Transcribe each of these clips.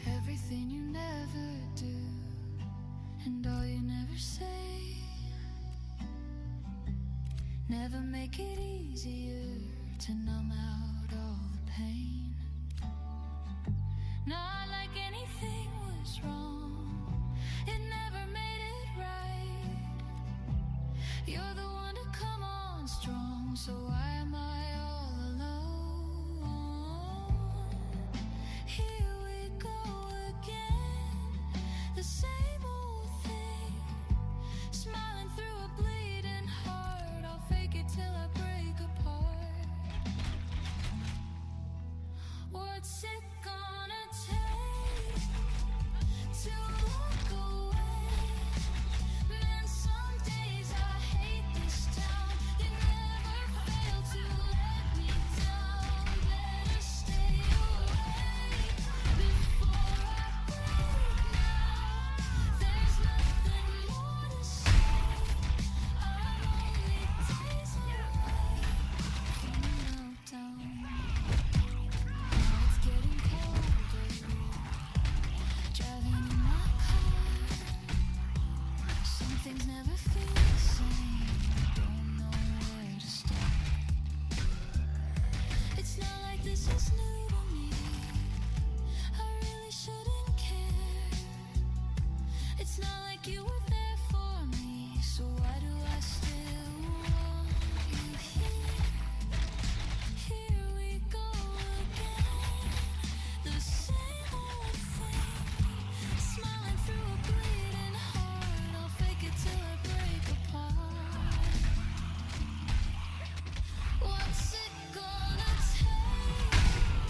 Everything you never do, and all you never say. Never make it easier to numb out all the pain. Not like anything was wrong, it never made it right. You're the one to come on strong, so why am I all alone? Here we go again, the same old thing. Smiling through a bleeding heart, I'll fake it till I break apart. What's it gonna take to walk away? Man, some days I hate this town. You never fail to let me down. Better stay away before I break now. There's nothing more to say. I'm only days away from a meltdown. Now it's getting colder, driving in my car. Some things never feel the same, don't know where to start. It's not like this is new to me, I really shouldn't care. It's not like you were there for me, so why do I still want you here? Here we go again, the same old thing. Smiling through a bleeding heart, I'll fake it till I break apart. What's it gonna take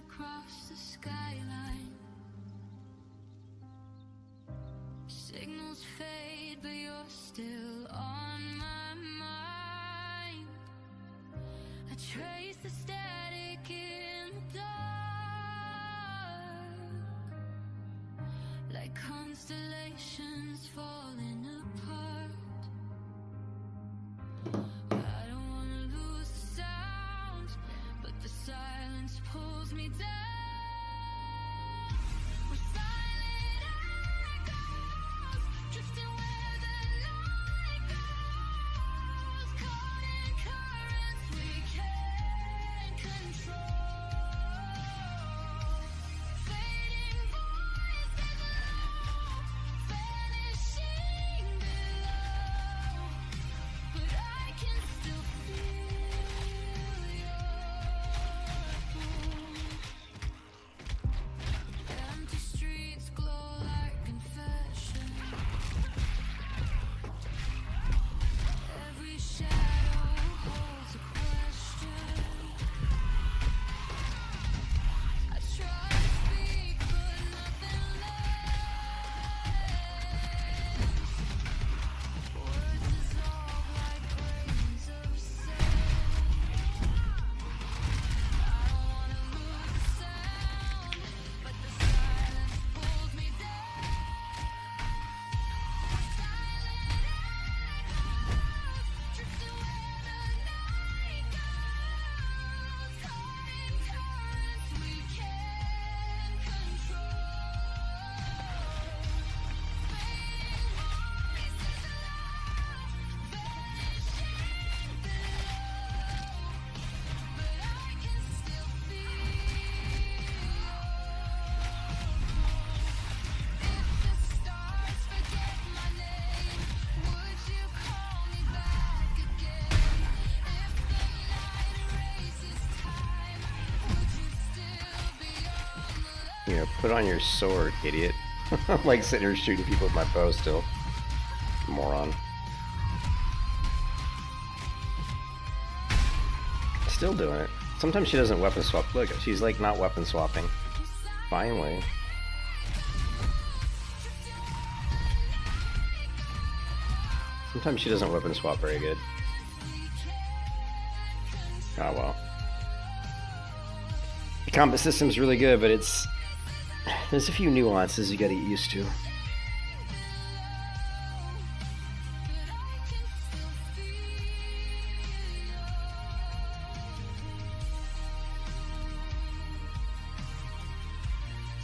across the skyline. Signals fade, but you're still on my mind. I trace the static in the dark, like constellations falling apart. I don't wanna lose the sound, but the silence pulls me down. We're silent echoes, drifting where the night goes, caught in currents we can't control. Fading voices low, vanishing below, but I can still feel your pull. Empty streets glow like confession. Every shadow holds a question. I try to speak, but nothing lands. Words dissolve like grains of sand. I don't wanna lose the sound, but the silence pulls me down. Silent echoes, drifting where the night goes, caught in currents we can't control. Fading voices low, vanishing below, but I can still feel your pull. If the stars forget my name, would you call me back again? If the night erases time, would you still be on the line? You know, put on your sword, idiot. I'm like sitting here shooting people with my bow still. Moron. Still doing it. Sometimes she doesn't weapon swap. Look, she's like not weapon swapping. Finally. Sometimes she doesn't weapon swap very good. Oh well. The combat system's really good, but there's a few nuances you gotta get used to.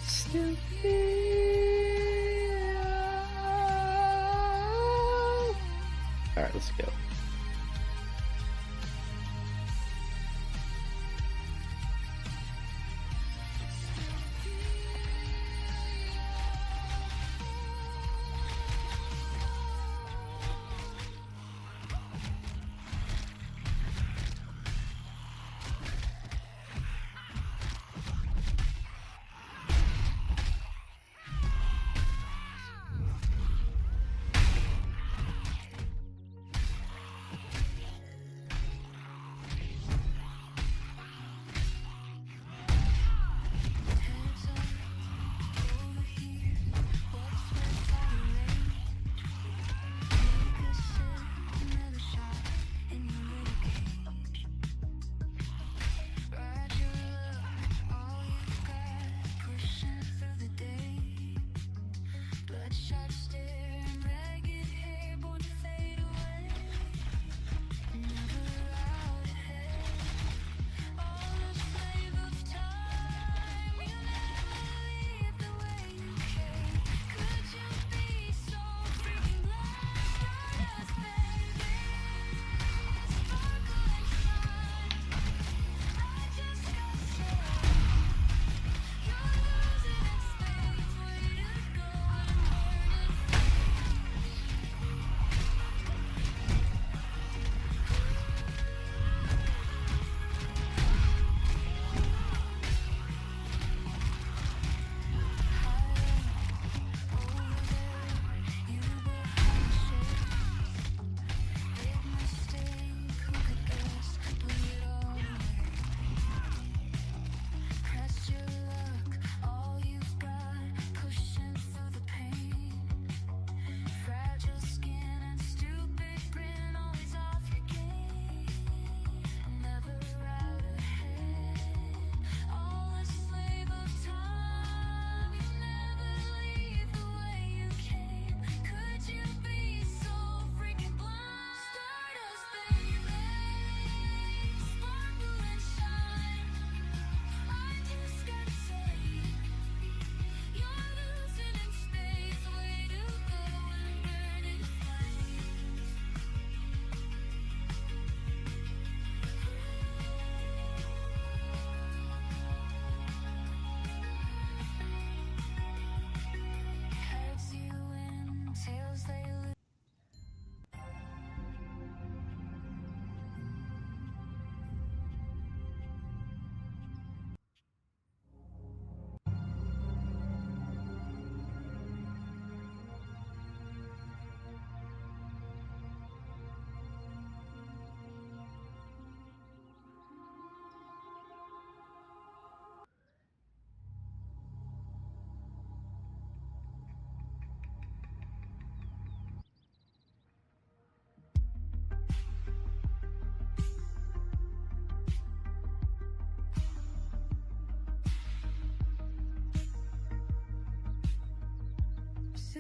Still feel. Alright, let's go.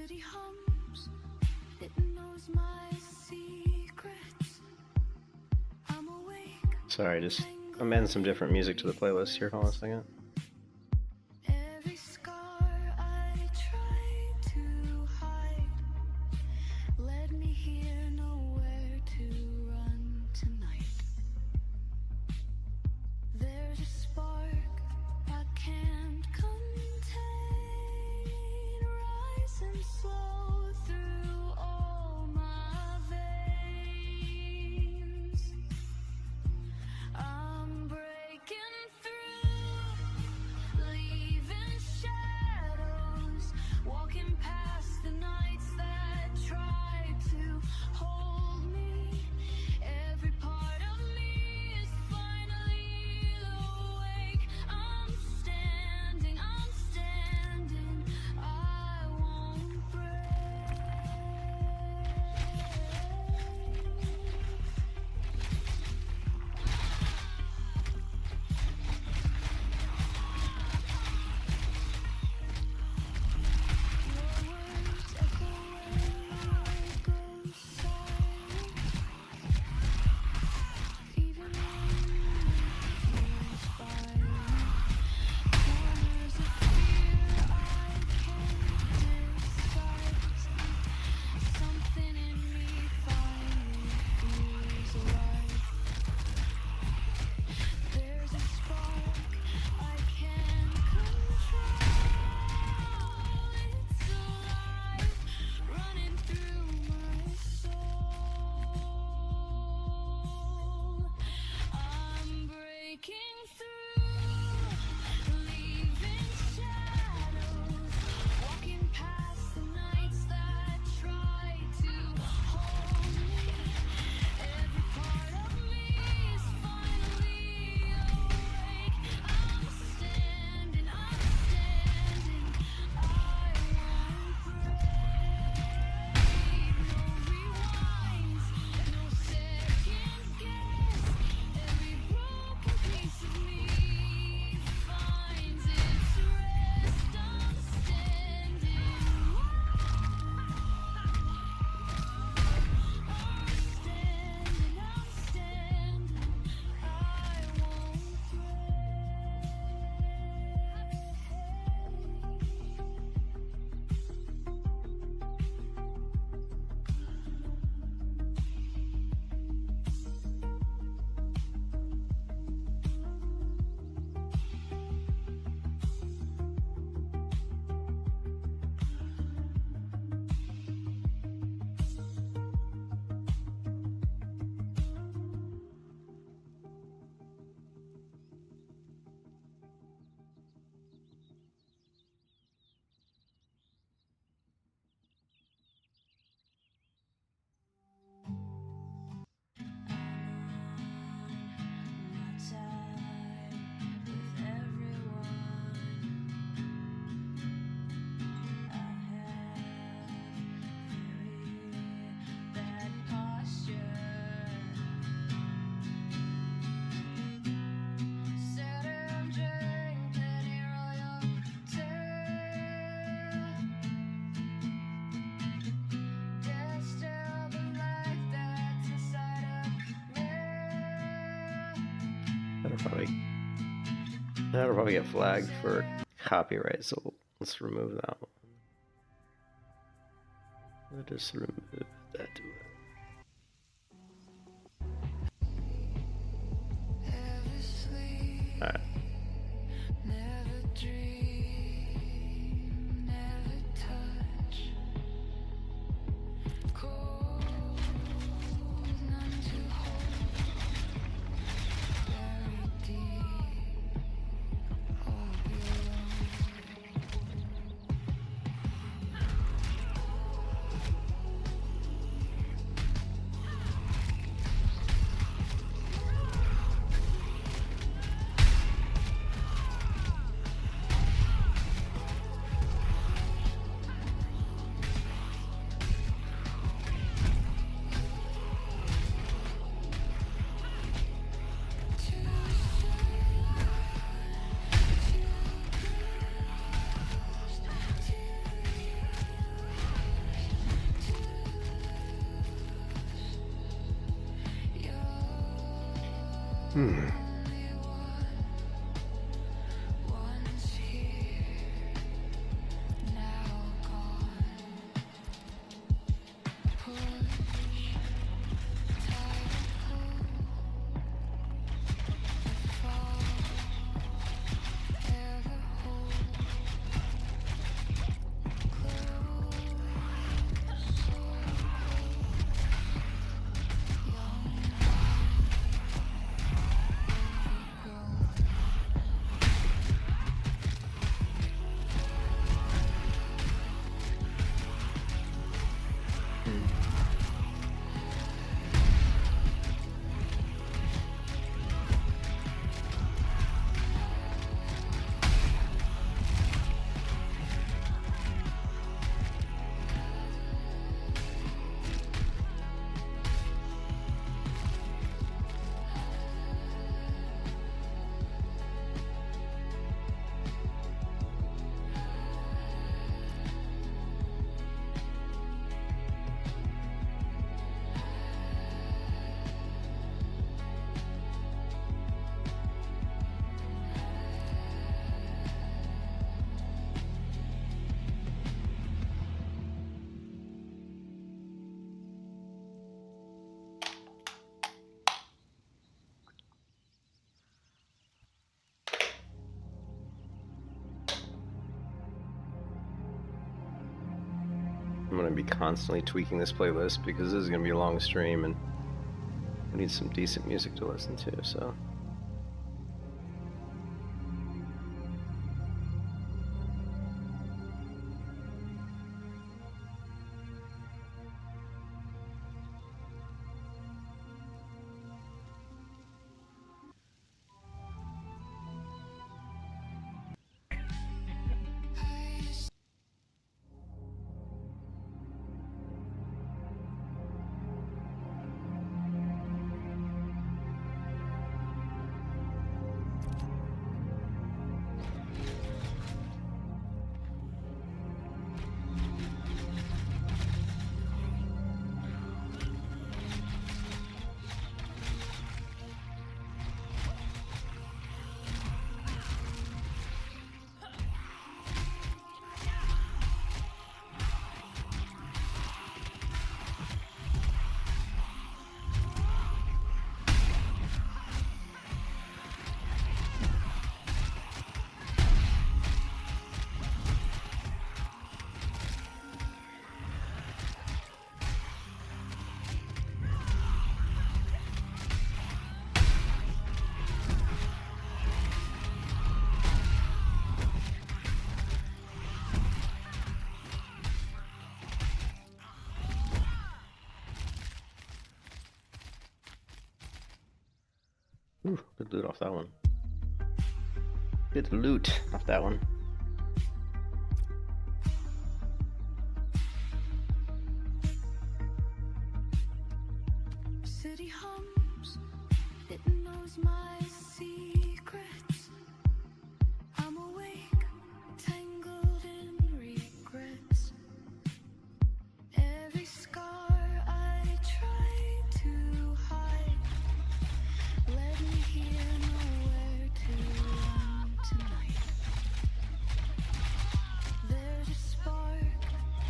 city hums, it knows my secrets. I'm awake. Sorry, just I'm adding some different music to the playlist here. Hold on a second. Every scar I try to hide led me here, nowhere to run tonight. There's a spark I can't contain, rising slow through all my veins. I'm breaking through, leaving shadows, walking past the nights that try to hold me. Every part of me is finally awake. I'm standing, I won't break. Your words echo when I go silent, even when it feels violent. Corners of fear I can't disguise. Something in me finally feels alive. There's a spark I can't control. It's alive, running through my soul. I'm breaking through, leaving shadows, walking past the nights that try to hold me. Every part of me is finally awake. I'm standing, I won't break. No rewinds, no second guess. Every broken piece of me finds its rest. I'm standing, I won't break. My time with everyone. I have very bad posture. Said I'm drinking royalty. Just still the life that's inside of me. That'll probably get flagged for copyright, so let's remove that one. Let's just remove that to it. Never sleep, Alright. never dream, never touch. Cold, none to hold. Very deep, all below. Once here, now gone. Push, tide pull, fall, ever hold, close, so young, overgrown. I'm gonna be constantly tweaking this playlist because this is gonna be a long stream and I need some decent music to listen to, so. Ooh, good loot off that one. Good loot off that one. City hums, it knows my secrets. I'm awake, tangled in regrets. Every scar I try to hide led me here, nowhere to run tonight. There's a spark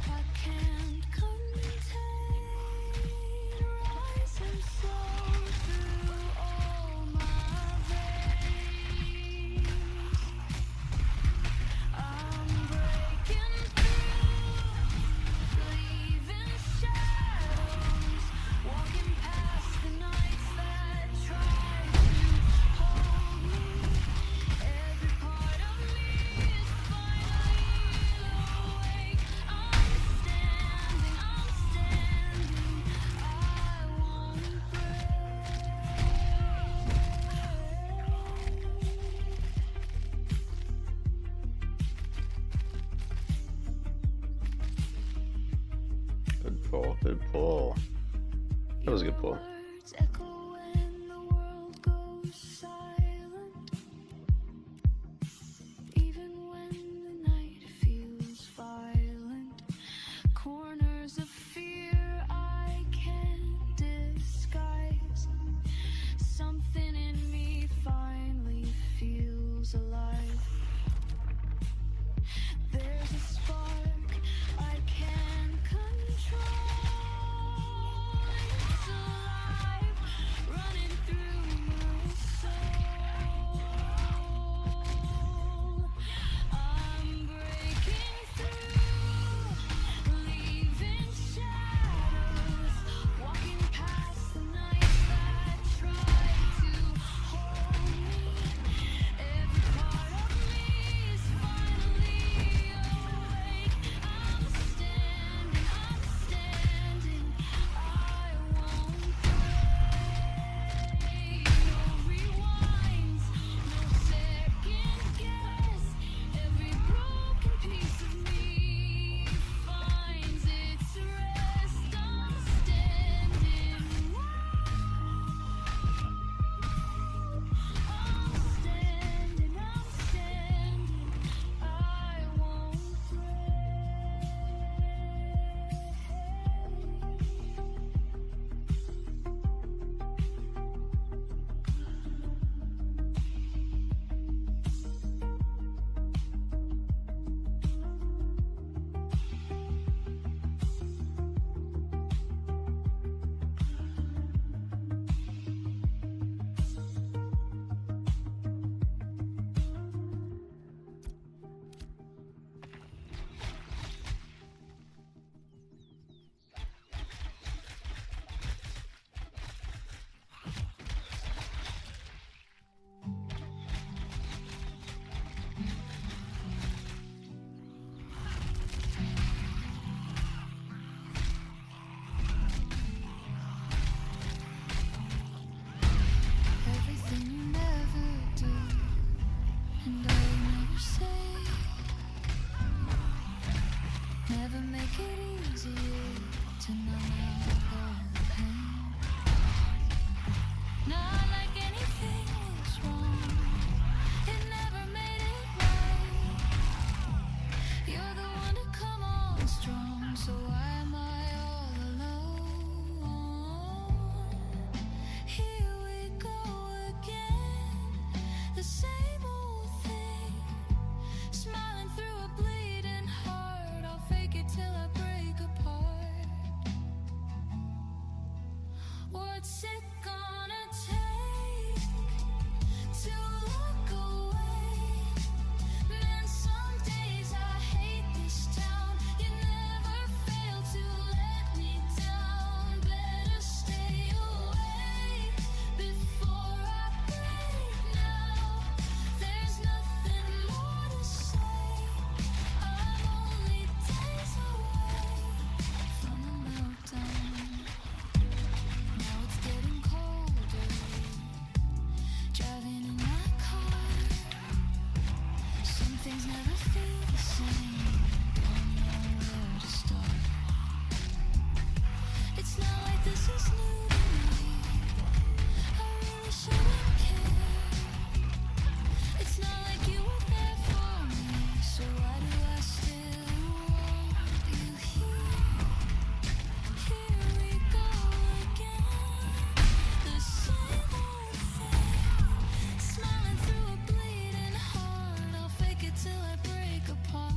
I can't contain, rising slow through all my veins. I'm breaking through, leaving shadows, walking past the nights that try to hold me. Every part of me is finally awake. I'm standing, I won't break. Good pull, good pull. That was a good pull. Words echo when the world goes silent. Even when the night feels violent. Corners of fear I can't disguise. Something in me and I'll never say, never make it easier to numb out all the pain. Not like anything was wrong, it never made it right. You're the one to come on strong, so why am I all alone? Here we go again, the same old thing. Smiling through a bleeding heart, I'll fake it till I break apart. What's it gonna take to look away? Man, some days I hate this town. You never fail to let me down. Better stay away before I break now. There's nothing more to say. I'm only days away from a meltdown. Now it's getting colder. Driving in my car, some things never feel the same. Don't know where to start. It's not like this is new to me. I really shouldn't care. It's not like you were there for me, so why do I still want you here? Here we go again, the same old thing. Smiling through a bleeding heart, I'll fake it till I break apart.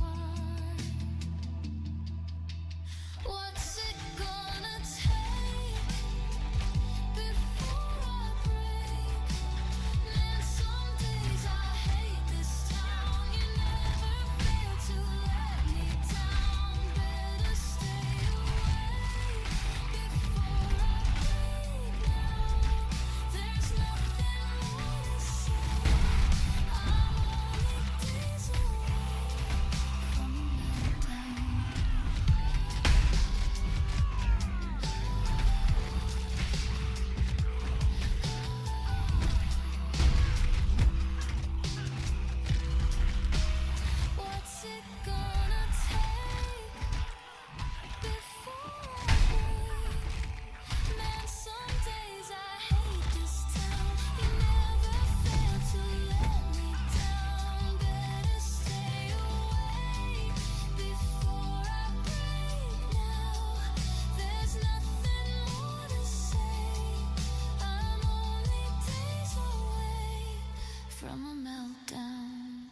What's it gonna take before I break? Man, some days I hate this town. You never fail to let me down. Better stay away before I break now. There's nothing more to say. I'm only days away from a meltdown. What's it gonna take before I break? Man, some days I hate this town. You never fail to let me down. Better stay away before I break now. There's nothing more to say. I'm only days away from a meltdown.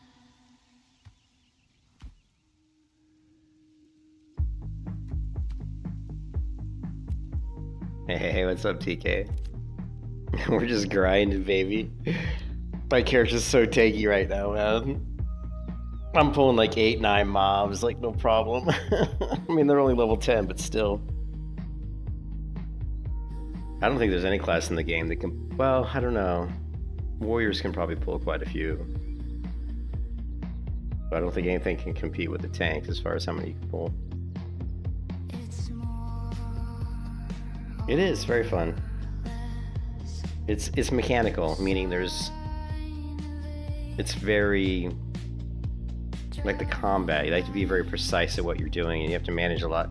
Hey, what's up, TK? We're just grinding, baby. My character's so tanky right now, man. I'm pulling like 8, 9 mobs, like no problem. I mean, they're only level 10, but still. I don't think there's any class in the game that can... Well, I don't know. Warriors can probably pull quite a few. But I don't think anything can compete with the tank as far as how many you can pull. It's more It is very fun. It's mechanical, meaning it's very like the combat. You have to be very precise at what you're doing, and you have to manage a lot.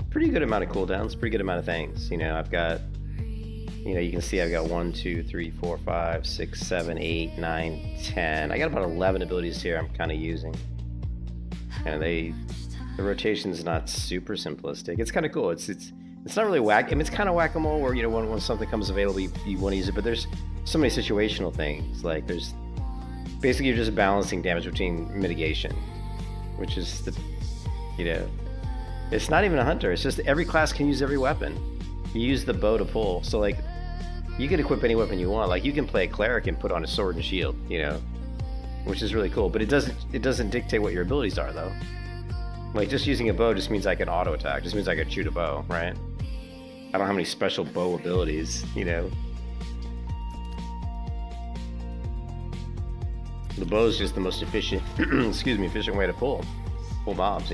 Pretty good amount of cooldowns, pretty good amount of things. You know, I've got, you can see I've got 1, 2, 3, 4, 5, 6, 7, 8, 9, 10. I got about 11 abilities here I'm kind of using. And the rotation's not super simplistic. It's kind of cool. It's not really whack. I mean, it's kind of whack-a-mole where, when something comes available, you want to use it. But there's so many situational things. Like basically you're just balancing damage between mitigation, which is it's not even a hunter. It's just every class can use every weapon. You use the bow to pull. So like, you can equip any weapon you want. Like you can play a cleric and put on a sword and shield, which is really cool. But it doesn't dictate what your abilities are though. Like just using a bow just means I can auto attack. Just means I can shoot a bow, right? I don't have any special bow abilities, The bow is just the most efficient, efficient way to pull mobs,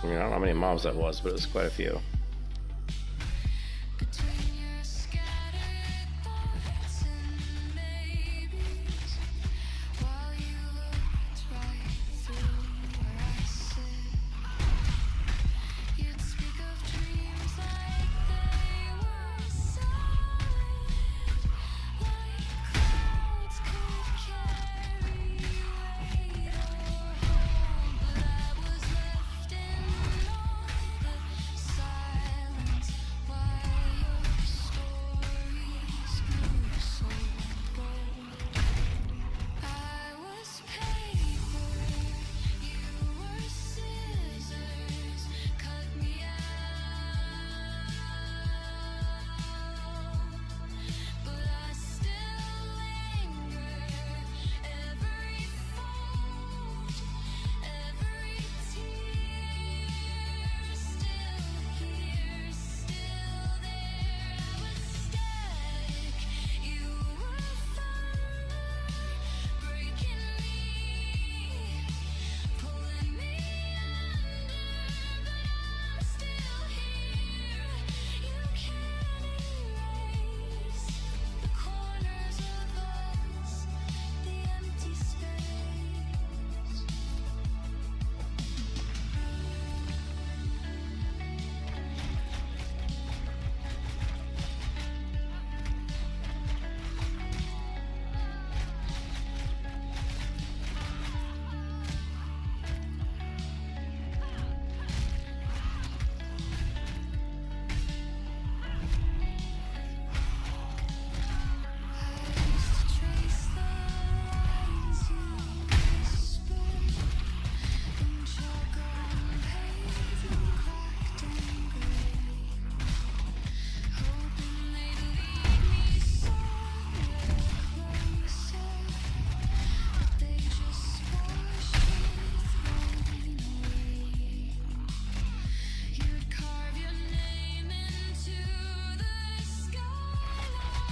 I mean, I don't know how many moms that was, but it was quite a few. Between your scattered thoughts and maybes, while you looked right through where I sit, you'd speak of dreams like they were solid, like clouds could carry weight or hold, but I was left in all the silence while your stories grew so bold. I was paper, you were scissors, cut me out, but I still linger. Every fold, every tear, still here, still there. I was static, you were thunder, breaking me, pulling me under, but I'm still here. You can't erase the corners of us, the empty space. I used to trace the lines you whispered in chalk on pavement cracked and gray, hoping they'd lead me somewhere closer, but they just washed me thrown away. You'd carve your name into the skyline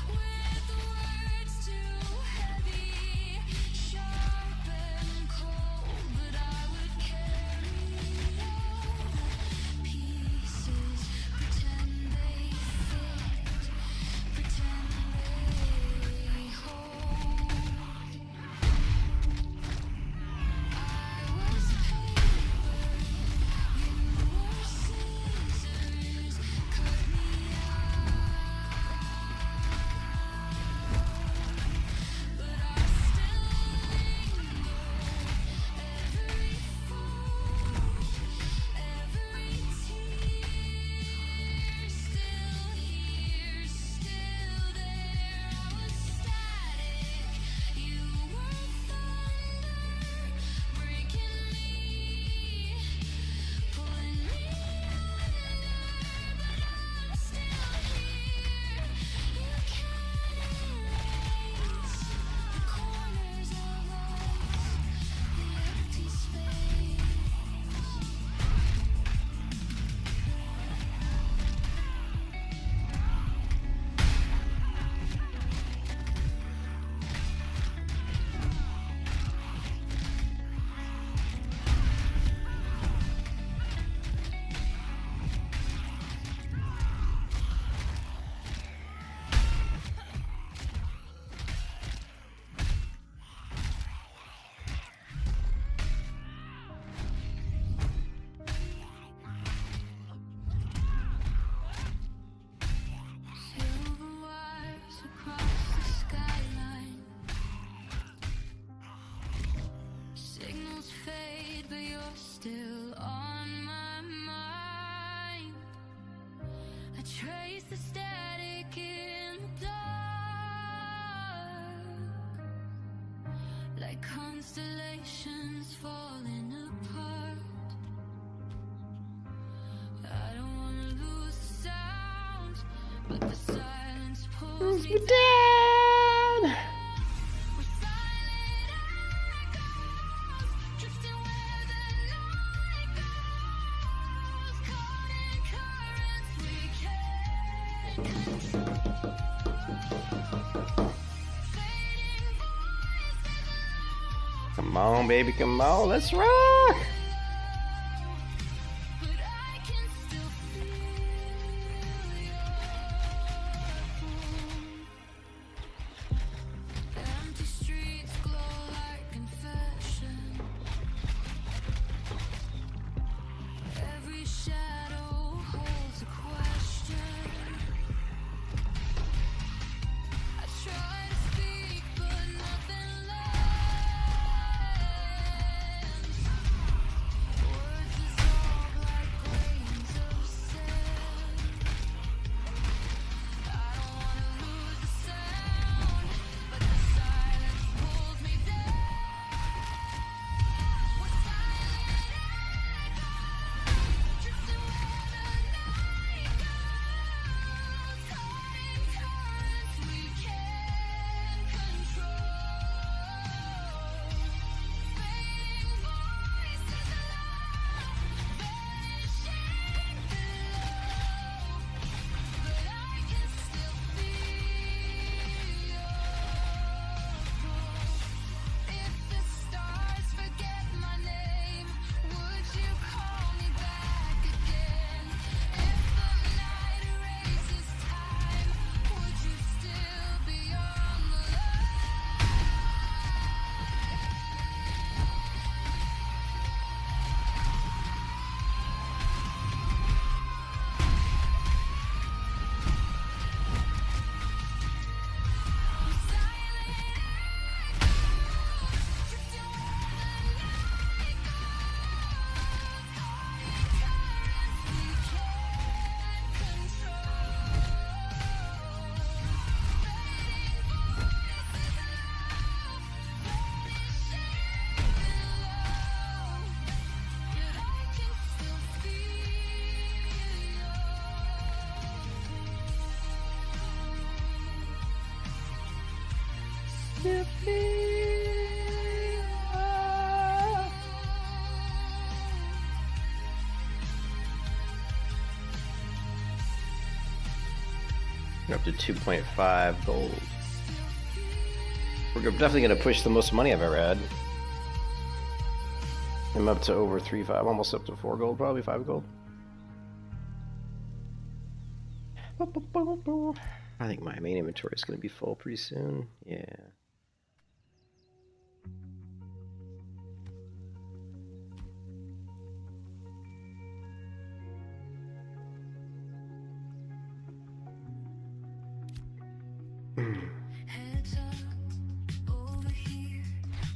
with words too heavy, sharp and cold, but I would carry all the pieces, pretend they fit, pretend they hold. I was paper, you were scissors, cut me out, but I still linger. Every fold, every tear, still here, still there. I was static, you were thunder, breaking me, pulling me under, but I'm still here. You can't erase the corners of us, the empty space. Silver wires across the skyline. Signals fade, but you're still on my mind. I trace the static in the dark, like constellations falling apart. I don't wanna lose the sound, but the silence pulls me down. We're silent echoes, drifting where the night goes, caught in currents we can't control. Fading voices Come on, baby, come on, let's rock! with me. We're up to 2.5 gold. We're definitely going to push the most money I've ever had. I'm up to over 3.5, almost up to 4 gold, probably 5 gold. I think my main inventory is going to be full pretty soon. Yeah. Heads up, over here.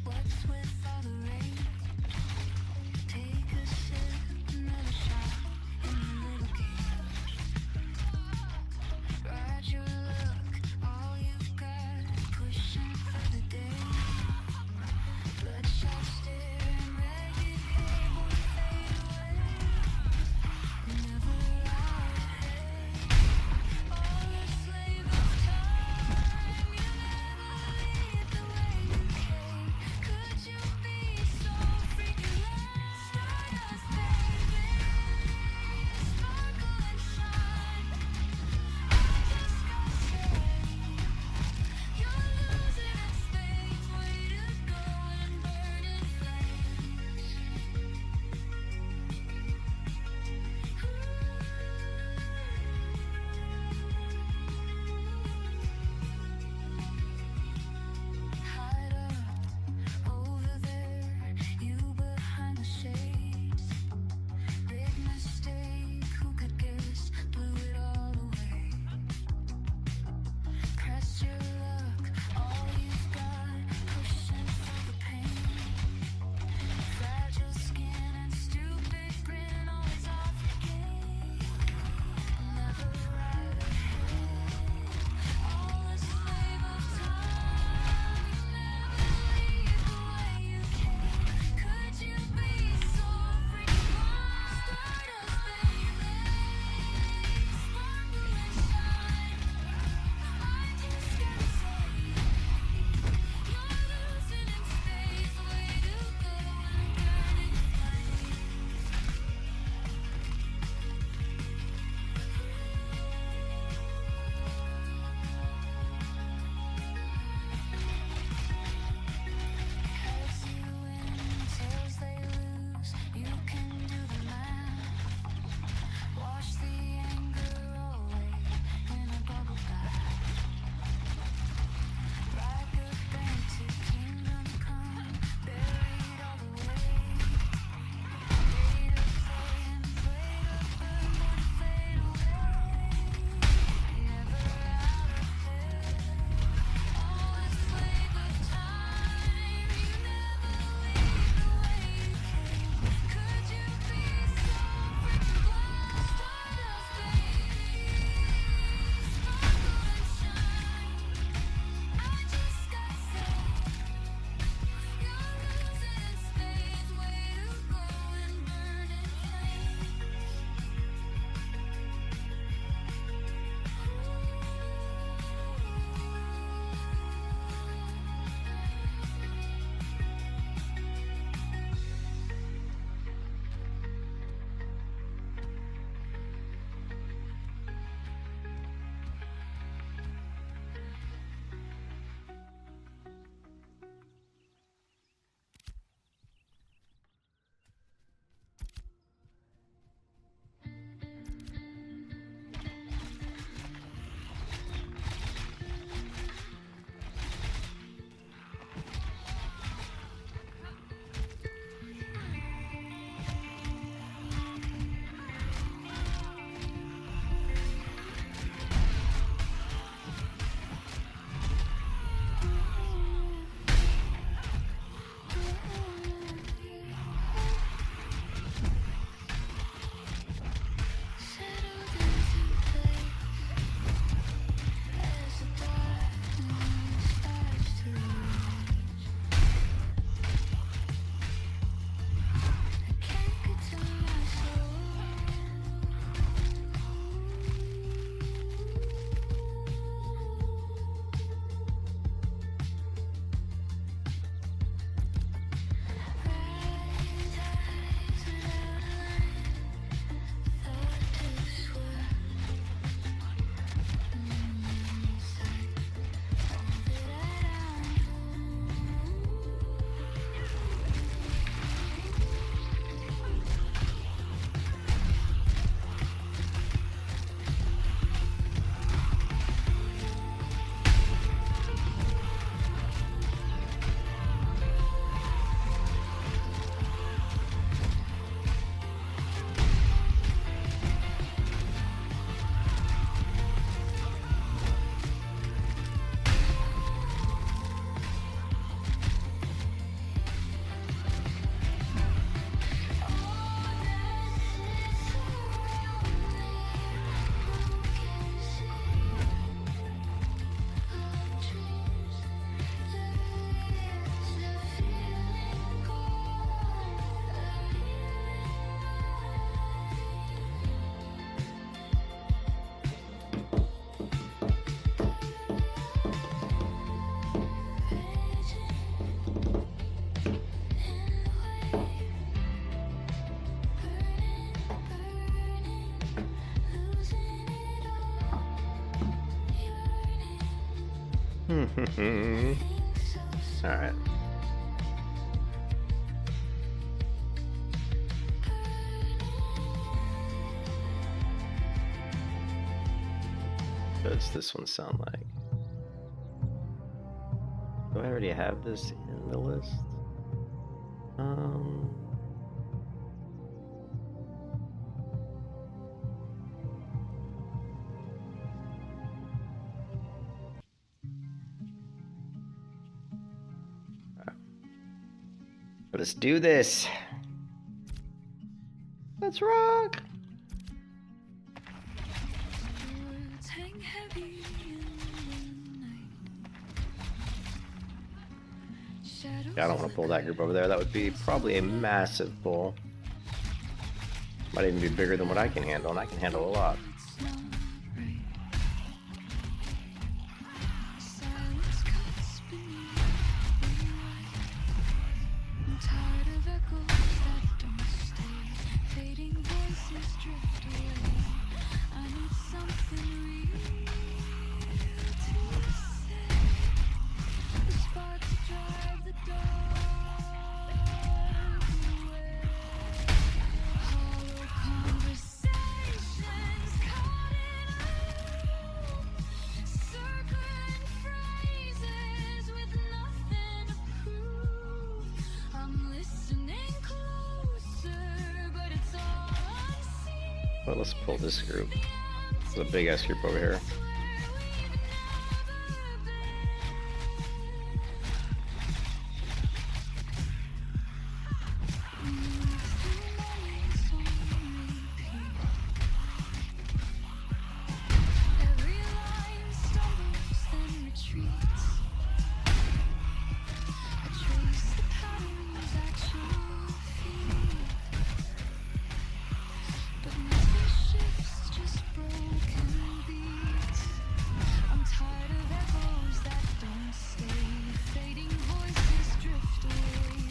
What's with all the rain? Take a sip, another shot in your little game. Ride your luck, all you've got. Pushing Alright. What does this one sound like? Do I already have this in the list? Let's do this. Let's rock. Words hang heavy in the night. Shadows Yeah, I don't want to pull that group over there. That would be probably a massive pull. Might even be bigger than what I can handle, and I can handle a lot. it's not right. Silence cuts beneath the light. I'm tired of echoes that don't stay. Fading voices drift away. I need something real to say. A spark to drive the dark away. Hollow conversations caught in a loop. Circling phrases with nothing to prove. I'm listening closer, but it's all unseen. Well, let's pull this group. There's a big ass group over here. Every line stumbles, then retreats. I trace the patterns at your feet, but nothing shifts, just broken beats. I'm tired of echoes that don't stay. Fading voices drift away.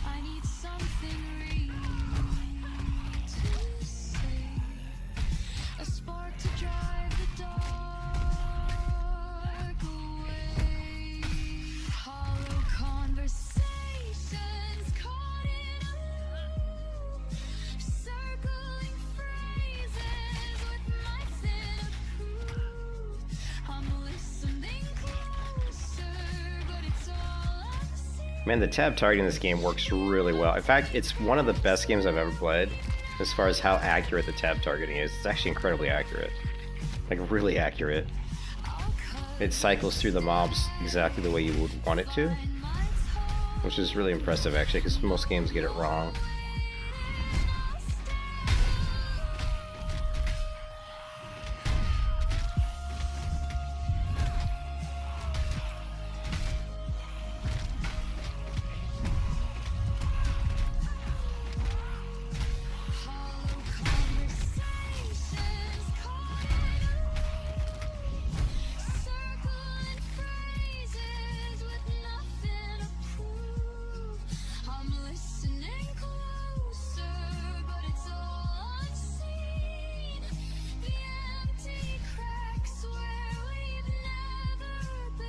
I need something real to say. A spark to drive the dark away. Hollow conversations caught in a loop. Circling phrases with nothing to prove. I'm listening closer, but it's all unseen. Man, the tab targeting in this game works really well. In fact, it's one of the best games I've ever played as far as how accurate the tab targeting is. It's actually incredibly accurate. Like, really accurate. It cycles through the mobs exactly the way you would want it to, which is really impressive, actually, because most games get it wrong. Hollow conversations caught in a loop. Circling phrases with nothing to prove. I'm listening closer, but it's all unseen. The empty cracks where we've never been.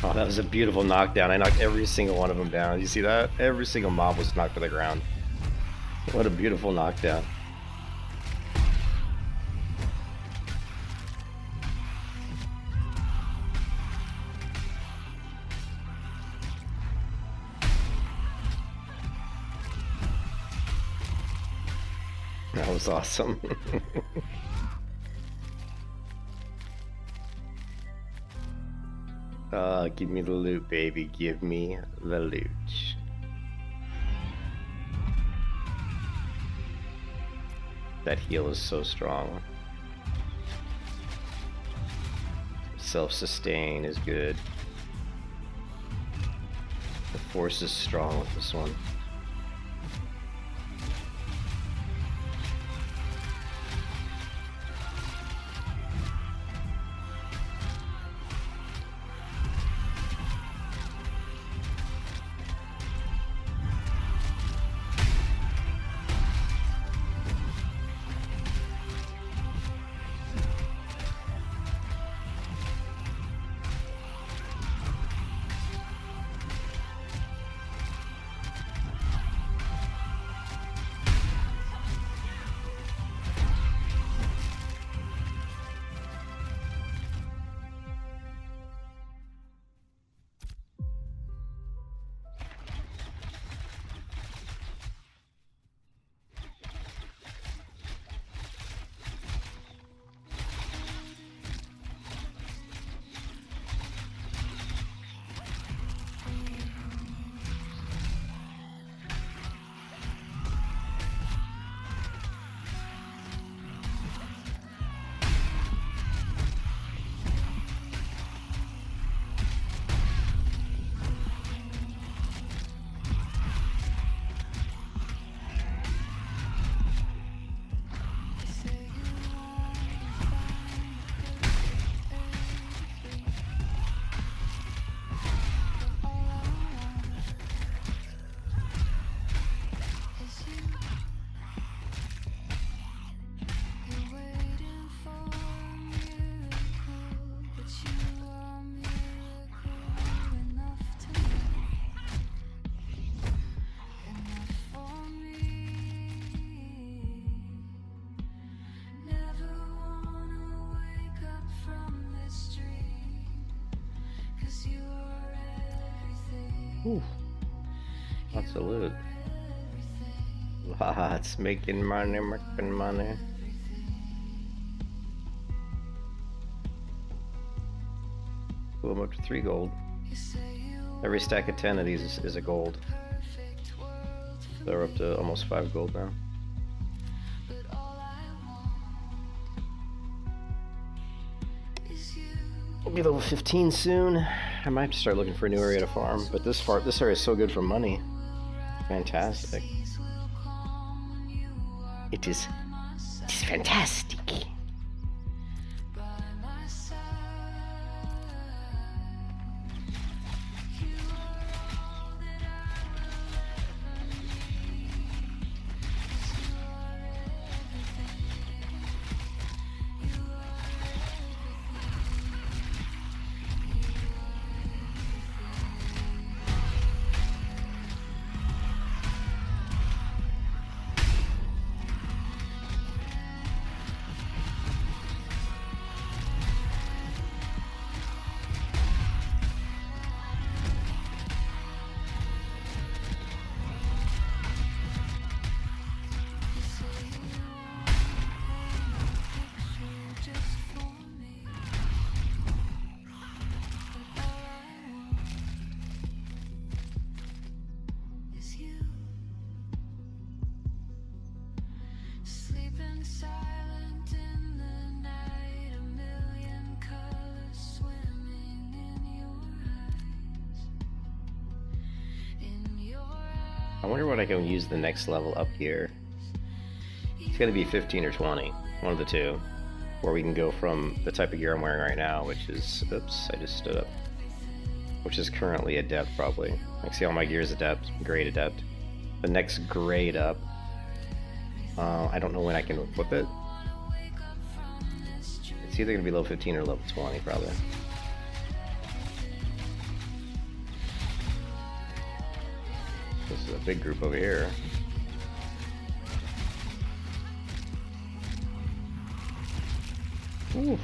Oh, that was a beautiful knockdown. I knocked every single one of them down. You see that? Every single mob was knocked to the ground. What a beautiful knockdown. was awesome. Give me the loot, baby. Give me the loot. That heal is so strong. Self-sustain is good. The force is strong with this one. Ooh, lots of loot. Lots making money, making money. Pull them up to 3 gold. Every stack of 10 of these is a gold. They're up to almost 5 gold now. We'll be level 15 soon. I might have to start looking for a new area to farm, but this area is so good for money. Fantastic. It is fantastic. I wonder what I can use the next level up here. It's gonna be 15 or 20, one of the two, where we can go from the type of gear I'm wearing right now, which is, oops, I just stood up, which is currently Adept probably. I see all my gear is Adept, Great Adept. The next grade up, I don't know when I can equip it. It's either gonna be level 15 or level 20 probably. This is a big group over here. Ooh.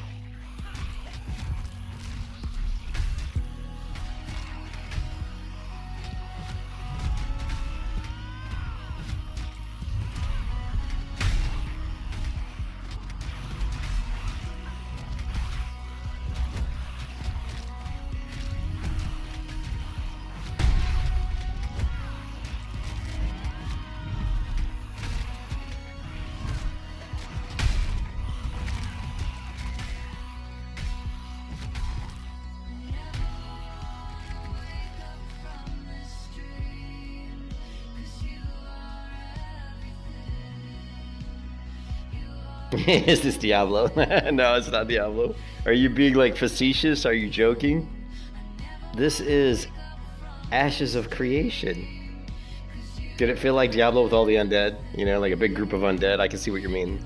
Is this Diablo? No, it's not Diablo. Are you being like facetious? Are you joking? This is Ashes of Creation. Did it feel like Diablo with all the undead? You know, like a big group of undead? I can see what you mean.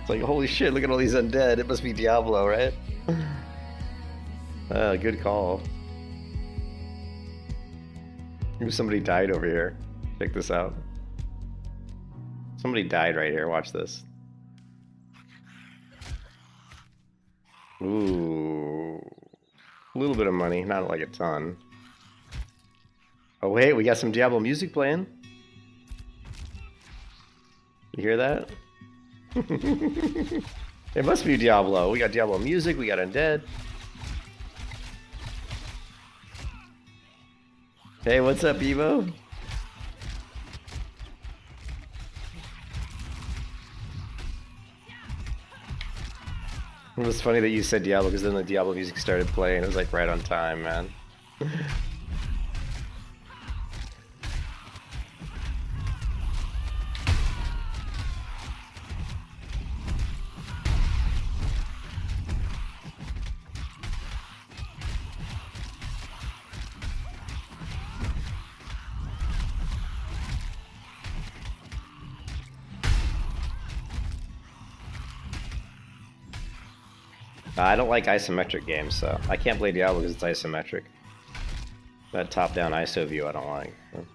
It's like, holy shit, look at all these undead. It must be Diablo, right? Good call. Ooh, somebody died over here. Check this out. Somebody died right here. Watch this. Ooh. A little bit of money, not like a ton. Oh wait, we got some Diablo music playing. You hear that? It must be Diablo. We got Diablo music, we got undead. Hey, what's up, Evo? It was funny that you said Diablo because then the Diablo music started playing. It was like right on time, man. I don't like isometric games, so I can't play Diablo because it's isometric. That top-down ISO view I don't like. So.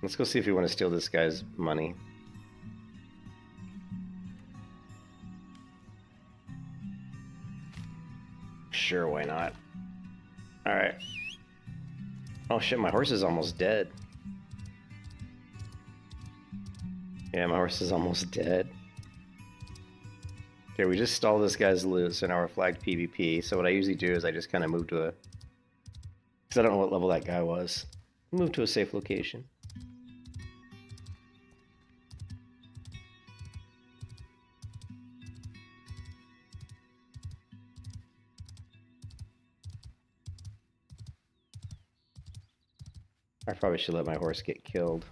Let's go see if we want to steal this guy's money. Sure, why not? Alright. Oh shit, my horse is almost dead. Yeah, my horse is almost dead. Okay, we just stalled this guy's loot, so now we're flagged PvP. So what I usually do is I just kind of move to a... Because I don't know what level that guy was. Move to a safe location. I probably should let my horse get killed.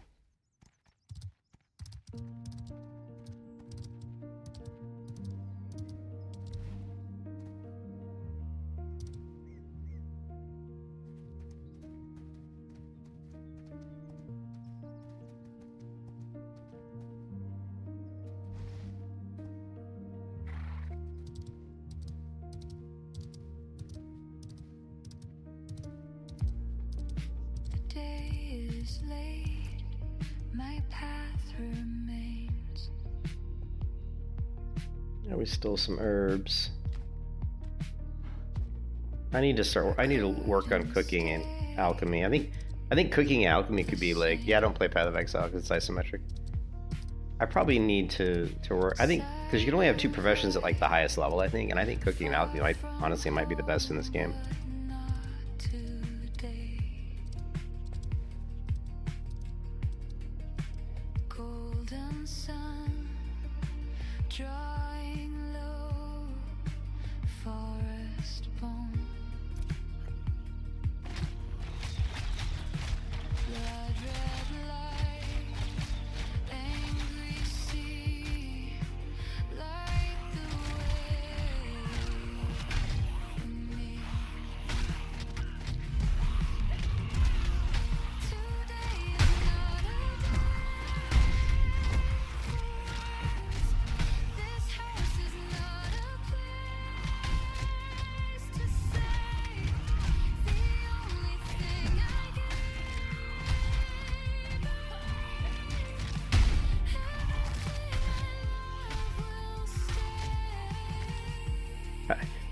Yeah, we stole some herbs. I need to work on cooking and alchemy. I think cooking and alchemy could be like, yeah, I don't play Path of Exile because it's isometric. I probably need to work. I think because you can only have 2 professions at like the highest level, I think, and I think cooking and alchemy honestly might be the best in this game.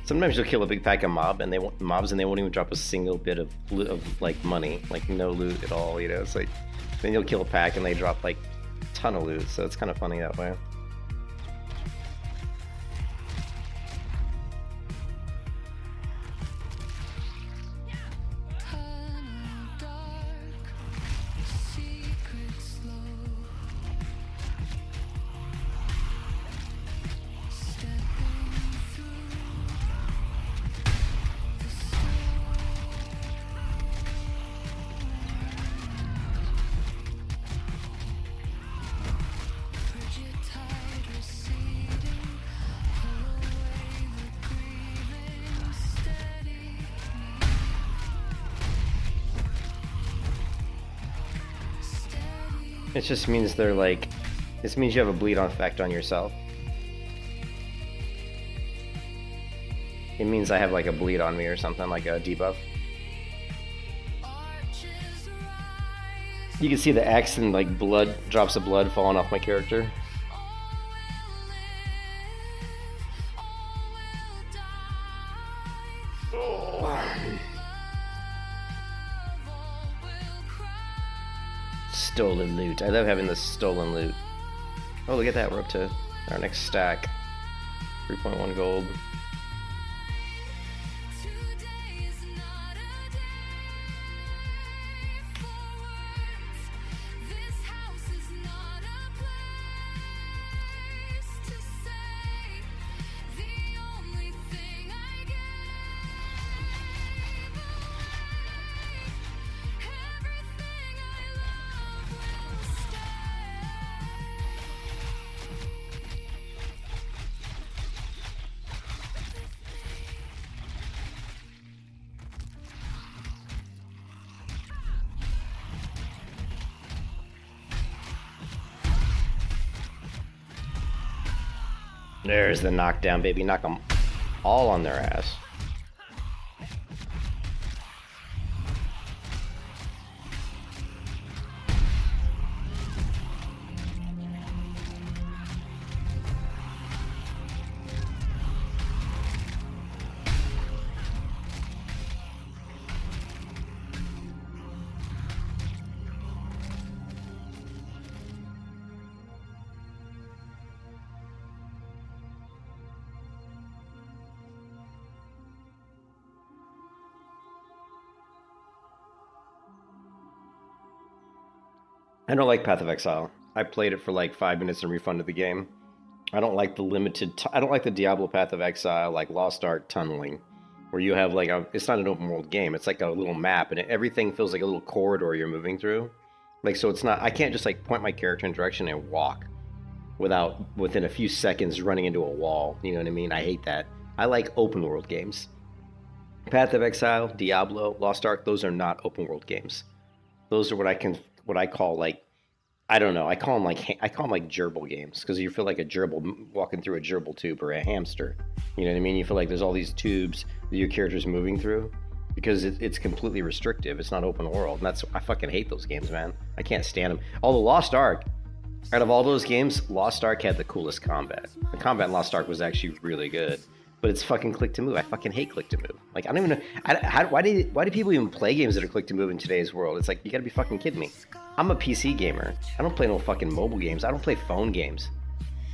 Sometimes you'll kill a big pack of mobs and they won't even drop a single bit of loot, of like money, like no loot at all. You know, it's like then you'll kill a pack and they drop like a ton of loot. So it's kind of funny that way. It just means they're like, this means you have a bleed on effect on yourself. It means I have like a bleed on me or something, like a debuff. You can see the X and like blood, drops of blood falling off my character. Stolen loot. I love having this stolen loot. Oh, look at that. We're up to our next stack. 3.1 gold. There's the knockdown, baby. Knock them all on their ass. I don't like Path of Exile. I played it for like 5 minutes and refunded the game. I don't like the I don't like the Diablo Path of Exile, like Lost Ark tunneling, where you have like it's not an open world game. It's like a little map, and everything feels like a little corridor you're moving through. Like, so it's not. I can't just like point my character in a direction and walk within a few seconds running into a wall. You know what I mean? I hate that. I like open world games. Path of Exile, Diablo, Lost Ark. Those are not open world games. Those are what I call like, I don't know. I call them like gerbil games, because you feel like a gerbil walking through a gerbil tube, or a hamster. You know what I mean? You feel like there's all these tubes that your character's moving through, because it's completely restrictive. It's not open world, and I fucking hate those games, man. I can't stand them. Although Lost Ark, out of all those games, Lost Ark had the coolest combat. The combat in Lost Ark was actually really good. But it's fucking click to move. I fucking hate click to move. Like, I don't even know. Why do people even play games that are click to move in today's world? It's like, you gotta be fucking kidding me. I'm a PC gamer. I don't play no fucking mobile games. I don't play phone games.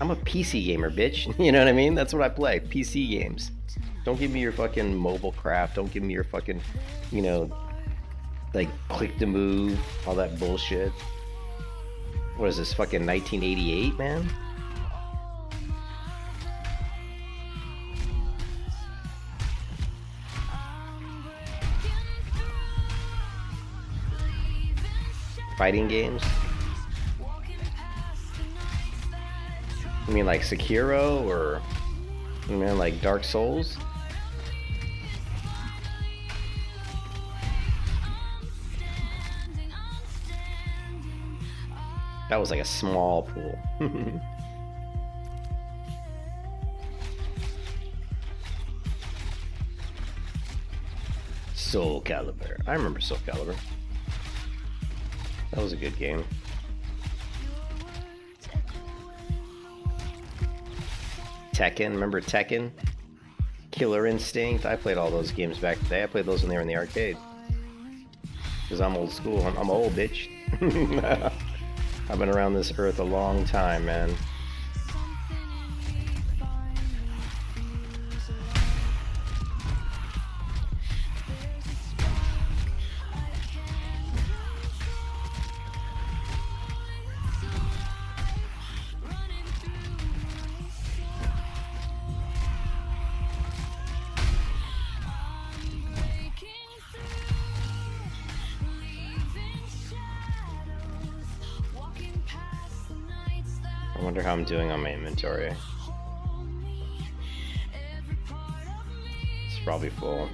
I'm a PC gamer, bitch. You know what I mean? That's what I play. PC games. Don't give me your fucking mobile crap. Don't give me your fucking, you know, like click to move, all that bullshit. What is this, fucking 1988, man? Fighting games? You mean like Sekiro, or you mean like Dark Souls? That was like a small pool. Soul Calibur. I remember Soul Calibur. That was a good game. Tekken, remember Tekken? Killer Instinct. I played all those games back in the day. I played those when they were in the arcade. Because I'm old school. I'm old, bitch. I've been around this earth a long time, man. I wonder how I'm doing on my inventory. It's probably full.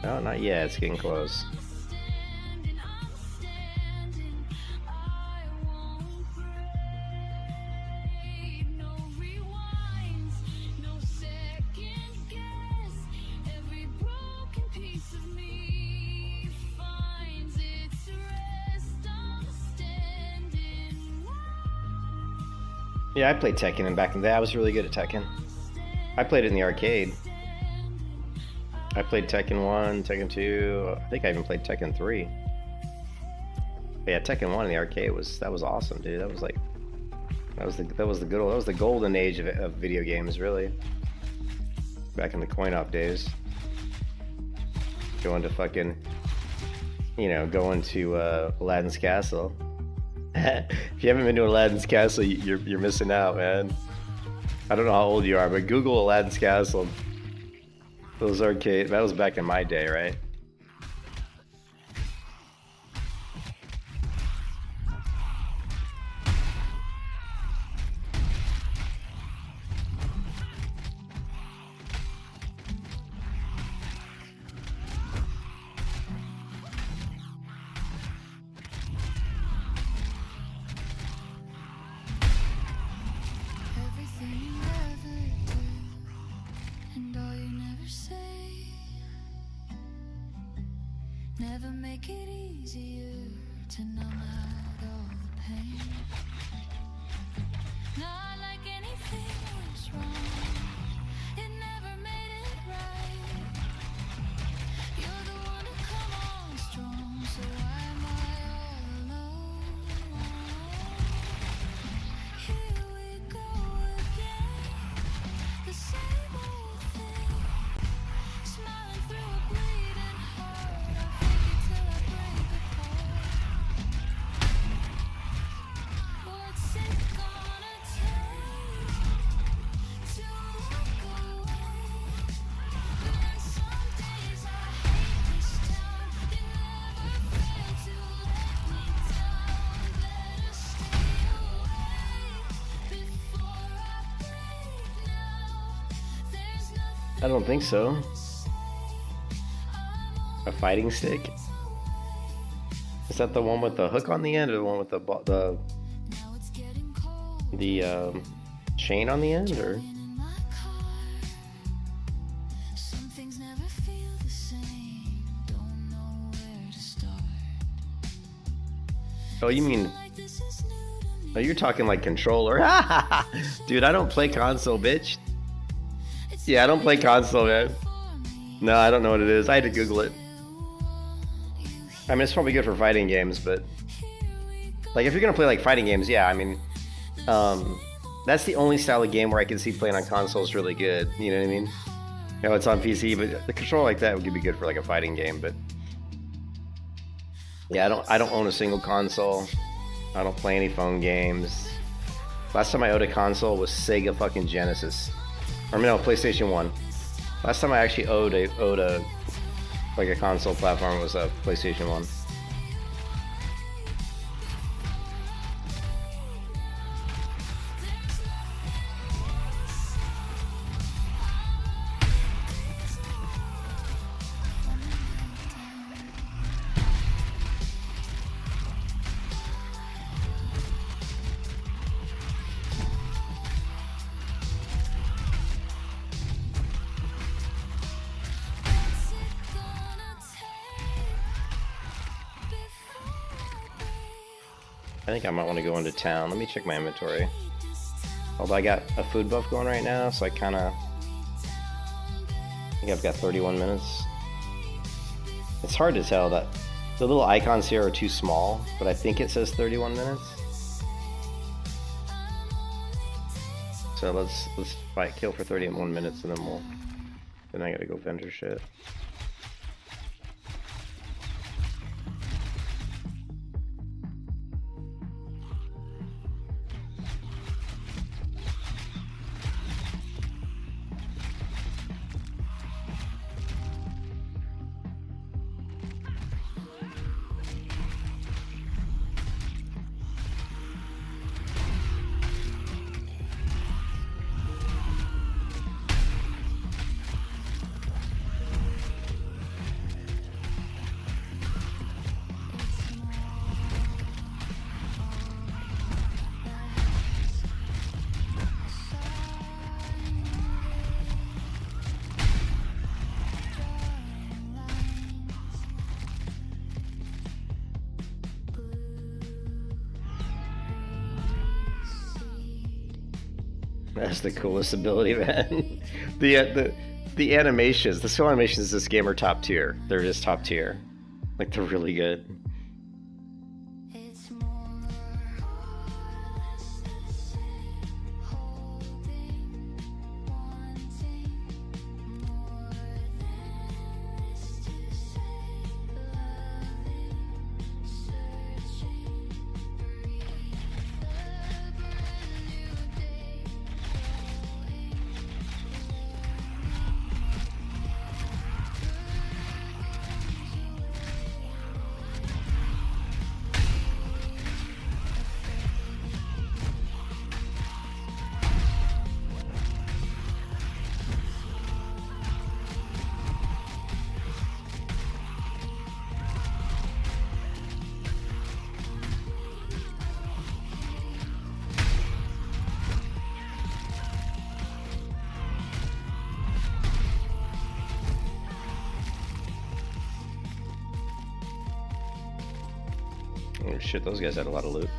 No, not yet. It's getting close. Yeah, I played Tekken and back in the day. I was really good at Tekken. I played it in the arcade. I played Tekken 1, Tekken 2. I think I even played Tekken 3. But yeah, Tekken 1 in the arcade was awesome, dude. That was like that was the good old, that was the golden age of video games, really. Back in the coin-op days. Going to fucking, going to Aladdin's Castle. If you haven't been to Aladdin's Castle, you're missing out, man. I don't know how old you are, but Google Aladdin's Castle. Those arcade, that was back in my day, right? Everything you ever do and all you never say never make it easier to numb out all the pain. Not like anything was wrong, it never made it right. You're the one to come on strong, so why am I all alone? Here we go again, the same old thing. Smiling through a bleeding heart, I fake it till I break apart. What's it gonna take to walk away? But then some days I hate this town. You never fail to let me down. Better stay away before I break now. There's nothing I don't think so. A fighting stick? Is that the one with the hook on the end, or the one with the now it's getting cold. chain on the end, or? In my car, some things never feel the same. Don't know where to start. Oh, you mean? Like this is new to me. Oh, you're talking like controller. Dude, I don't play console, bitch. It's Yeah, I don't play console, man. for me. No, I don't know what it is. I had to Google it. I mean, it's probably good for fighting games, but like if you're gonna play like fighting games, yeah, I mean, that's the only style of game where I can see playing on console is really good. You know what I mean? It's on PC, but the control like that would be good for like a fighting game. But yeah, I don't own a single console. I don't play any phone games. Last time I owned a console was Sega fucking Genesis, or no, PlayStation 1. Last time I actually owed a like a console platform was a PlayStation 1. What's it gonna take before I break? I think I might want to go into town. Let me check my inventory. Although I got a food buff going right now, so I think I've got 31 minutes. It's hard to tell that the little icons here are too small, but I think it says 31 minutes. So let's kill for 31 minutes, and then I gotta go vendor shit. That's the coolest ability, man. The animations, the skill animations in this game are top tier. They're just top tier. Like, they're really good. It's more or less the same. Holding, wanting more than this to say. Loving, searching, breathe. A brand new day growing. Oh shit, those guys had a lot of loot.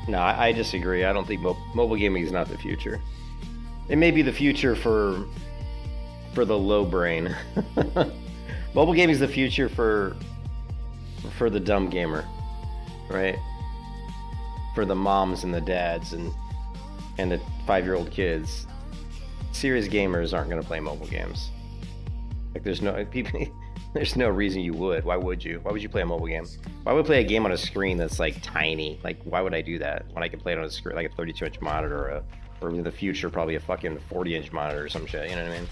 No, I disagree. I don't think mobile gaming is not the future. It may be the future for the low brain. Mobile gaming is the future for the dumb gamer, right? For the moms and the dads and the 5-year-old kids. Serious gamers aren't going to play mobile games. Like, there's no reason you would. Why would you? Why would you play a mobile game? Why would I play a game on a screen that's like tiny? Like, why would I do that when I can play it on a screen like a 32-inch monitor or in the future probably a fucking 40-inch monitor or some shit? You know what I mean?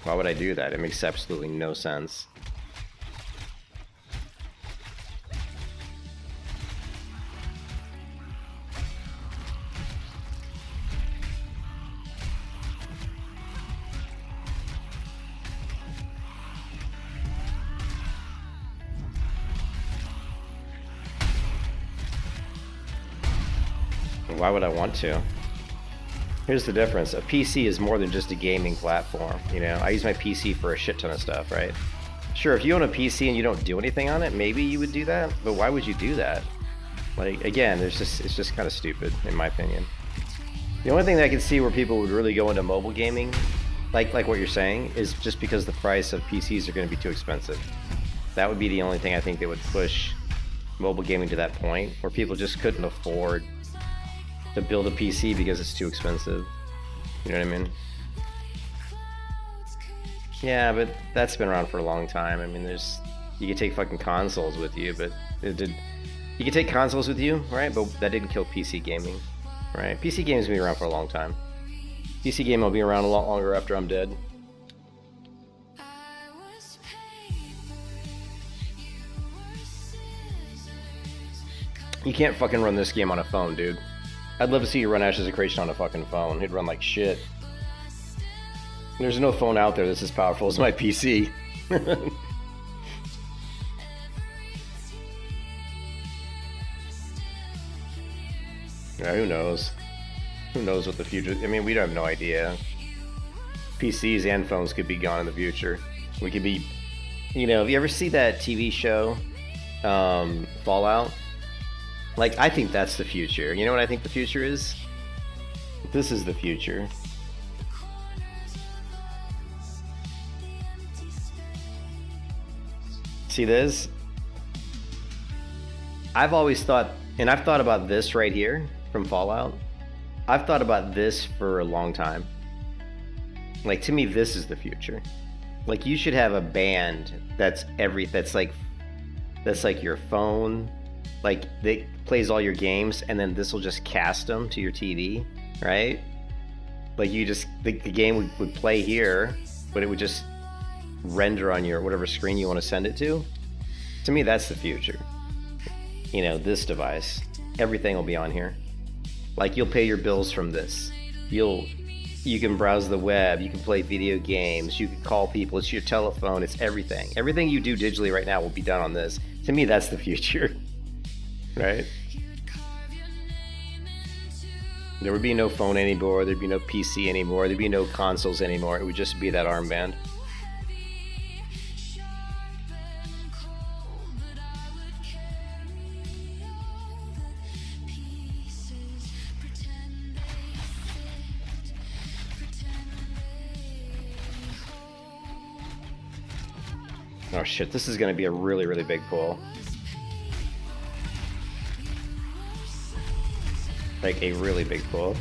Why would I do that? It makes absolutely no sense. Why would I want to? Here's the difference. A PC is more than just a gaming platform. You know, I use my PC for a shit ton of stuff, right? Sure, if you own a PC and you don't do anything on it, maybe you would do that. But why would you do that? Like, again, it's just kind of stupid, in my opinion. The only thing that I can see where people would really go into mobile gaming, like what you're saying, is just because the price of PCs are going to be too expensive. That would be the only thing I think that would push mobile gaming to that point, where people just couldn't afford to build a PC because it's too expensive. You know what I mean? Yeah, but that's been around for a long time. I mean, you could take fucking consoles with you, but you could take consoles with you, right? But that didn't kill PC gaming, right? PC gaming's gonna be around for a long time. PC gaming will be around a lot longer after I'm dead. I was paper, you were scissors. You can't fucking run this game on a phone, dude. I'd love to see you run Ashes of Creation on a fucking phone. It'd run like shit. There's no phone out there that's as powerful as my PC. Yeah, who knows? Who knows what the future... I mean, we have no idea. PCs and phones could be gone in the future. We could be... You know, if you ever see that TV show, Fallout? Like, I think that's the future. You know what I think the future is? This is the future. See this? I've always thought, and I've thought about this right here from Fallout. I've thought about this for a long time. Like, to me, this is the future. Like, you should have a band that's like your phone, like that plays all your games, and then this will just cast them to your TV, right? Like, you just the game would play here, but it would just render on your whatever screen you want to send it to. To me, that's the future. You know, this device, everything will be on here. Like, you'll pay your bills from this. You can browse the web, you can play video games, you can call people, it's your telephone, it's everything. Everything you do digitally right now will be done on this. To me, that's the future. Right? There would be no phone anymore, there'd be no PC anymore, there'd be no consoles anymore, it would just be that armband. Oh shit, this is gonna be a really, really big pull. Like a really big pull.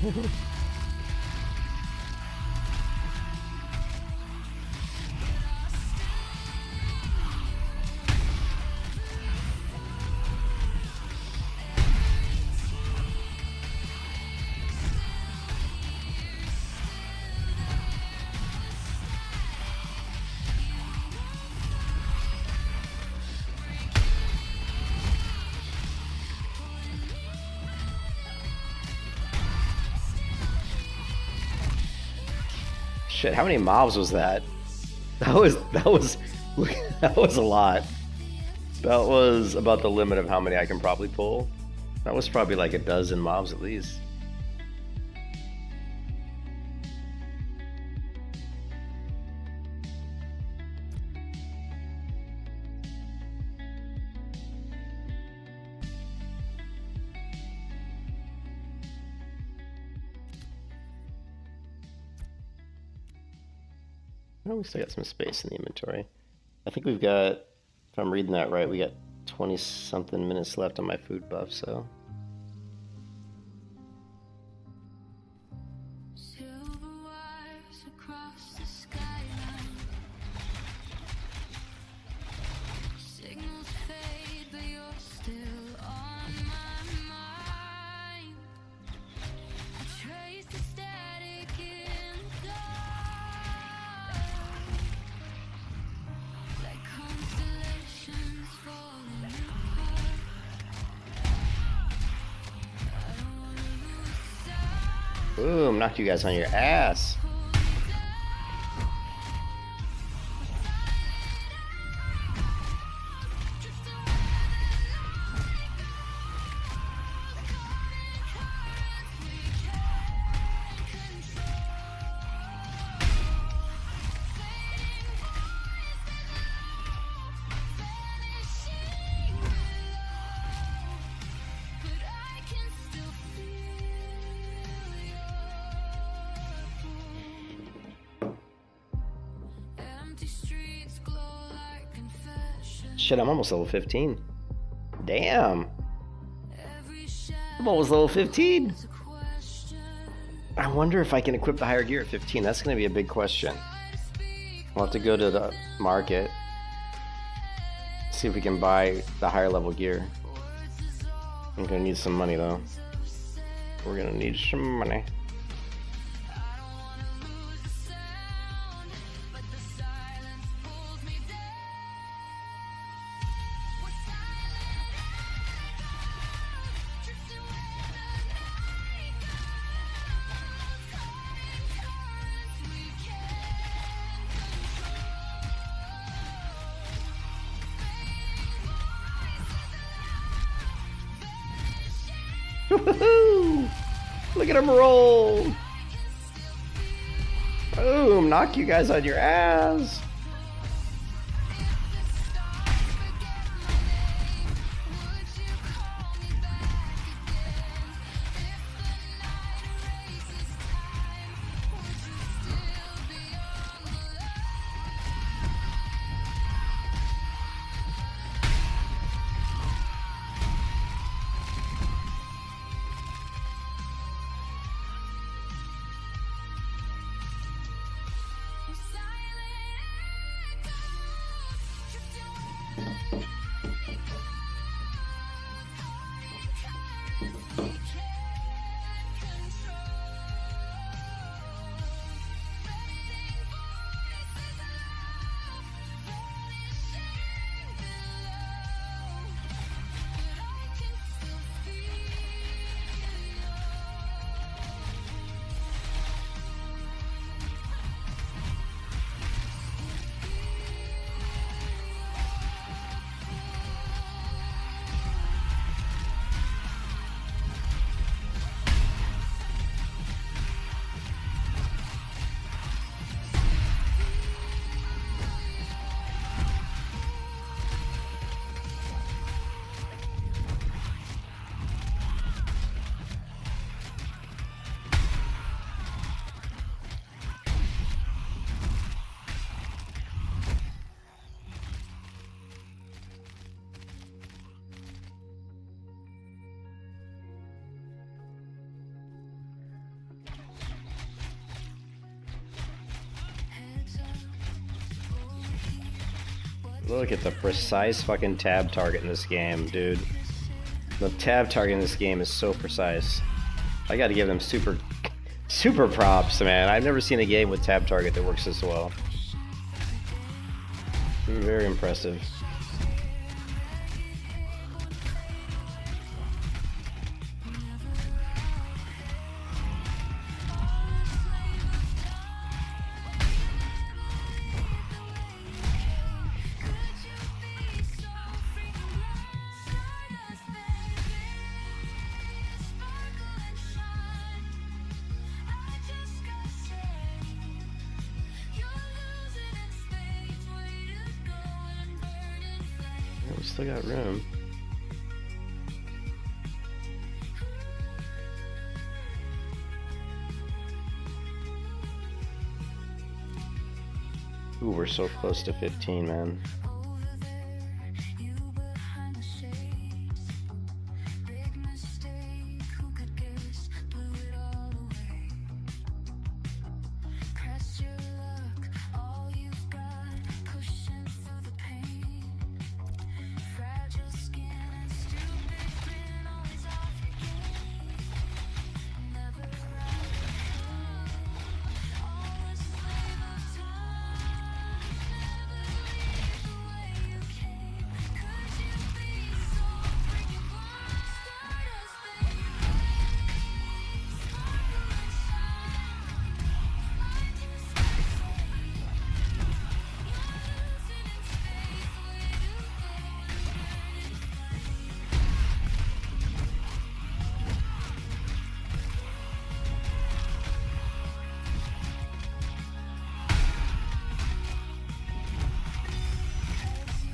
Shit, how many mobs was that? That was that was a lot. That was about the limit of how many I can probably pull. That was probably like a dozen mobs at least. Oh, we still got some space in the inventory. I think we've got, if I'm reading that right, we got 20 something minutes left on my food buff, so. Silver wires across the skyline. Signals fade, but you're still on my mind. I trace the static in the dark, like constellations falling apart. I don't wanna lose sight. Boom, knocked you guys on your ass. Shit, I'm almost level 15. Damn. I'm almost level 15. I wonder if I can equip the higher gear at 15. That's going to be a big question. We'll have to go to the market. See if we can buy the higher level gear. I'm going to need some money though. We're going to need some money. Woohoo! Look at him roll! Boom! Knock you guys on your ass! Look at the precise fucking tab target in this game, dude. The tab target in this game is so precise. I gotta give them super props, man. I've never seen a game with tab target that works this well. Very impressive. We still got room. Ooh, we're so close to 15, man.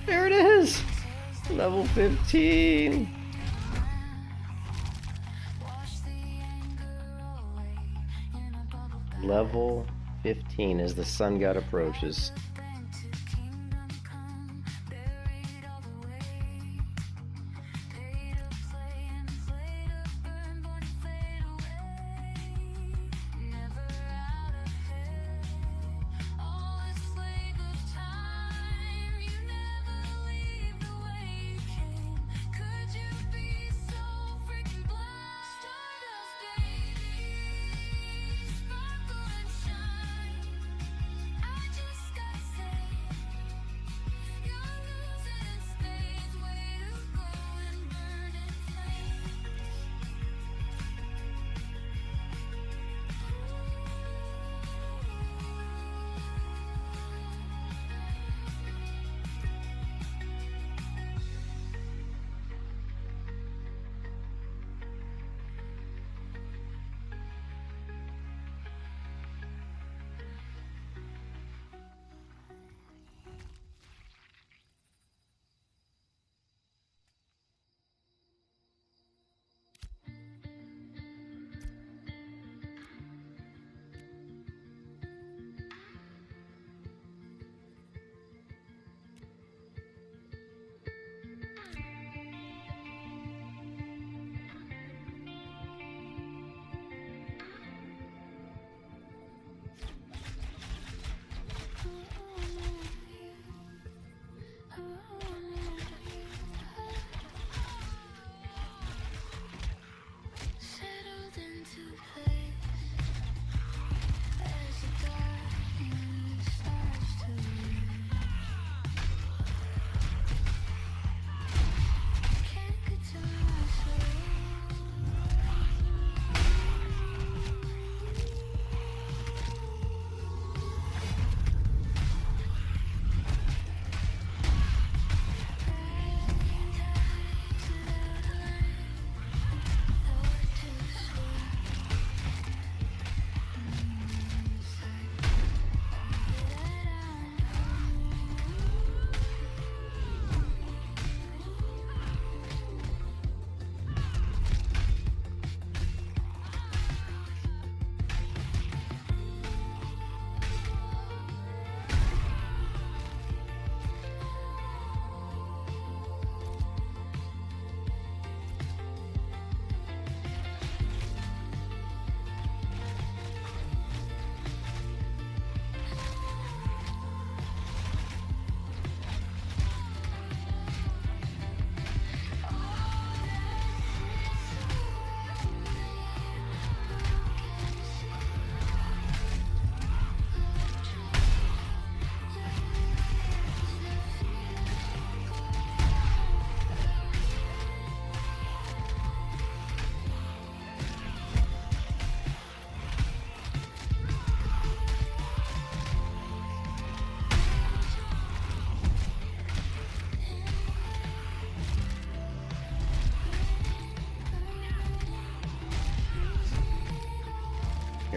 There it is! Level 15! Level 15 as the sun god approaches.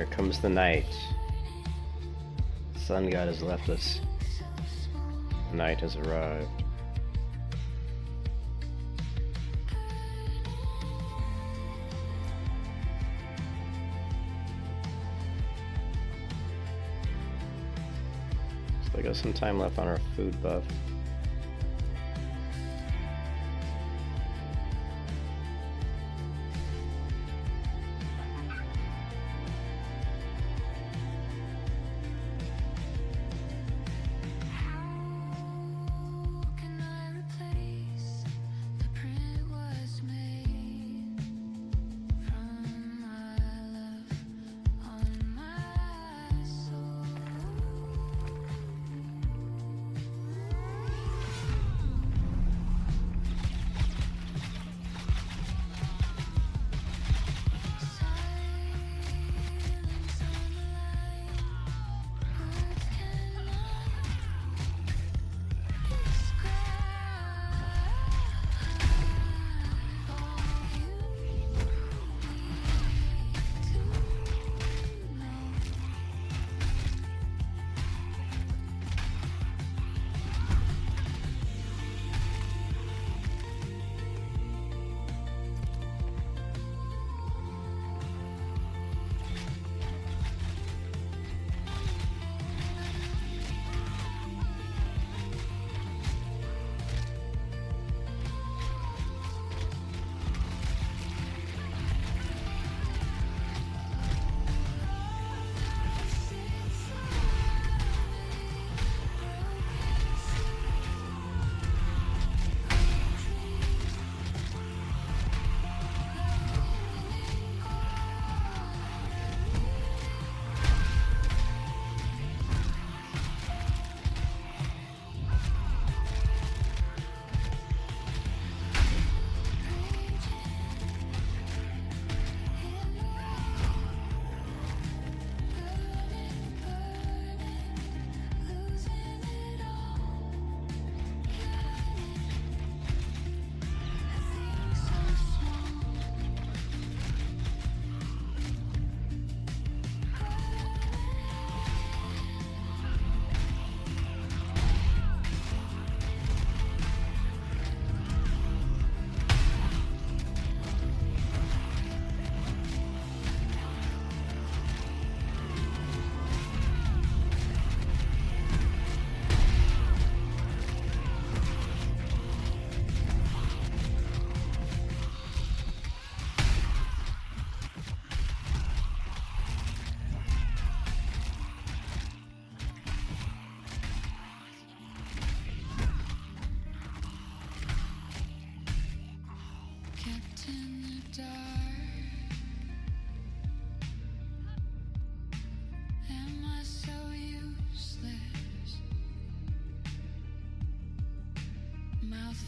Here comes the night. The sun god has left us. Night has arrived. Still got some time left on our food buff.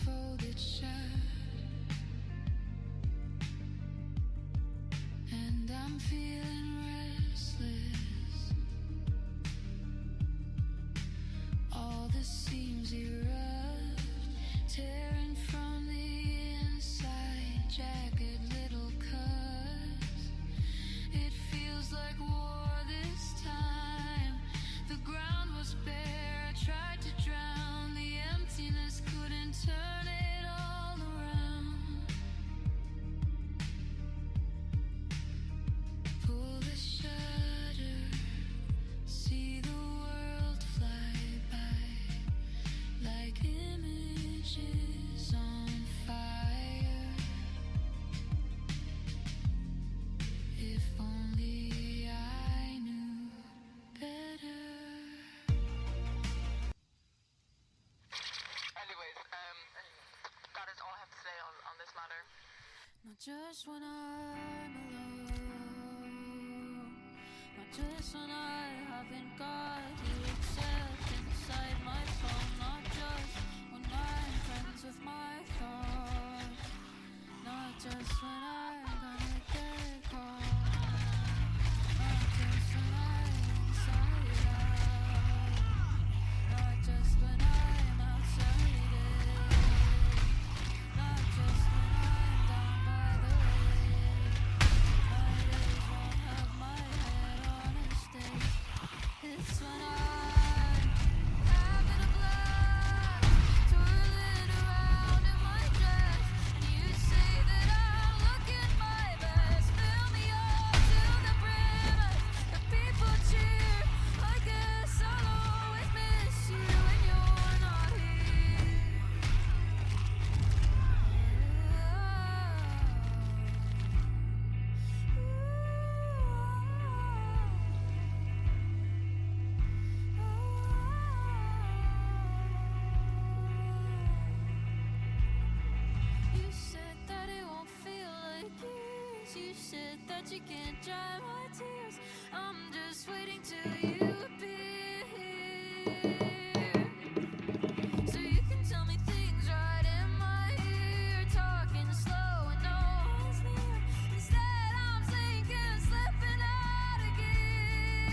Folded shut, and I'm feeling restless. All the seams erupt, tearing from the inside, jagged little cuts. It feels like war this time. The ground was bare, I tried to drown the emptiness, couldn't turn it all around. Pull the shutter, see the world fly by like images on fire. If only I knew better. That is all I have to say on this matter. Not just when I'm alone, not just when I haven't got you except inside my phone, not just when I'm friends with my thoughts, not just when I'm gonna get caught, not just when I'm inside out, not just when I'm outside it. Not just when I'm down by the lake. My days won't have my head but you can't dry my tears. I'm just waiting till you appear so you can tell me things right in my ear. Talking slow and no one's near. Instead I'm sinking, slipping out of gear.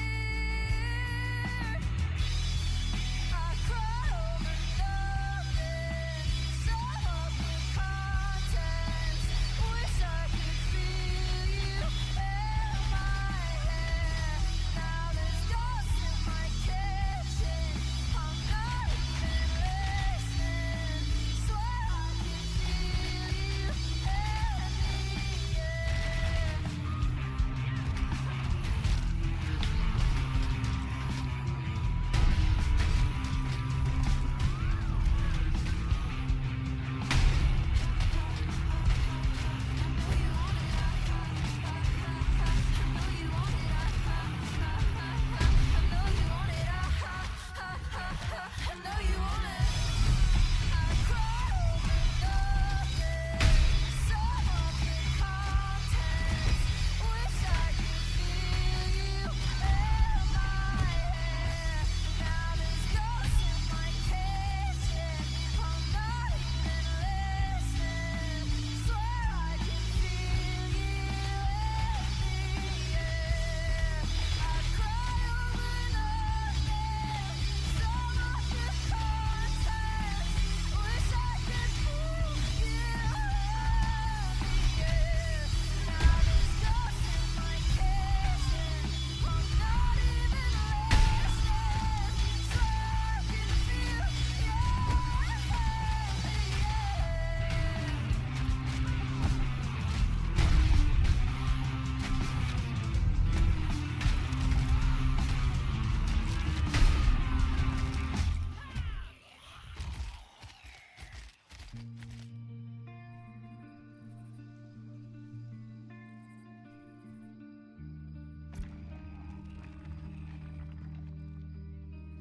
I cry over nothing, so up the contents. Wish I could feel you in my hair. Now there's ghosts in my kitchen. I'm not even listening. Swear I can feel you in the air.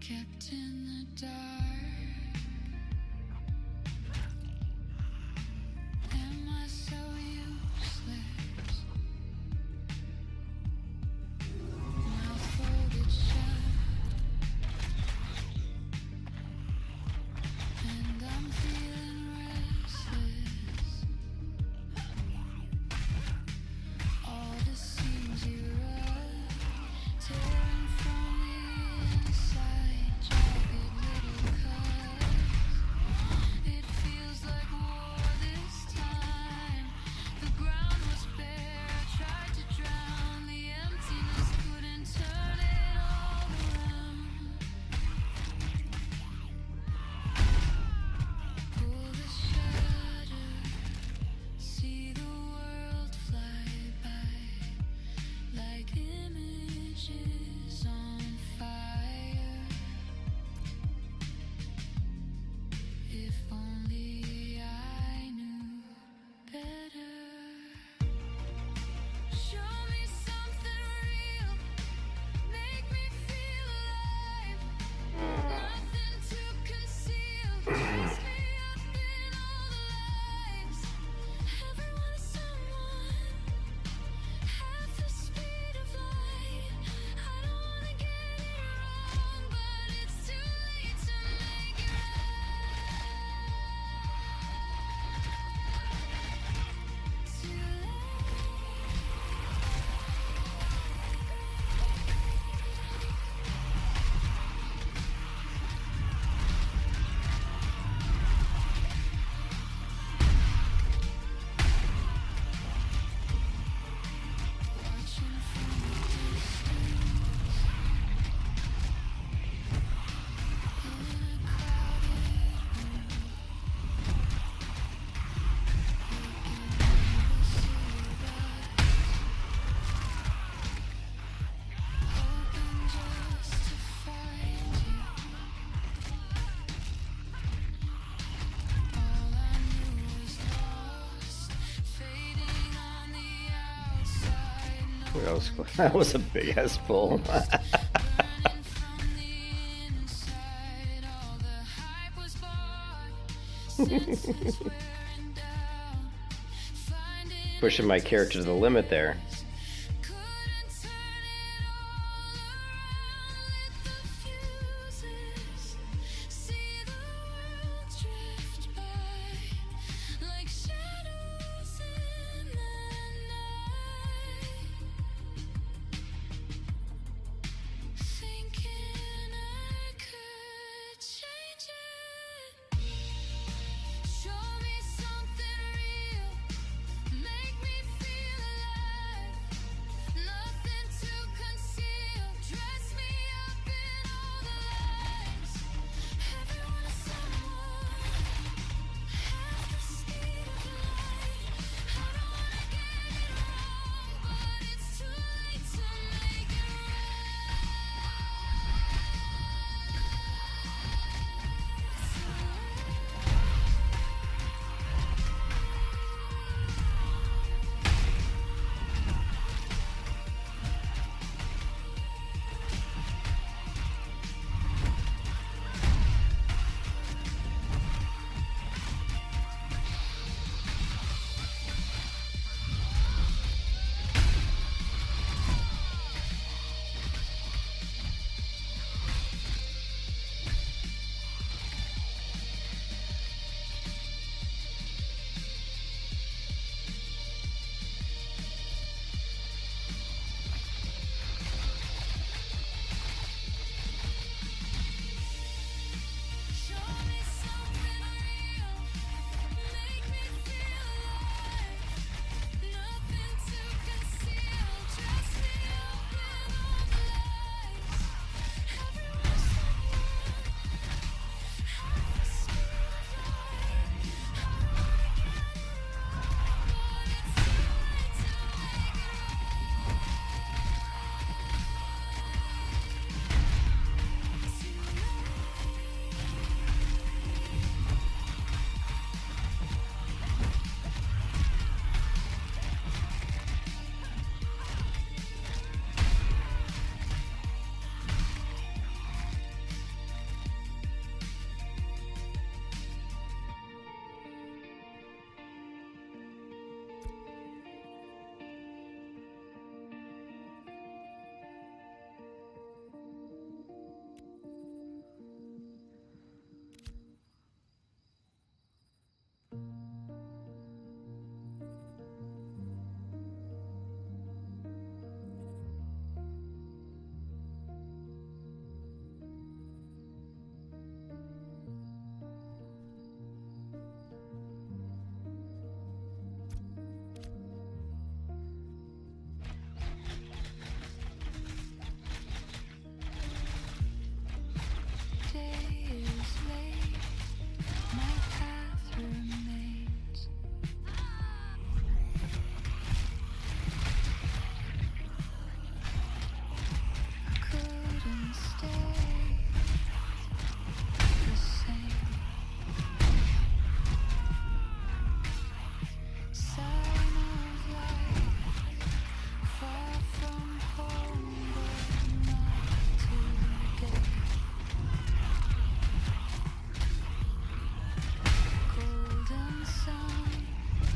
Kept in the dark. Am I so useless? Mouth folded shut, and I'm feeling restless. All the seams erupt, tearing from the inside, jagged little cuts. It feels like war this time. The ground was bare, I tried to drown. The emptiness couldn't turn it all around. Pull the shutter, see the world fly by like images on fire. If only I knew better. Show me something real, make me feel alive. Nothing to conceal, chase me up in all the lights. Everyone is someone, half the speed of light. I don't wanna get it wrong, but it's too late to make it right. Too late. Watching from a distance in a crowded room, hoping just to find you. All I knew was lost, fading on the outside. That was a big ass pull. Burning from the inside, all the hype was bought. Senses wearing down, finding Pushing my character to the limit there.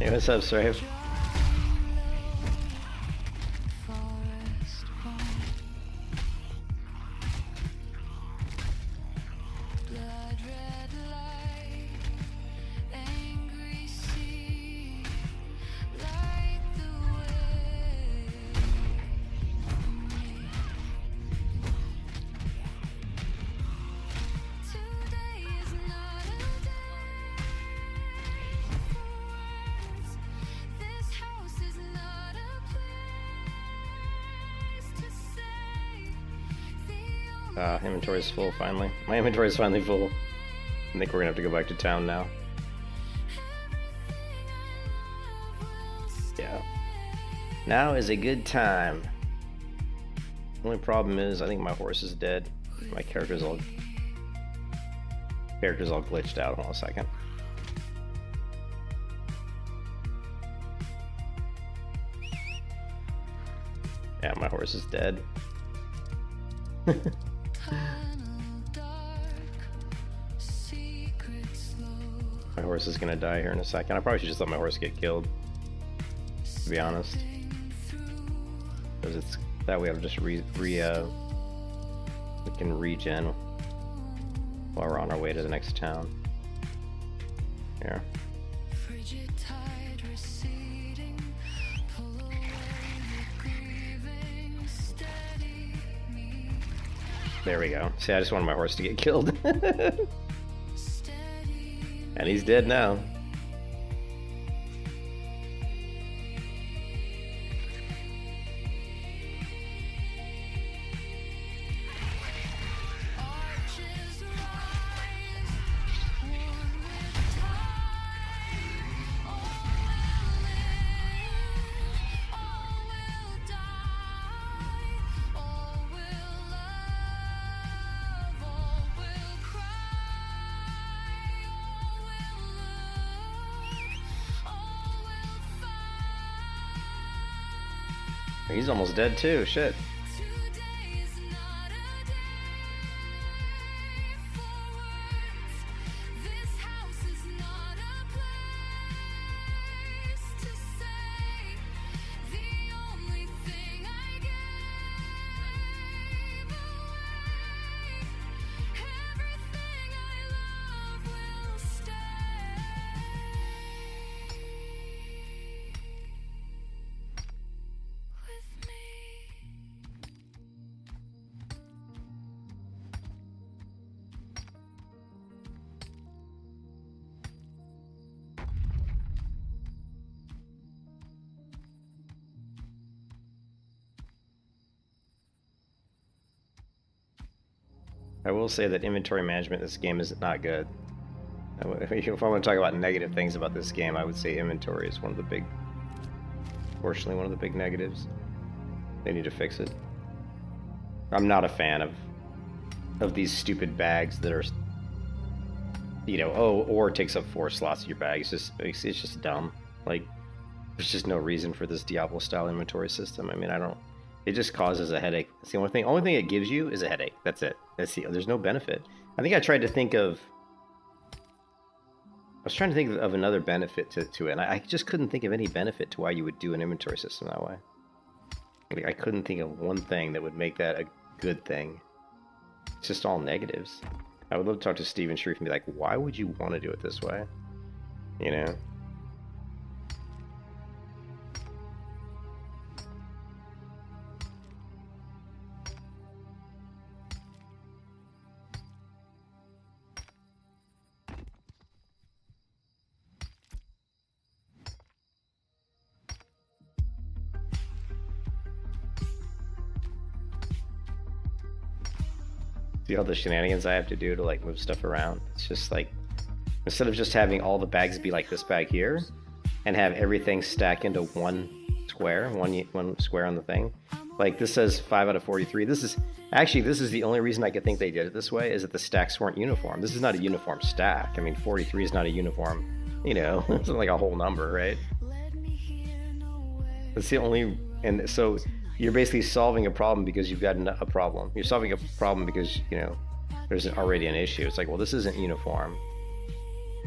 Hey, what's up, Strafe? Forest home. Blood red light, angry sea, light the way. Today is not a day for words. This house is not a place to stay. The only Inventory's full finally. My inventory's finally full. I think we're gonna have to go back to town now. Yeah. Now is a good time. Only problem is I think my horse is dead. My character's all glitched out. Hold on a second. Yeah, my horse is dead. My horse is gonna die here in a second. I probably should just let my horse get killed, to be honest. Because it's that way I'll just we can regen while we're on our way to the next town. Here. frigid tide receding, pull away the grieving, steady me, There we go. See, I just wanted my horse to get killed. steady And he's dead now. arches rise, worn with time. All will live, all will die, all will love, all will cry, all will look, all will find. He's almost dead too. Shit. Today is not a day for words. This house is not a place to stay. The only thing I gave away, everything I love will stay with me. I will say that inventory management in this game is not good. If I want to talk about negative things about this game, I would say inventory is fortunately, one of the big negatives. They need to fix it. I'm not a fan of these stupid bags that are, or it takes up 4 slots of your bag. It's just dumb. Like, there's just no reason for this Diablo-style inventory system. I mean, it just causes a headache. It's the only thing it gives you is a headache. That's it. There's no benefit. I think I tried to think of, I was trying to think of another benefit to it, and I just couldn't think of any benefit to why you would do an inventory system that way. Like, I couldn't think of one thing that would make that a good thing. It's just all negatives. I would love to talk to Steven Sharif and be like, why would you want to do it this way? You know? See all the shenanigans I have to do to like move stuff around. It's just like, instead of just having all the bags be like this bag here and have everything stack into one square, one square on the thing, like this says 5 out of 43. This is the only reason I could think they did it this way, is that the stacks weren't uniform. This is not a uniform stack. I mean, 43 is not a uniform, it's like a whole number, right? That's the only, and so you're basically solving a problem because you've got a problem. You're solving a problem because, there's already an issue. It's like, well, this isn't uniform.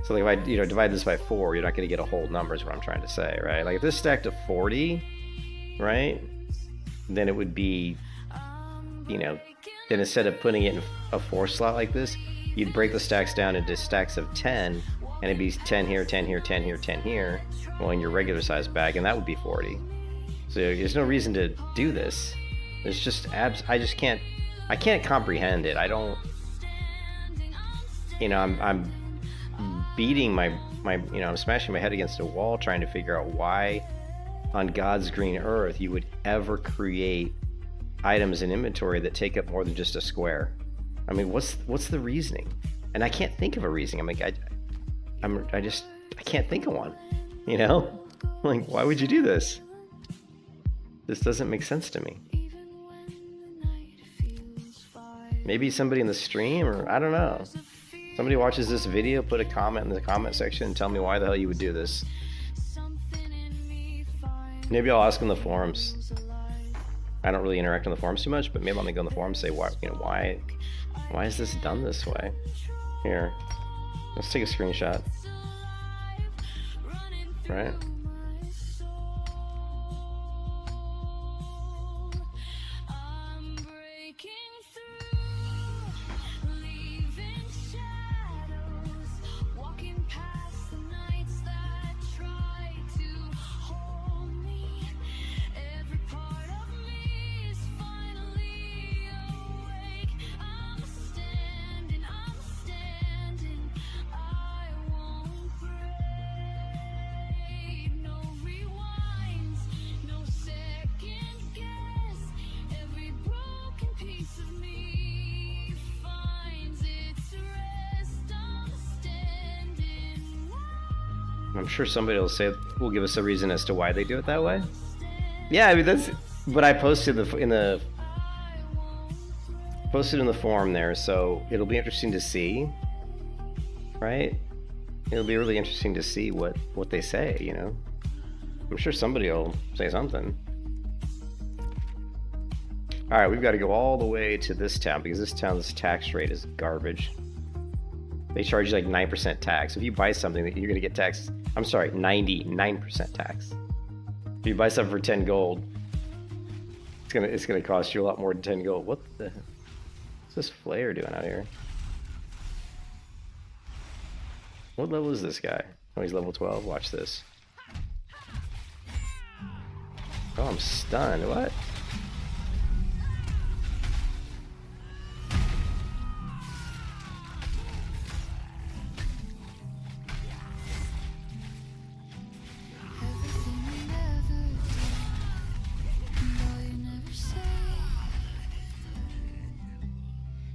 So like if I divide this by 4, you're not going to get a whole number is what I'm trying to say, right? Like if this stacked to 40, right? Then it would be, then instead of putting it in a 4 slot like this, you'd break the stacks down into stacks of 10, and it'd be 10 here, 10 here, 10 here, 10 here, well, in your regular size bag, and that would be 40. So there's no reason to do this. It's just I can't comprehend it. I don't, I'm beating I'm smashing my head against a wall trying to figure out why on God's green earth you would ever create items in inventory that take up more than just a square. I mean, what's the reasoning? And I can't think of a reasoning. I'm like, I can't think of one, Like, why would you do this? This doesn't make sense to me. Maybe somebody in the stream, or I don't know. Somebody watches this video, put a comment in the comment section and tell me why the hell you would do this. Maybe I'll ask in the forums. I don't really interact on the forums too much, but maybe I'm gonna go in the forums and say, why is this done this way? Here, let's take a screenshot. Right? I'm sure somebody will give us a reason as to why they do it that way. Yeah, I mean that's what I posted in the forum there, so it'll be interesting to see, right? It'll be really interesting to see what they say, I'm sure somebody will say something. All right, we've got to go all the way to this town because this town's tax rate is garbage. They charge you like 9% tax. If you buy something, that you're gonna get taxed. I'm sorry, 99% tax. If you buy something for 10 gold, it's gonna cost you a lot more than 10 gold. What's this flare doing out here? What level is this guy? Oh, he's level 12. Watch this. Oh, I'm stunned. What?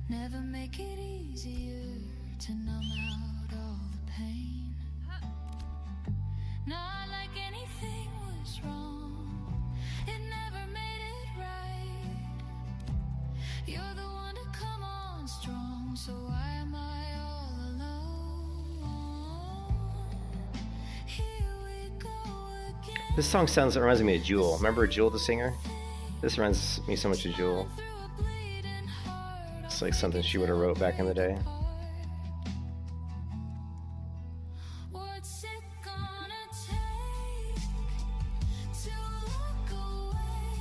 Never make it easier to numb out all the pain. Not like anything was wrong. It never made it right. You're the one to come on strong, so why am I all alone? Here we go again. This song reminds me of Jewel. Remember Jewel, the singer? This reminds me so much of Jewel. It's like something she would have wrote back in the day. What's it gonna take to look away?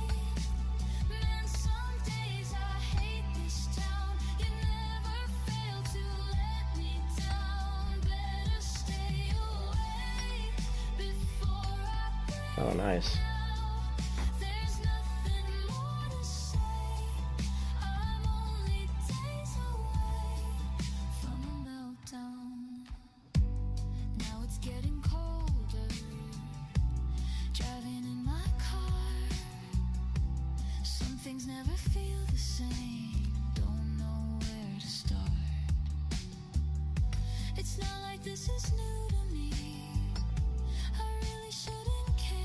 Man, some days I hate this town. You never fail to let me down. Better stay away before I break. Oh, nice. There's nothing more to say. I'm only days away from a meltdown. Now it's getting colder. Driving in my car. Some things never feel the same. Don't know where to start. It's not like this is new to me. I really shouldn't care.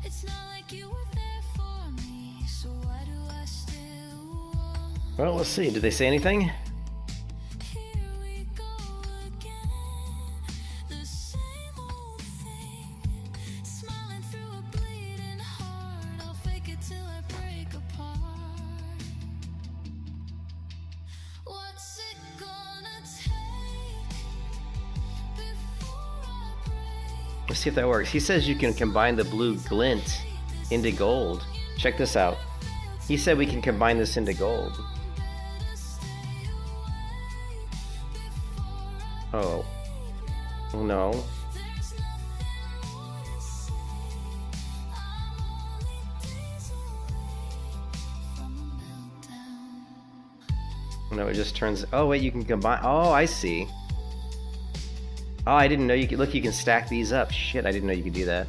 It's not like you were there for me. So why do I still want? Well, let's see. Did they say anything? Here we go again. The same old thing. Smiling through a bleeding heart. I'll fake it till I break apart. What's it gonna take Let's see if that works. He says you can combine the blue glint into gold. Check this out. He said we can combine this into gold. Oh. No. No, it just turns... Oh, wait, you can combine... Oh, I see. Oh, I didn't know you could... Look, you can stack these up. Shit, I didn't know you could do that.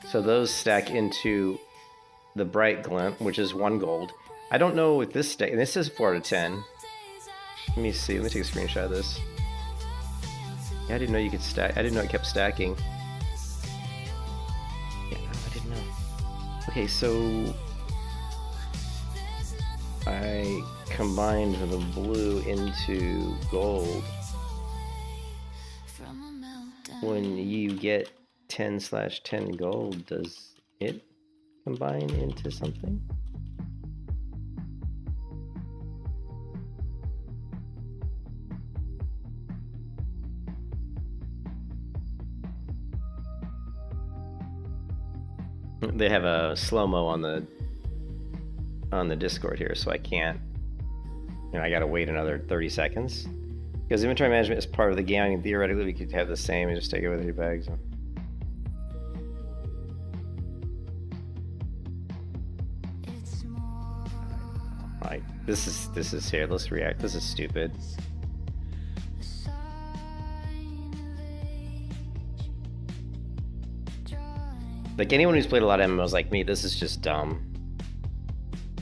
So those stack into the bright glint, which is 1 gold. I don't know if this stack... This is 4 out of 10. Let me see. Let me take a screenshot of this. Yeah, I didn't know you could stack... I didn't know it kept stacking. Yeah, no, I didn't know. Okay, so... I combined the blue into gold. When you get 10/10 gold, does it combine into something? They have a slow-mo on the Discord here, so I can't, I gotta wait another 30 seconds. Because inventory management is part of the game, and theoretically we could have the same and just take it with your bags. Like, this is here, let's react. This is stupid. Like, anyone who's played a lot of MMOs like me, this is just dumb.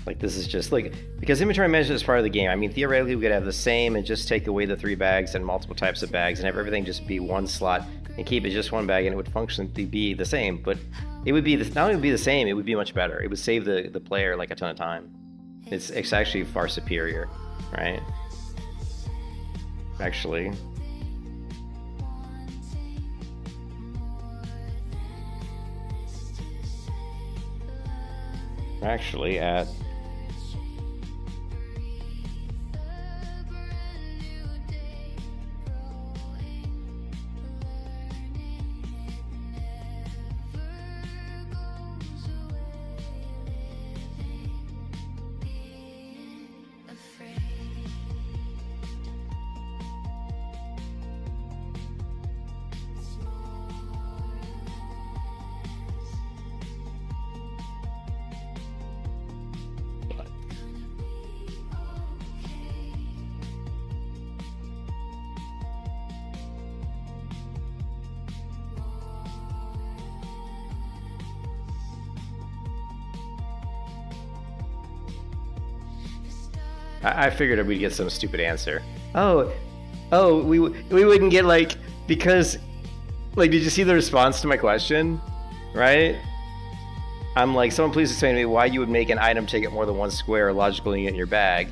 Like, this is just, like, because inventory management is part of the game. I mean, theoretically, we could have the same and just take away the 3 bags and multiple types of bags and have everything just be 1 slot and keep it just 1 bag, and it would functionally be the same. But it would be, not only would be the same, it would be much better. It would save the player, like, a ton of time. It's actually far superior, right? Actually. At... I figured we'd get some stupid answer. Oh, we wouldn't get, like, because, like, did you see the response to my question? Right? I'm like, someone please explain to me why you would make an item take up more than 1 square logically in your bag.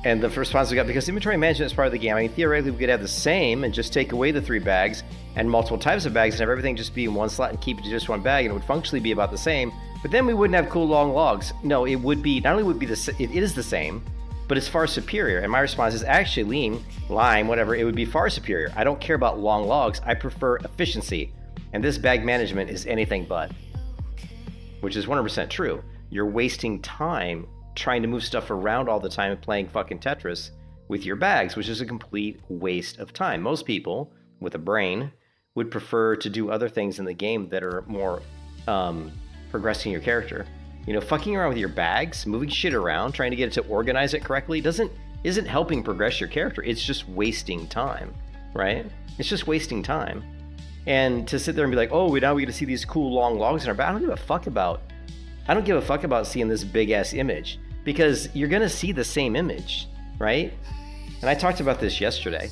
And the response we got, because inventory management is part of the game. I mean, theoretically, we could have the same and just take away the 3 bags and multiple types of bags and have everything just be in 1 slot and keep it to just 1 bag, and it would functionally be about the same. But then we wouldn't have cool long logs. No, it would be, not only would it be it is the same, but it's far superior. And my response is actually lime, whatever, it would be far superior. I don't care about long logs. I prefer efficiency. And this bag management is anything but. Which is 100% true. You're wasting time trying to move stuff around all the time and playing fucking Tetris with your bags, which is a complete waste of time. Most people with a brain would prefer to do other things in the game that are more progressing your character. You know, fucking around with your bags, moving shit around, trying to get it to organize it correctly isn't helping progress your character. It's just wasting time, right? It's just wasting time. And to sit there and be like, oh, now we get to see these cool long logs in our bag. I don't give a fuck about seeing this big ass image, because you're gonna see the same image, right? And I talked about this yesterday.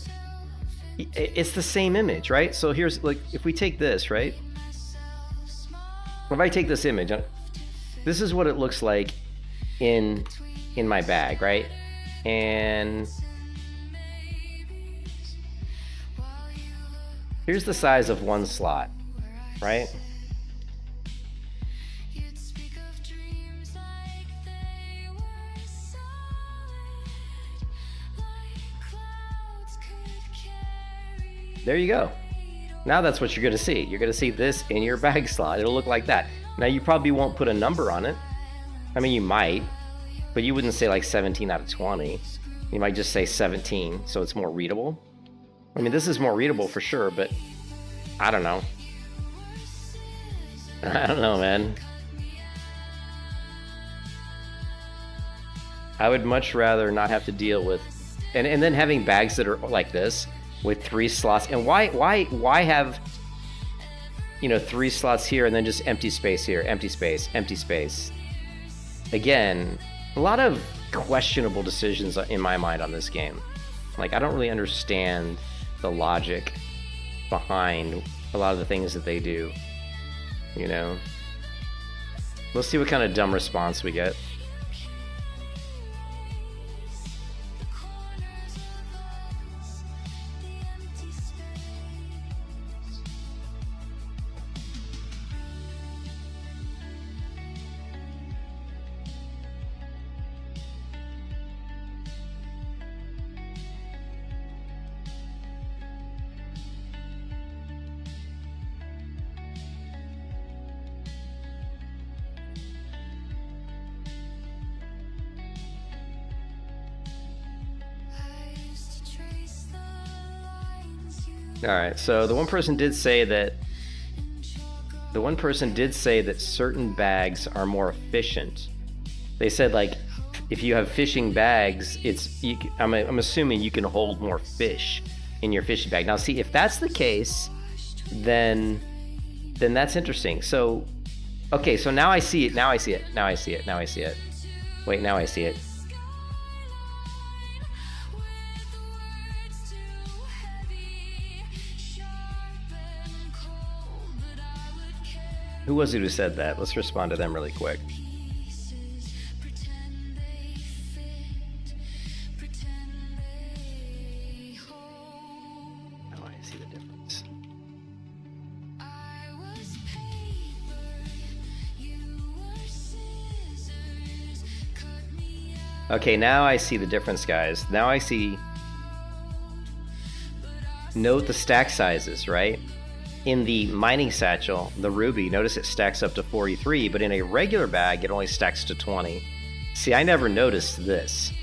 It's the same image, right? So here's, like, if we take this, right? If I take this image, this is what it looks like in my bag, right? And here's the size of 1 slot, right? There you go. Now that's what you're going to see. You're going to see this in your bag slot. It'll look like that. Now you probably won't put a number on it. I mean, you might, but you wouldn't say like 17 out of 20. You might just say 17, so it's more readable. I mean, this is more readable for sure, but I don't know. I don't know, man. I would much rather not have to deal with, and then having bags that are like this with 3 slots. And why have, you know, 3 slots here and then just empty space here, empty space, empty space. Again, a lot of questionable decisions in my mind on this game. Like, I don't really understand the logic behind a lot of the things that they do, you know. Let's see what kind of dumb response we get. All right, so the one person did say that certain bags are more efficient. They said, like, if you have fishing bags, I'm assuming you can hold more fish in your fishing bag. Now, see, if that's the case, then that's interesting. So, okay, so now I see it. Now I see it. Wait, now I see it. Who was it who said that? Let's respond to them really quick. Oh, I see the difference. Okay, now I see the difference, guys. Now I see. Note the stack sizes, right? In the mining satchel, the ruby, notice it stacks up to 43, but in a regular bag, it only stacks to 20. See, I never noticed this.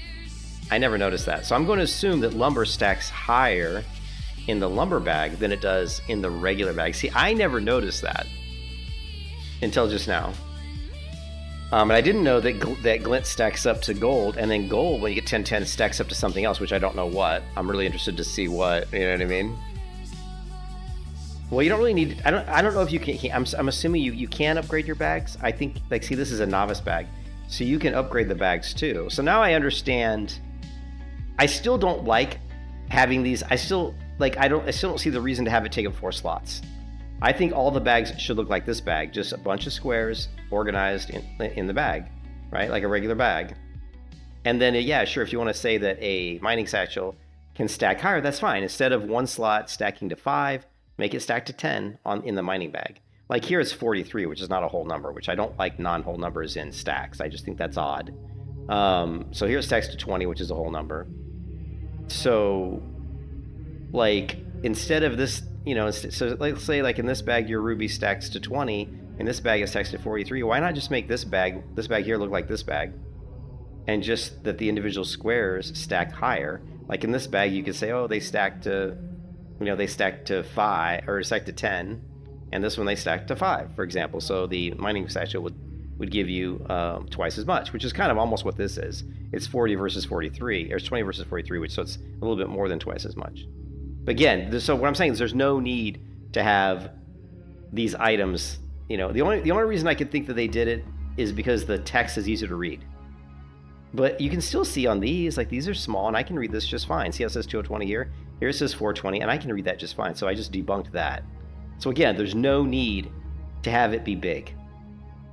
I never noticed that. So I'm going to assume that lumber stacks higher in the lumber bag than it does in the regular bag. See, I never noticed that until just now. And I didn't know that glint stacks up to gold, and then gold, when you get 10-10, stacks up to something else, which I don't know what. I'm really interested to see what, you know what I mean? Well, you don't really need. I don't know if you can. I'm assuming you can upgrade your bags. I think, like, see, this is a novice bag, so you can upgrade the bags too. So now I understand. I still don't like having these. I still don't see the reason to have it take up 4 slots. I think all the bags should look like this bag, just a bunch of squares organized in the bag, right? Like a regular bag. And then, yeah, sure, if you want to say that a mining satchel can stack higher, that's fine. Instead of 1 slot stacking to 5. Make it stack to 10 in the mining bag. Like here it's 43, which is not a whole number, which I don't like non-whole numbers in stacks. I just think that's odd. So here it stacks to 20, which is a whole number. So, like, instead of this, you know, so let's say, like, in this bag your ruby stacks to 20, in this bag it stacks to 43. Why not just make this bag here look like this bag? And just that the individual squares stack higher. Like in this bag you could say, oh, they stack to... You know, they stack to 5 or stack to 10, and this one they stack to 5, for example. So the mining satchel would give you twice as much, which is kind of almost what this is. It's 40 versus 43, or it's 20 versus 43, so it's a little bit more than twice as much. But again, so what I'm saying is there's no need to have these items. You know, the only reason I could think that they did it is because the text is easier to read. But you can still see on these, like, these are small, and I can read this just fine. See how it says 2020 here? Here it says 420, and I can read that just fine, so I just debunked that. So again, there's no need to have it be big.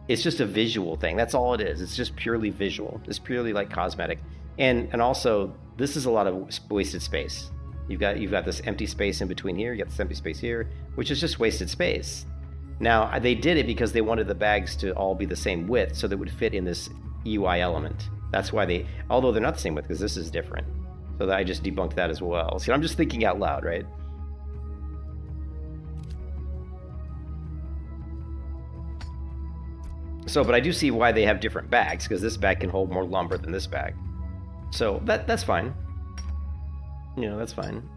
It's just a visual thing. That's all it is. It's just purely visual. It's purely, like, cosmetic. And also, this is a lot of wasted space. You've got this empty space in between here. You got this empty space here, which is just wasted space. Now, they did it because they wanted the bags to all be the same width, so they would fit in this UI element. That's why although they're not the same width, because this is different. So that I just debunked that as well. See, I'm just thinking out loud, right? So, but I do see why they have different bags, because this bag can hold more lumber than this bag. So that's fine. You know, that's fine.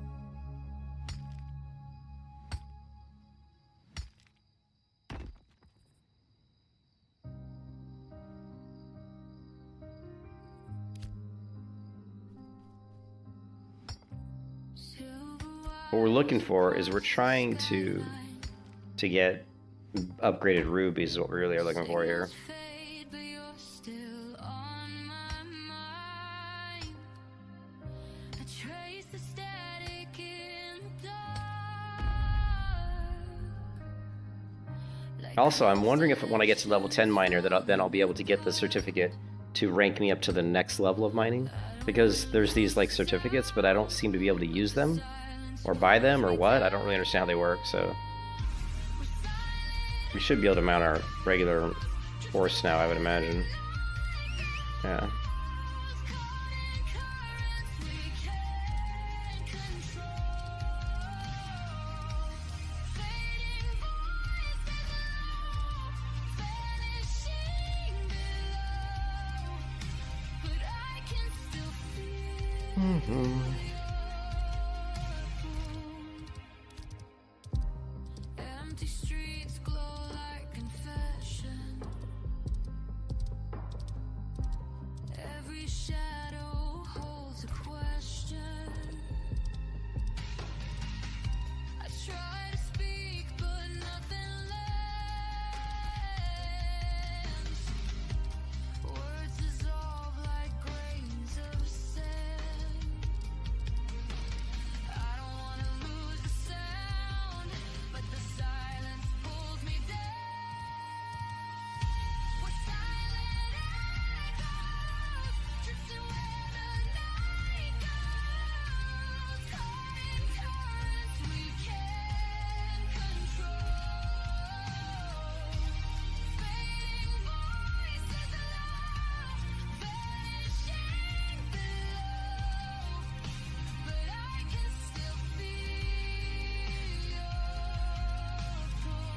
What we're looking for is we're trying to get upgraded rubies is what we really are looking for here. Fade, but you're still on my mind. I trace the static in the dark. Also, I'm wondering if when I get to level 10 miner, then I'll be able to get the certificate to rank me up to the next level of mining. Because there's these like certificates, but I don't seem to be able to use them or buy them or what. I don't really understand how they work, so we should be able to mount our regular horse now, I would imagine. Yeah. Empty streets glow like confession. Every shadow holds a question. I try to speak, but nothing lands. Words dissolve like grains of sand. I don't wanna lose the sound, but the silence pulls me down. We're silent echoes, drifting where the night goes. Caught in currents we can't control. Fading voices low, vanishing below. But I can still feel your pull.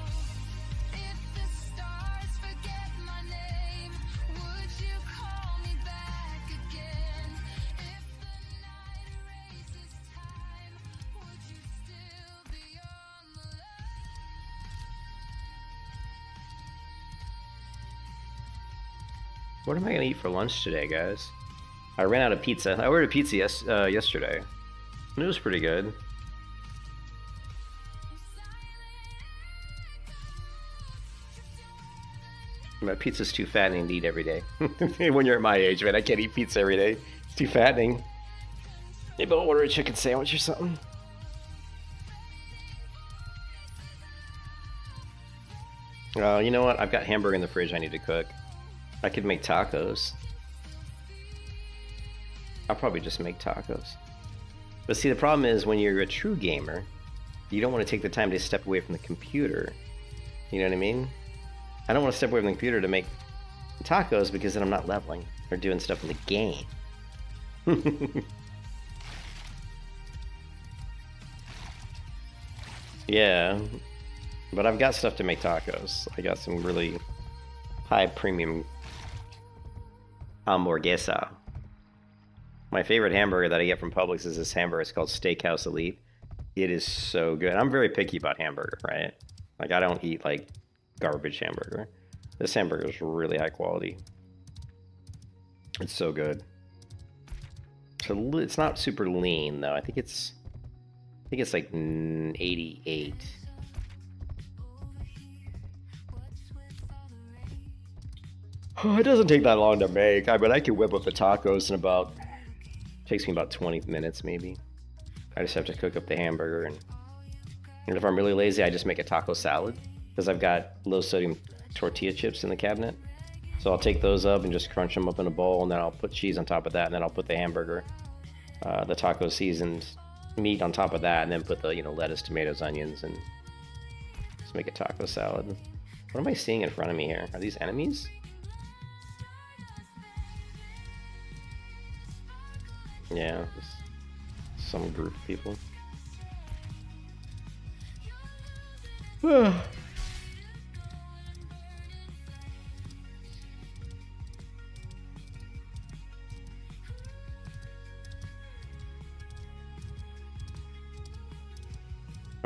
If the stars forget my name, would you call me back again? If the night erases time, would you still be on the What am I gonna eat for lunch today, guys? I ran out of pizza. I ordered a pizza yesterday. And it was pretty good. My pizza's too fattening to eat every day. When you're at my age, man, I can't eat pizza every day. It's too fattening. Maybe I'll order a chicken sandwich or something. You know what? I've got hamburger in the fridge I need to cook. I could make tacos. I'll probably just make tacos. But see, the problem is when you're a true gamer, you don't want to take the time to step away from the computer. You know what I mean? I don't want to step away from the computer to make tacos because then I'm not leveling or doing stuff in the game. Yeah, but I've got stuff to make tacos. I got some really high premium hamburguesa. My favorite hamburger that I get from Publix is this hamburger. It's called Steakhouse Elite. It is so good. I'm very picky about hamburger, right? Like, I don't eat, like, garbage hamburger. This hamburger is really high quality. It's so good. So it's not super lean, though. I think it's like 88. Oh, it doesn't take that long to make. I mean, I can whip up the tacos in about... Takes me about 20 minutes, maybe. I just have to cook up the hamburger, and if I'm really lazy, I just make a taco salad, because I've got low-sodium tortilla chips in the cabinet. So I'll take those up and just crunch them up in a bowl, and then I'll put cheese on top of that, and then I'll put the hamburger, the taco seasoned meat on top of that, and then put the, lettuce, tomatoes, onions, and just make a taco salad. What am I seeing in front of me here? Are these enemies? Yeah, just some group of people.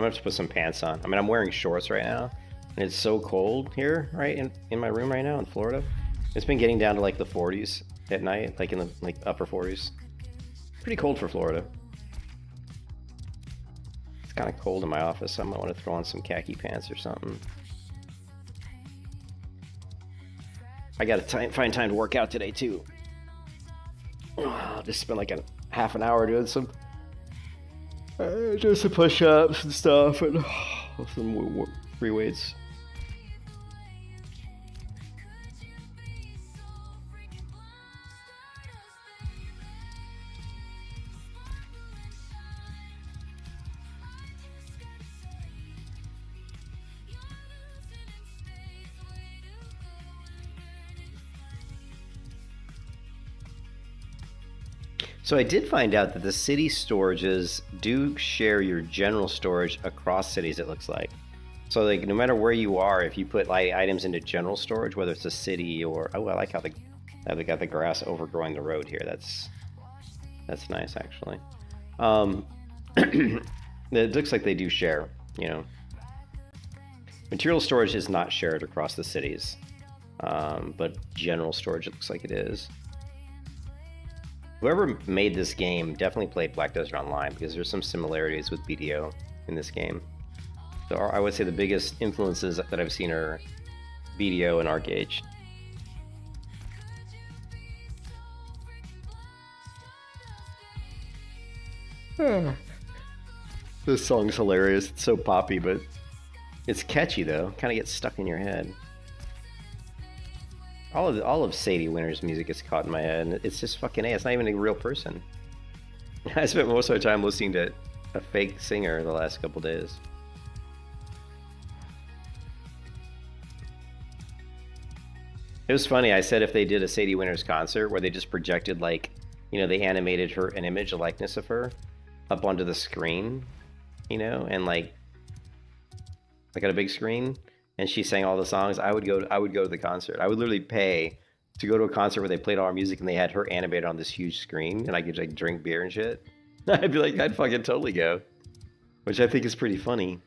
gonna have to put some pants on. I mean, I'm wearing shorts right now, and it's so cold here, right, in my room right now in Florida. It's been getting down to like the 40s at night, like in the like upper 40s. Pretty cold for Florida. It's kind of cold in my office, so I might want to throw on some khaki pants or something. I gotta find time to work out today too. I'll just spend like a half an hour doing some just some push-ups and stuff, and some free weights. So I did find out that the city storages do share your general storage across cities, it looks like. So like no matter where you are, if you put like items into general storage, whether it's a city or I like how they got the grass overgrowing the road here. That's nice actually. It looks like they do share, you know. Material storage is not shared across the cities, but general storage it looks like it is. Whoever made this game definitely played Black Desert Online because there's some similarities with BDO in this game. So I would say the biggest influences that I've seen are BDO and R-Gage. This song's hilarious. It's so poppy, but it's catchy though. Kind of gets stuck in your head. All of Sadie Winter's music gets caught in my head, and it's just fucking A. It's not even a real person. I spent most of my time listening to a fake singer the last couple days. It was funny. I said if they did a Sadie Winters concert where they just projected like, you know, they animated her an image, a likeness of her, up onto the screen, you know, and like on a big screen. And she sang all the songs, I would go to the concert. I would literally pay to go to a concert where they played all our music and they had her animated on this huge screen and I could like drink beer and shit. I'd be like, I'd fucking totally go. Which I think is pretty funny.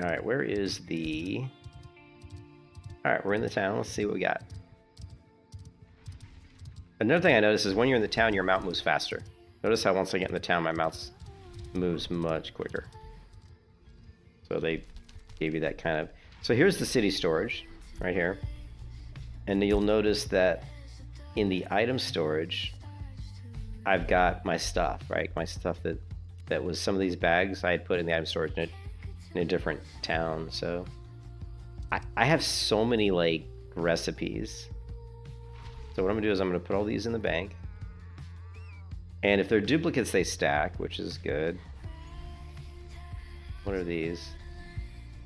Alright, where is the... Alright, we're in the town. Let's see what we got. Another thing I noticed is when you're in the town, your mount moves faster. Notice how once I get in the town, my mouse moves much quicker. So they gave you that kind of... So here's the city storage, right here. And you'll notice that in the item storage, I've got my stuff, right? My stuff that was some of these bags I had put in the item storage in a different town. So I have so many like recipes. So what I'm gonna do is I'm gonna put all these in the bank. And if they're duplicates, they stack, which is good. What are these?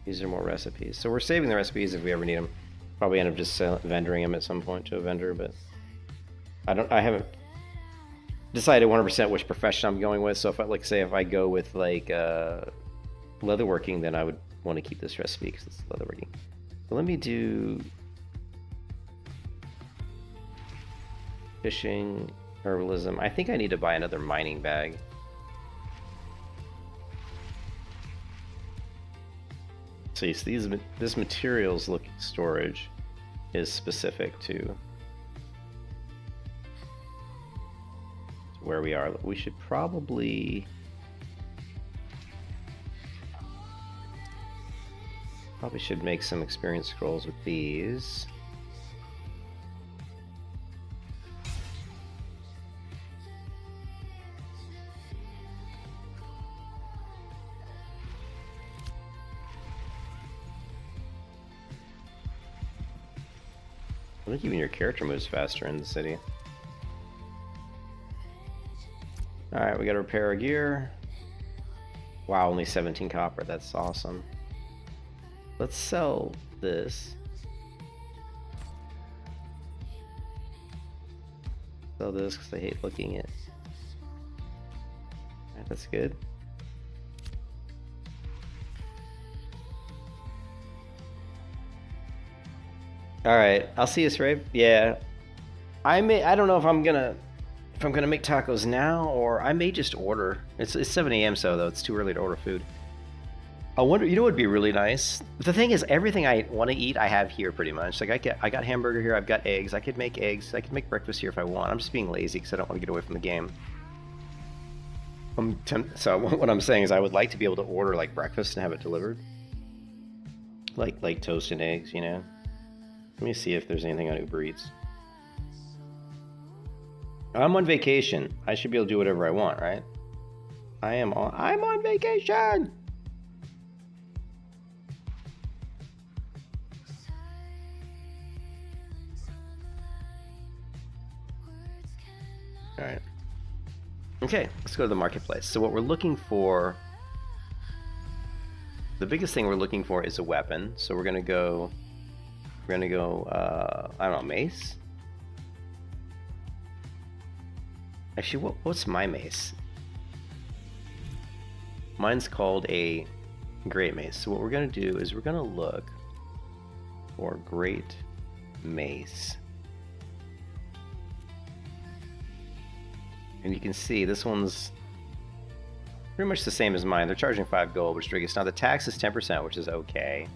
These are more recipes. So we're saving the recipes if we ever need them. Probably end up just vendoring them at some point to a vendor, but I haven't decided 100% which profession I'm going with. So if if I go with like leatherworking, then I would want to keep this recipe because it's leatherworking. So let me do fishing. Herbalism. I think I need to buy another mining bag. See, so this materials looking storage is specific to where we are. We should probably should make some experience scrolls with these. I think even your character moves faster in the city. Alright, we gotta repair our gear. Wow, only 17 copper, that's awesome. Let's sell this. Sell this because I hate looking at. Alright, that's good. Alright, I'll see you, Strabe. Yeah. I don't know if I'm gonna make tacos now, or I may just order. It's 7 a.m. so though it's too early to order food. I wonder, you know what would be really nice? The thing is, everything I want to eat, I have here pretty much. Like I got hamburger here, I've got eggs. I could make eggs. I could make breakfast here if I want. I'm just being lazy because I don't want to get away from the game. So what I'm saying is, I would like to be able to order like breakfast and have it delivered, like toast and eggs. You know. Let me see if there's anything on Uber Eats. I'm on vacation. I should be able to do whatever I want, right? I'm on vacation. All right. Okay, let's go to the marketplace. So what we're looking for, the biggest thing we're looking for is a weapon. So we're gonna go, I don't know, mace. Actually, what's my mace? Mine's called a great mace. So what we're gonna do is we're gonna look for great mace. And you can see this one's pretty much the same as mine. They're charging 5 gold, which is ridiculous. Now the tax is 10%, which is okay.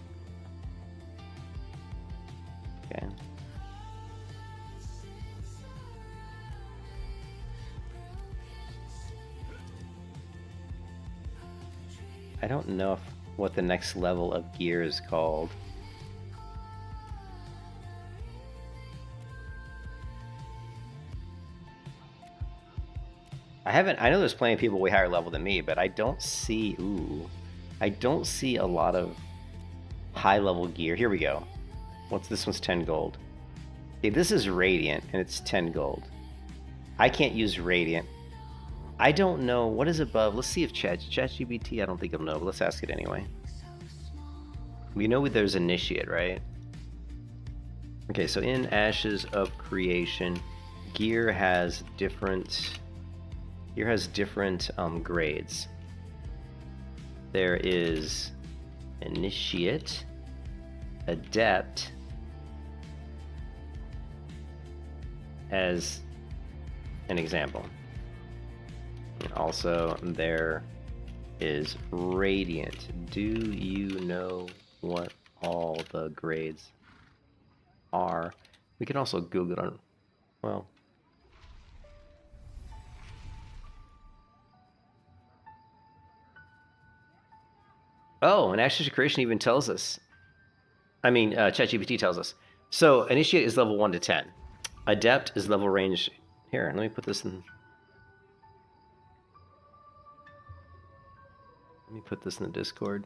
Okay. I don't know what the next level of gear is called. I know there's plenty of people way higher level than me, but I don't see, I don't see a lot of high level gear. Here we go. This one's 10 gold. Okay, this is Radiant, and it's 10 gold. I can't use Radiant. I don't know what is above. Let's see if ChatGPT, I don't think it'll know, but let's ask it anyway. We know there's Initiate, right? Okay, so in Ashes of Creation, gear has different grades. There is Initiate, Adept, as an example. And also there is Radiant. Do you know what all the grades are? We can also Google it on, well, oh, and Ashes of Creation even tells us. I mean, ChatGPT tells us. So Initiate is level 1 to 10. Adept is level range. Here, let me put this in. Let me put this in the Discord.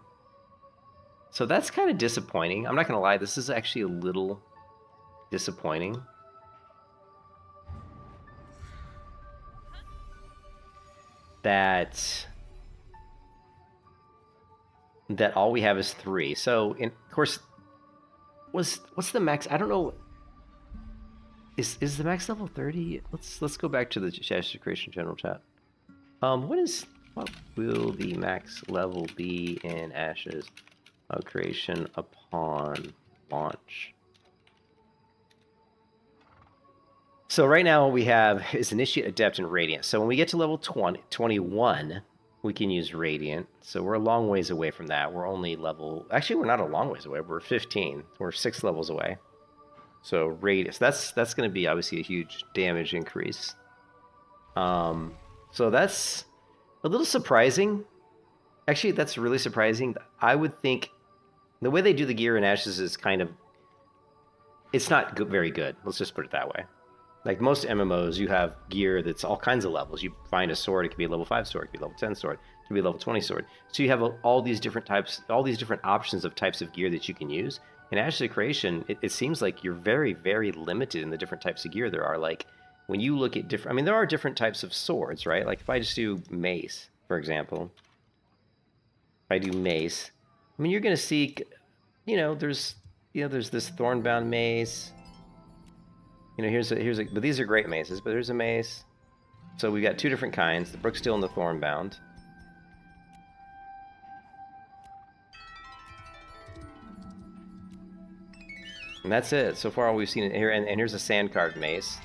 So that's kind of disappointing. I'm not going to lie. This is actually a little disappointing. That all we have is 3. So, of course, what's the max? I don't know. Is the max level 30? Let's go back to the Ashes of Creation general chat. What will the max level be in Ashes of Creation upon launch? So right now what we have is Initiate, Adept, and Radiant. So when we get to level 21, we can use Radiant. So we're a long ways away from that. We're only level... Actually, we're not a long ways away. We're 15. We're 6 levels away. So Radiant. So that's going to be obviously a huge damage increase. So that's a little surprising. Actually, that's really surprising. I would think the way they do the gear in Ashes is kind of... It's not very good. Let's just put it that way. Like most MMOs, you have gear that's all kinds of levels. You find a sword, it could be a level 5 sword, it could be a level 10 sword, it could be a level 20 sword. So you have all these different types, all these different options of types of gear that you can use. In Ashes of Creation, it seems like you're very, very limited in the different types of gear there are. Like when you look at different, I mean, there are different types of swords, right? Like if I just do mace, for example, if I do mace, I mean, you're going to see, there's this thornbound mace. Here's a, but these are great maces, but there's a mace. So we've got 2 different kinds, the Brooksteel and the Thornbound. And that's it. So far all we've seen here, and here's a sand-carved mace.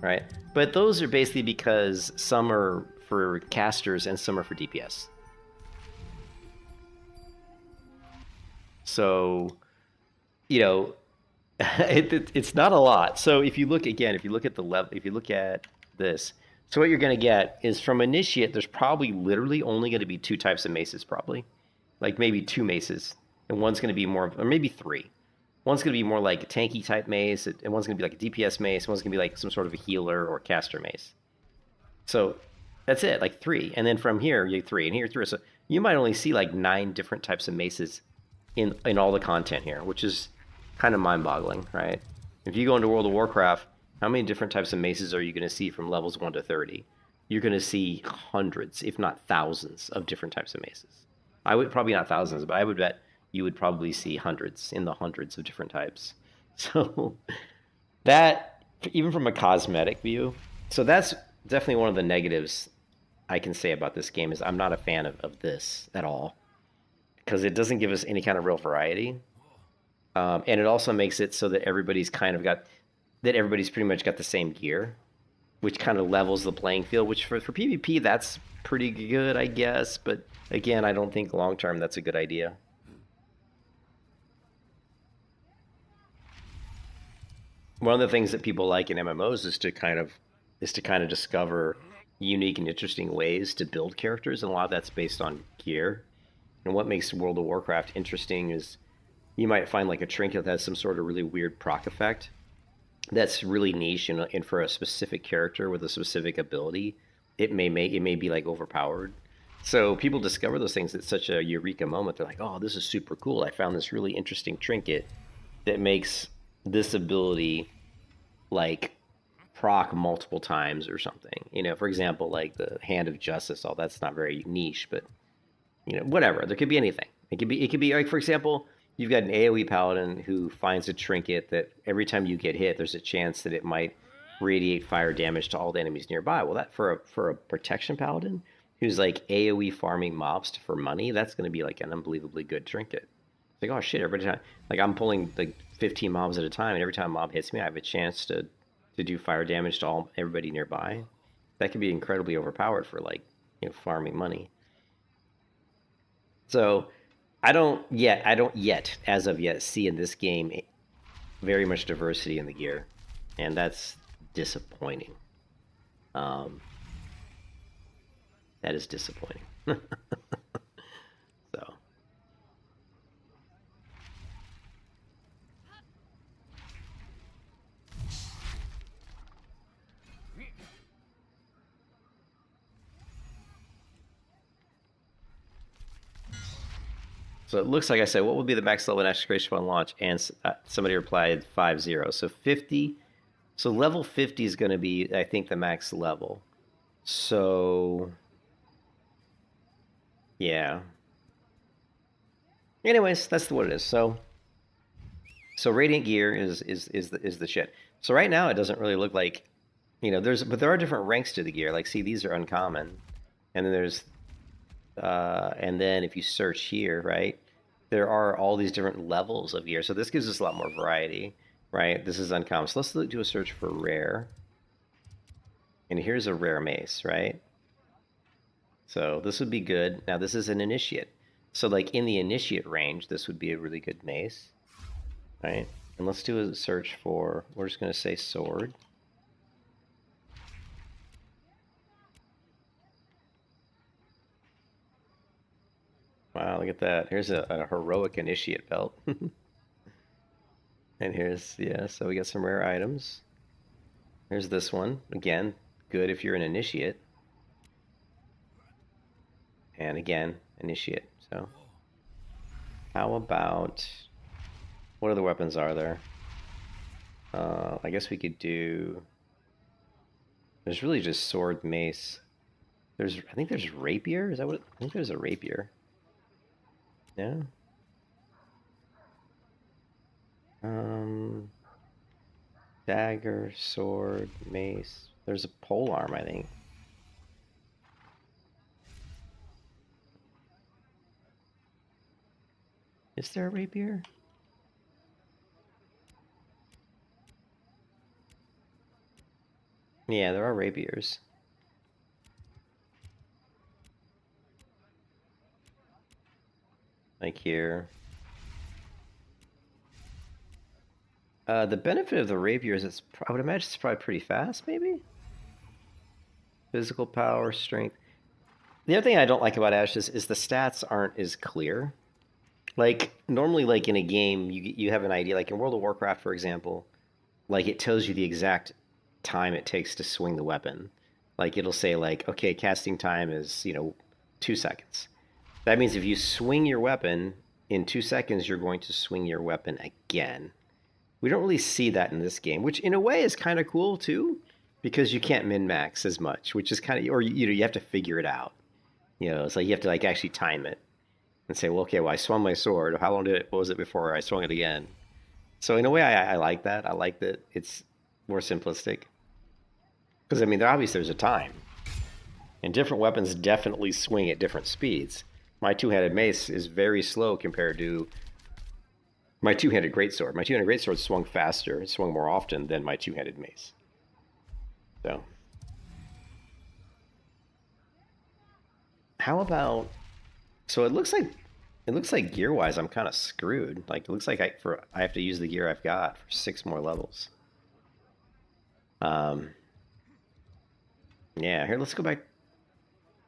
right? But those are basically because some are for casters and some are for DPS. So, you know, it's not a lot. So if you look again, if you look at the level, if you look at this, so what you're going to get is from initiate, there's probably literally only going to be 2 types of maces, probably, like maybe 2 maces, and one's going to be more, or maybe 3. One's going to be more like a tanky type mace, and one's going to be like a DPS mace, and one's going to be like some sort of a healer or caster mace. So that's it, like 3. And then from here, you 3, and here 3. So you might only see like 9 different types of maces in all the content here, which is kind of mind-boggling, right? If you go into World of Warcraft, how many different types of maces are you going to see from levels 1 to 30? You're going to see hundreds, if not thousands, of different types of maces. I would probably not thousands, but I would bet you would probably see hundreds, in the hundreds of different types. So that, even from a cosmetic view, so that's definitely one of the negatives I can say about this game is I'm not a fan of this at all, because it doesn't give us any kind of real variety. And it also makes it so that everybody's pretty much got the same gear, which kind of levels the playing field, which for PvP, that's pretty good, I guess. But again, I don't think long term that's a good idea. One of the things that people like in MMOs is to kind of discover unique and interesting ways to build characters, and a lot of that's based on gear. And what makes World of Warcraft interesting is you might find like a trinket that has some sort of really weird proc effect that's really niche, and for a specific character with a specific ability, it may be like overpowered. So people discover those things at such a eureka moment. They're like, oh, this is super cool. I found this really interesting trinket that makes this ability like proc multiple times or something. For example, like the Hand of Justice, all that's not very niche, but whatever. There could be anything. It could be like, for example, you've got an AoE paladin who finds a trinket that every time you get hit, there's a chance that it might radiate fire damage to all the enemies nearby. Well, that for a protection paladin who's like AoE farming mobs for money, that's going to be like an unbelievably good trinket. It's like, oh shit, every time, like I'm pulling like 15 mobs at a time, and every time a mob hits me, I have a chance to do fire damage to everybody nearby. That could be incredibly overpowered for like farming money. So I don't yet, as of yet, see in this game very much diversity in the gear, and that's disappointing. That is disappointing. So it looks like I said, what would be the max level in exclamation on launch? And somebody replied 50. So 50. So level 50 is going to be, I think, the max level. So yeah. Anyways, that's what it is. So Radiant gear is the shit. So right now it doesn't really look like, but there are different ranks to the gear. Like, see, these are uncommon, and then there's and then if you search here, right, there are all these different levels of gear. So this gives us a lot more variety, right? This is uncommon. So let's do a search for rare. And here's a rare mace, right? So this would be good. Now this is an initiate. So like in the initiate range, this would be a really good mace, right? And let's do a search for, we're just going to say sword. Wow, look at that. Here's a heroic initiate belt. And here's, yeah, so we got some rare items. Here's this one. Again, good if you're an initiate. And again, initiate. So how about, what other weapons are there? I guess we could do, there's really just sword, mace. I think there's rapier. Is that what, I think there's a rapier. Yeah. Dagger, sword, mace. There's a polearm, I think. Is there a rapier? Yeah, there are rapiers. Like here. The benefit of the rapier is I would imagine it's probably pretty fast, maybe? Physical power, strength. The other thing I don't like about Ashes is the stats aren't as clear. Like, normally, like in a game, you have an idea. Like in World of Warcraft, for example, like it tells you the exact time it takes to swing the weapon. Like it'll say like, okay, casting time is, 2 seconds. That means if you swing your weapon in 2 seconds, you're going to swing your weapon again. We don't really see that in this game, which in a way is kind of cool too, because you can't min max as much, which is kind of, or you have to figure it out. It's like you have to like actually time it and say, well, okay, well, I swung my sword. How long what was it before I swung it again? So in a way, I like that. I like that it's more simplistic. Because I mean, obviously there's a time, and different weapons definitely swing at different speeds. My two-handed mace is very slow compared to my two-handed greatsword. My two-handed greatsword swung faster, it swung more often than my two-handed mace. So, how about? So it looks like gear-wise, I'm kind of screwed. Like it looks like I have to use the gear I've got for 6 more levels. Yeah, here, let's go back.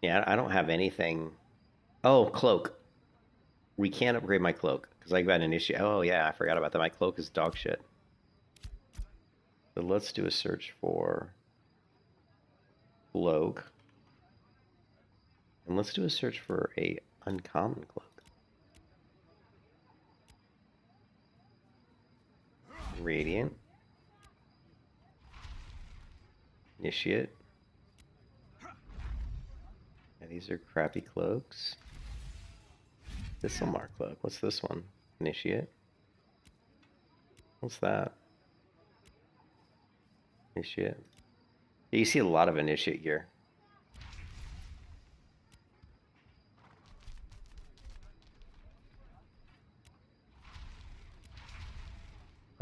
Yeah, I don't have anything. Oh, cloak. We can't upgrade my cloak because I got an issue. Oh, yeah, I forgot about that. My cloak is dog shit. So let's do a search for cloak. And let's do a search for a uncommon cloak. Radiant. Initiate. Yeah, these are crappy cloaks. This Silmar cloak. What's this one? Initiate. What's that? Initiate. Yeah, you see a lot of initiate gear.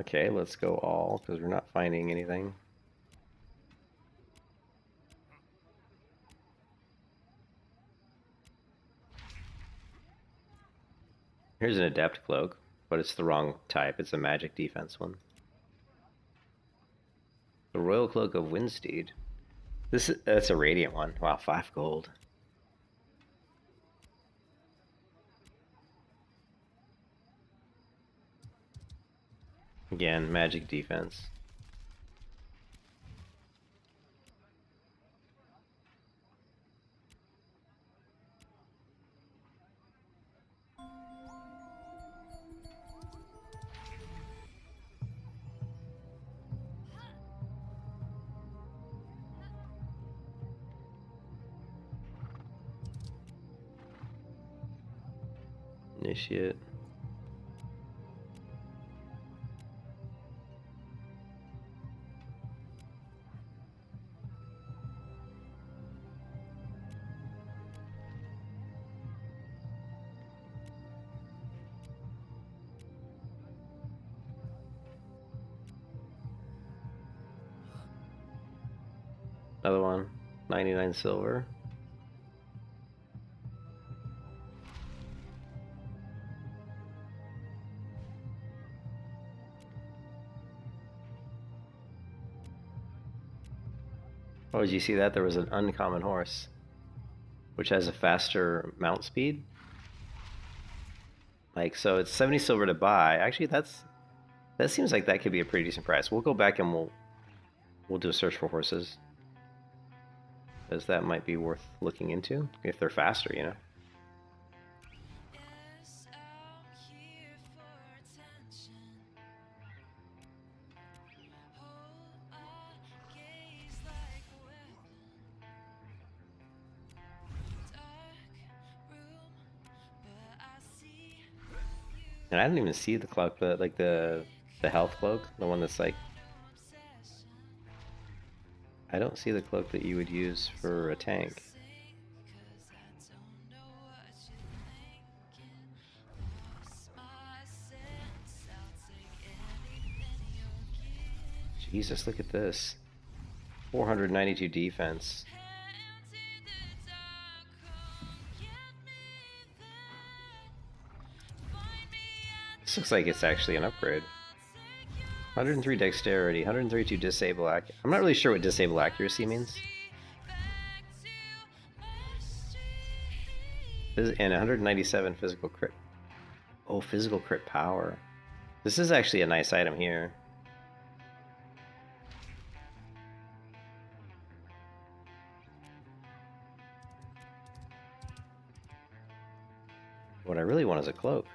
Okay, let's go all because we're not finding anything. Here's an adept cloak, but it's the wrong type. It's a magic defense one. The Royal Cloak of Windsteed. That's a radiant one. Wow, 5 gold. Again, magic defense. Initiate. Another one. 99 silver. Oh, did you see that? There was an uncommon horse, which has a faster mount speed. Like, so it's 70 silver to buy. Actually, that seems like that could be a pretty decent price. We'll go back and we'll do a search for horses, because that might be worth looking into if they're faster, Yes, I'm here for attention. Hold my gaze like a weapon. Dark room, but I see you. And I didn't even see the cloak, the health cloak, the one that's like, No obsession. I don't see the cloak that you would use for a tank. Sing, 'cause I don't know what you're thinking. Lost my sense. I'll take anything you're giving. Jesus, look at this. 492 defense. This looks like it's actually an upgrade. 103 dexterity, 132 disable accuracy. I'm not really sure what disable accuracy means. And 197 physical crit. Oh, physical crit power. This is actually a nice item here. What I really want is a cloak.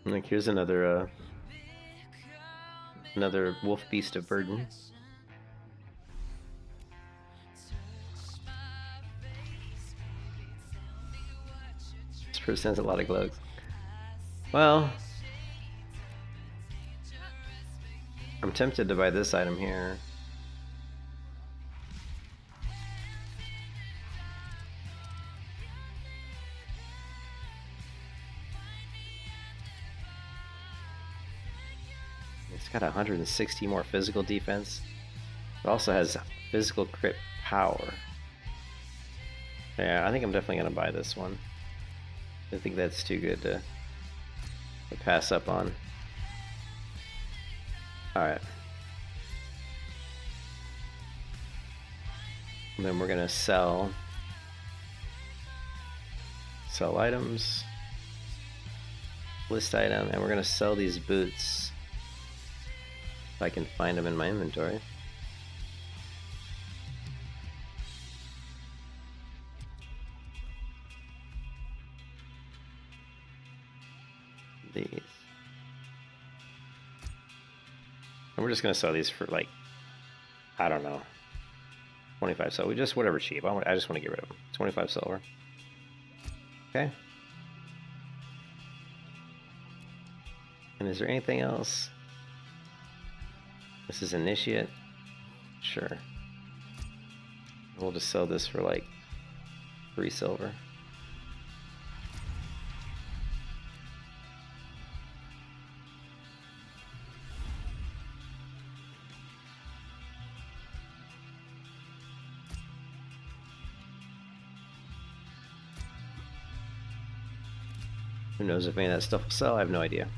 Like here's another wolf beast of burden. This person has a lot of gloves. Well, I'm tempted to buy this item here. It's got 160 more physical defense. It also has physical crit power. Yeah, I think I'm definitely gonna buy this one. I think that's too good to pass up on. Alright. And then we're gonna sell items, list item, and we're gonna sell these boots if I can find them in my inventory. These. And we're just gonna sell these for like, I don't know, 25 silver. Just whatever cheap. I just want to get rid of them. 25 silver. Okay. And is there anything else? This is initiate. Sure. We'll just sell this for like 3 silver. Who knows if any of that stuff will sell? I have no idea.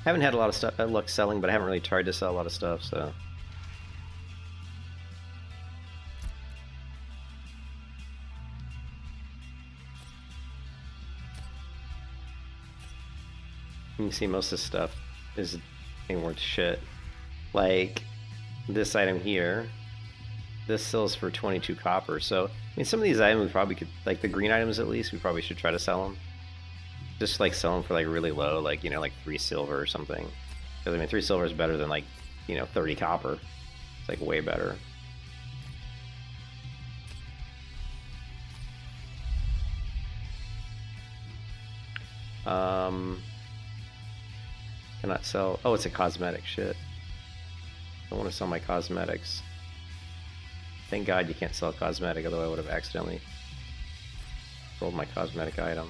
Haven't had a lot of luck selling, but I haven't really tried to sell a lot of stuff, so. You can see most of this stuff ain't worth shit. Like this item here, this sells for 22 copper. So I mean, some of these items we probably could, like the green items at least, we probably should try to sell them. Just like sell them for like really low, like, you know, like 3 silver or something. Because I mean, 3 silver is better than like, you know, 30 copper. It's like way better. Cannot sell. Oh, it's a cosmetic. Shit. I want to sell my cosmetics. Thank God you can't sell cosmetic, otherwise I would have accidentally sold my cosmetic item.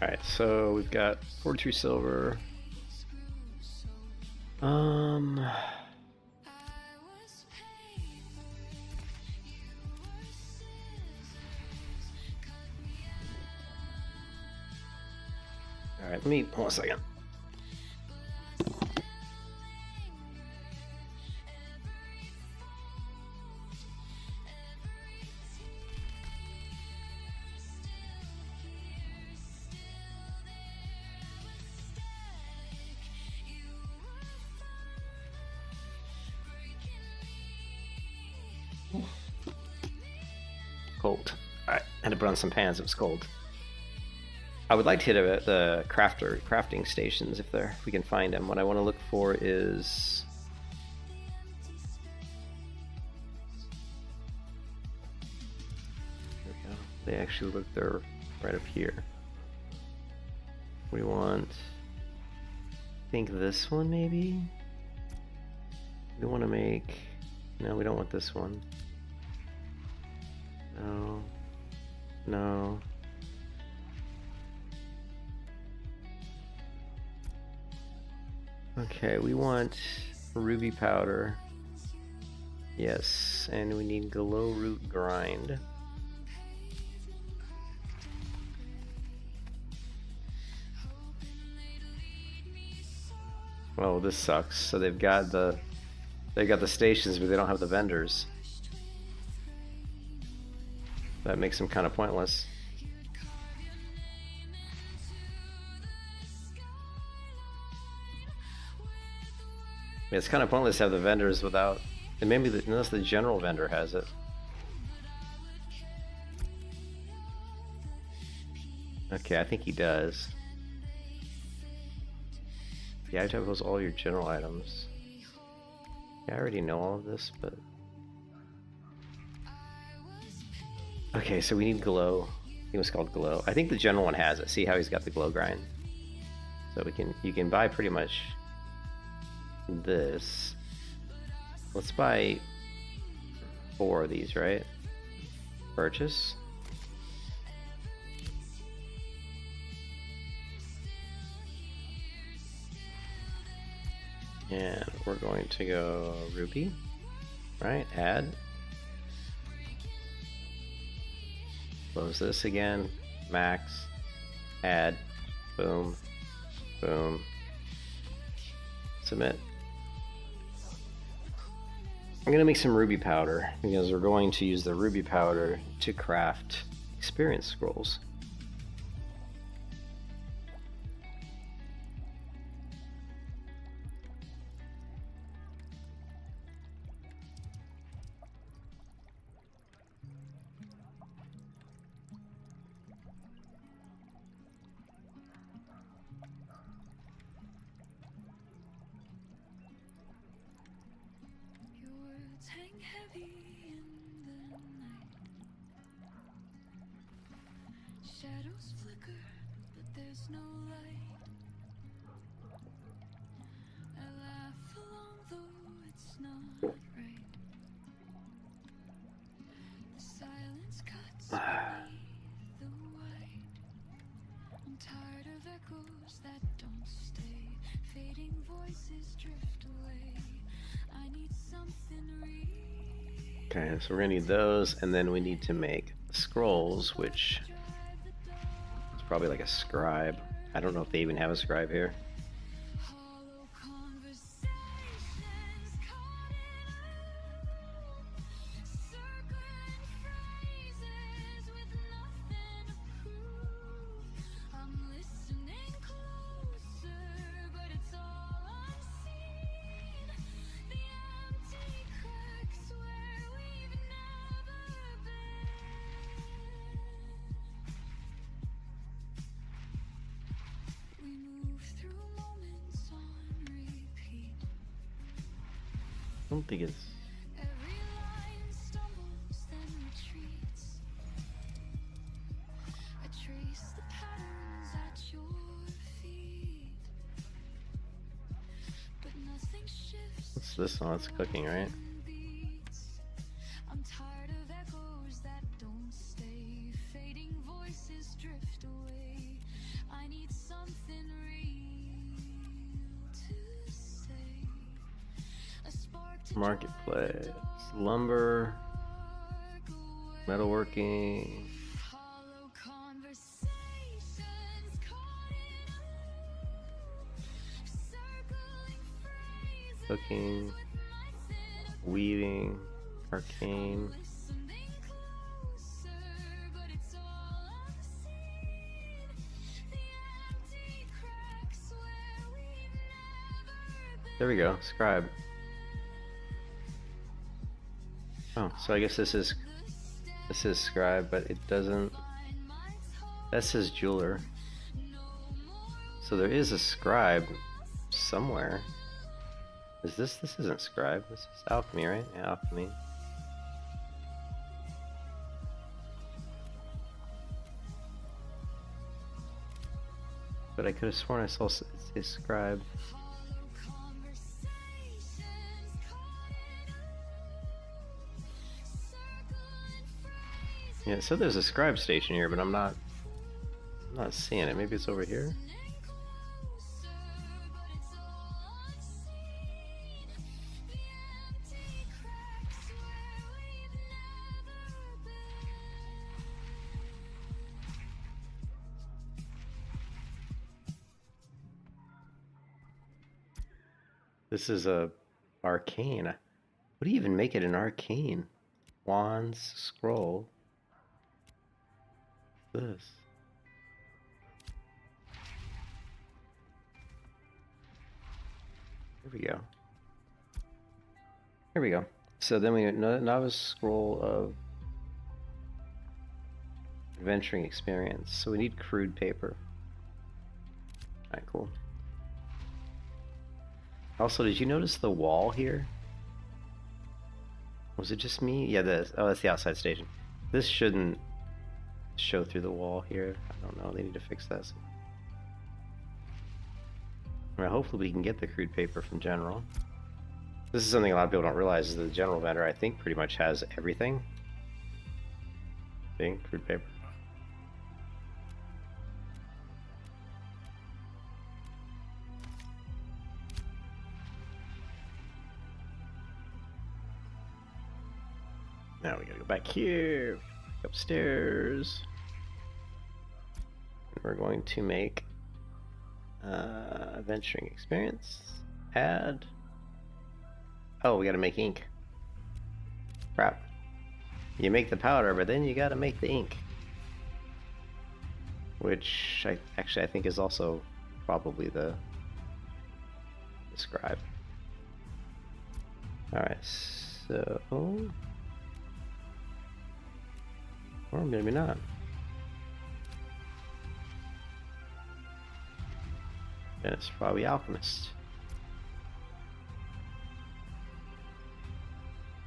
Alright, so we've got 43 silver. Alright, let me hold on a second. Cold. Alright, had to put on some pants, it was cold. I would like to hit the crafting stations if we can find them. What I want to look for is... There we go. They actually look, they're right up here. We want... I think this one maybe? We want to make... No, we don't want this one. No. No. Okay, we want ruby powder. Yes, and we need glow root grind. Oh, this sucks. So they've got the stations, but they don't have the vendors. That makes them kind of pointless. It's kind of pointless to have the vendors without, and maybe unless the general vendor has it. Okay, I think he does. Yeah, I have all your general items. Yeah, I already know all of this, but okay, so we need glow. I think it was called glow. I think the general one has it. See how he's got the glow grind. So you can buy pretty much this. Let's buy 4 of these, right? Purchase. And we're going to go rupee, right? Add. Close this again. Max. Add. Boom. Boom. Submit. I'm going to make some ruby powder because we're going to use the ruby powder to craft experience scrolls. Hang heavy in the night. Shadows flicker, but there's no light. I laugh along, though it's not right. The silence cuts beneath the white. I'm tired of echoes that don't stay. Fading voices drift away. I need something real. Okay, so we're gonna need those, and then we need to make scrolls, which is probably like a scribe. I don't know if they even have a scribe here. Hollow conversations caught in a circling phrases with nothing to prove. I'm listening closer, but it's all unseen. The empty cracks where we've never been. We move through moments on repeat. I don't think it's... Every line stumbles, then retreats. I trace the patterns at your feet, but nothing shifts. What's this one? It's cooking, right? Beats. I'm tired of echoes that don't stay. Fading voices drift away. I Marketplace, lumber, metalworking, Hollow conversations caught in a loop. Circling phrases cooking, with mice in a weaving, arcane. listening closer, but it's all unseen. The empty cracks where we've never been. There we go, scribe. Oh, so I guess this is scribe, but it doesn't. That says jeweler. So there is a scribe somewhere. Is this? This isn't scribe. This is alchemy, right? Yeah, alchemy. But I could have sworn I saw a scribe. Yeah, so there's a scribe station here, but I'm not seeing it. Maybe it's over here. This is a arcane. What do you even make it an arcane? Wands, scroll. This. Here we go. Here we go. So then we novice scroll of adventuring experience. So we need crude paper. Alright, cool. Also, did you notice the wall here? Was it just me? Yeah, that's the outside station. This shouldn't show through the wall here. I don't know. They need to fix that. Well, hopefully we can get the crude paper from General. This is something a lot of people don't realize, is that the General vendor, I think, pretty much has everything. Being crude paper. Now we gotta go back here, upstairs. And we're going to make adventuring experience. Add. Oh, we gotta make ink. Crap. You make the powder, but then you gotta make the ink. Which I think is also probably the scribe. Alright, so or maybe not. And it's probably alchemist.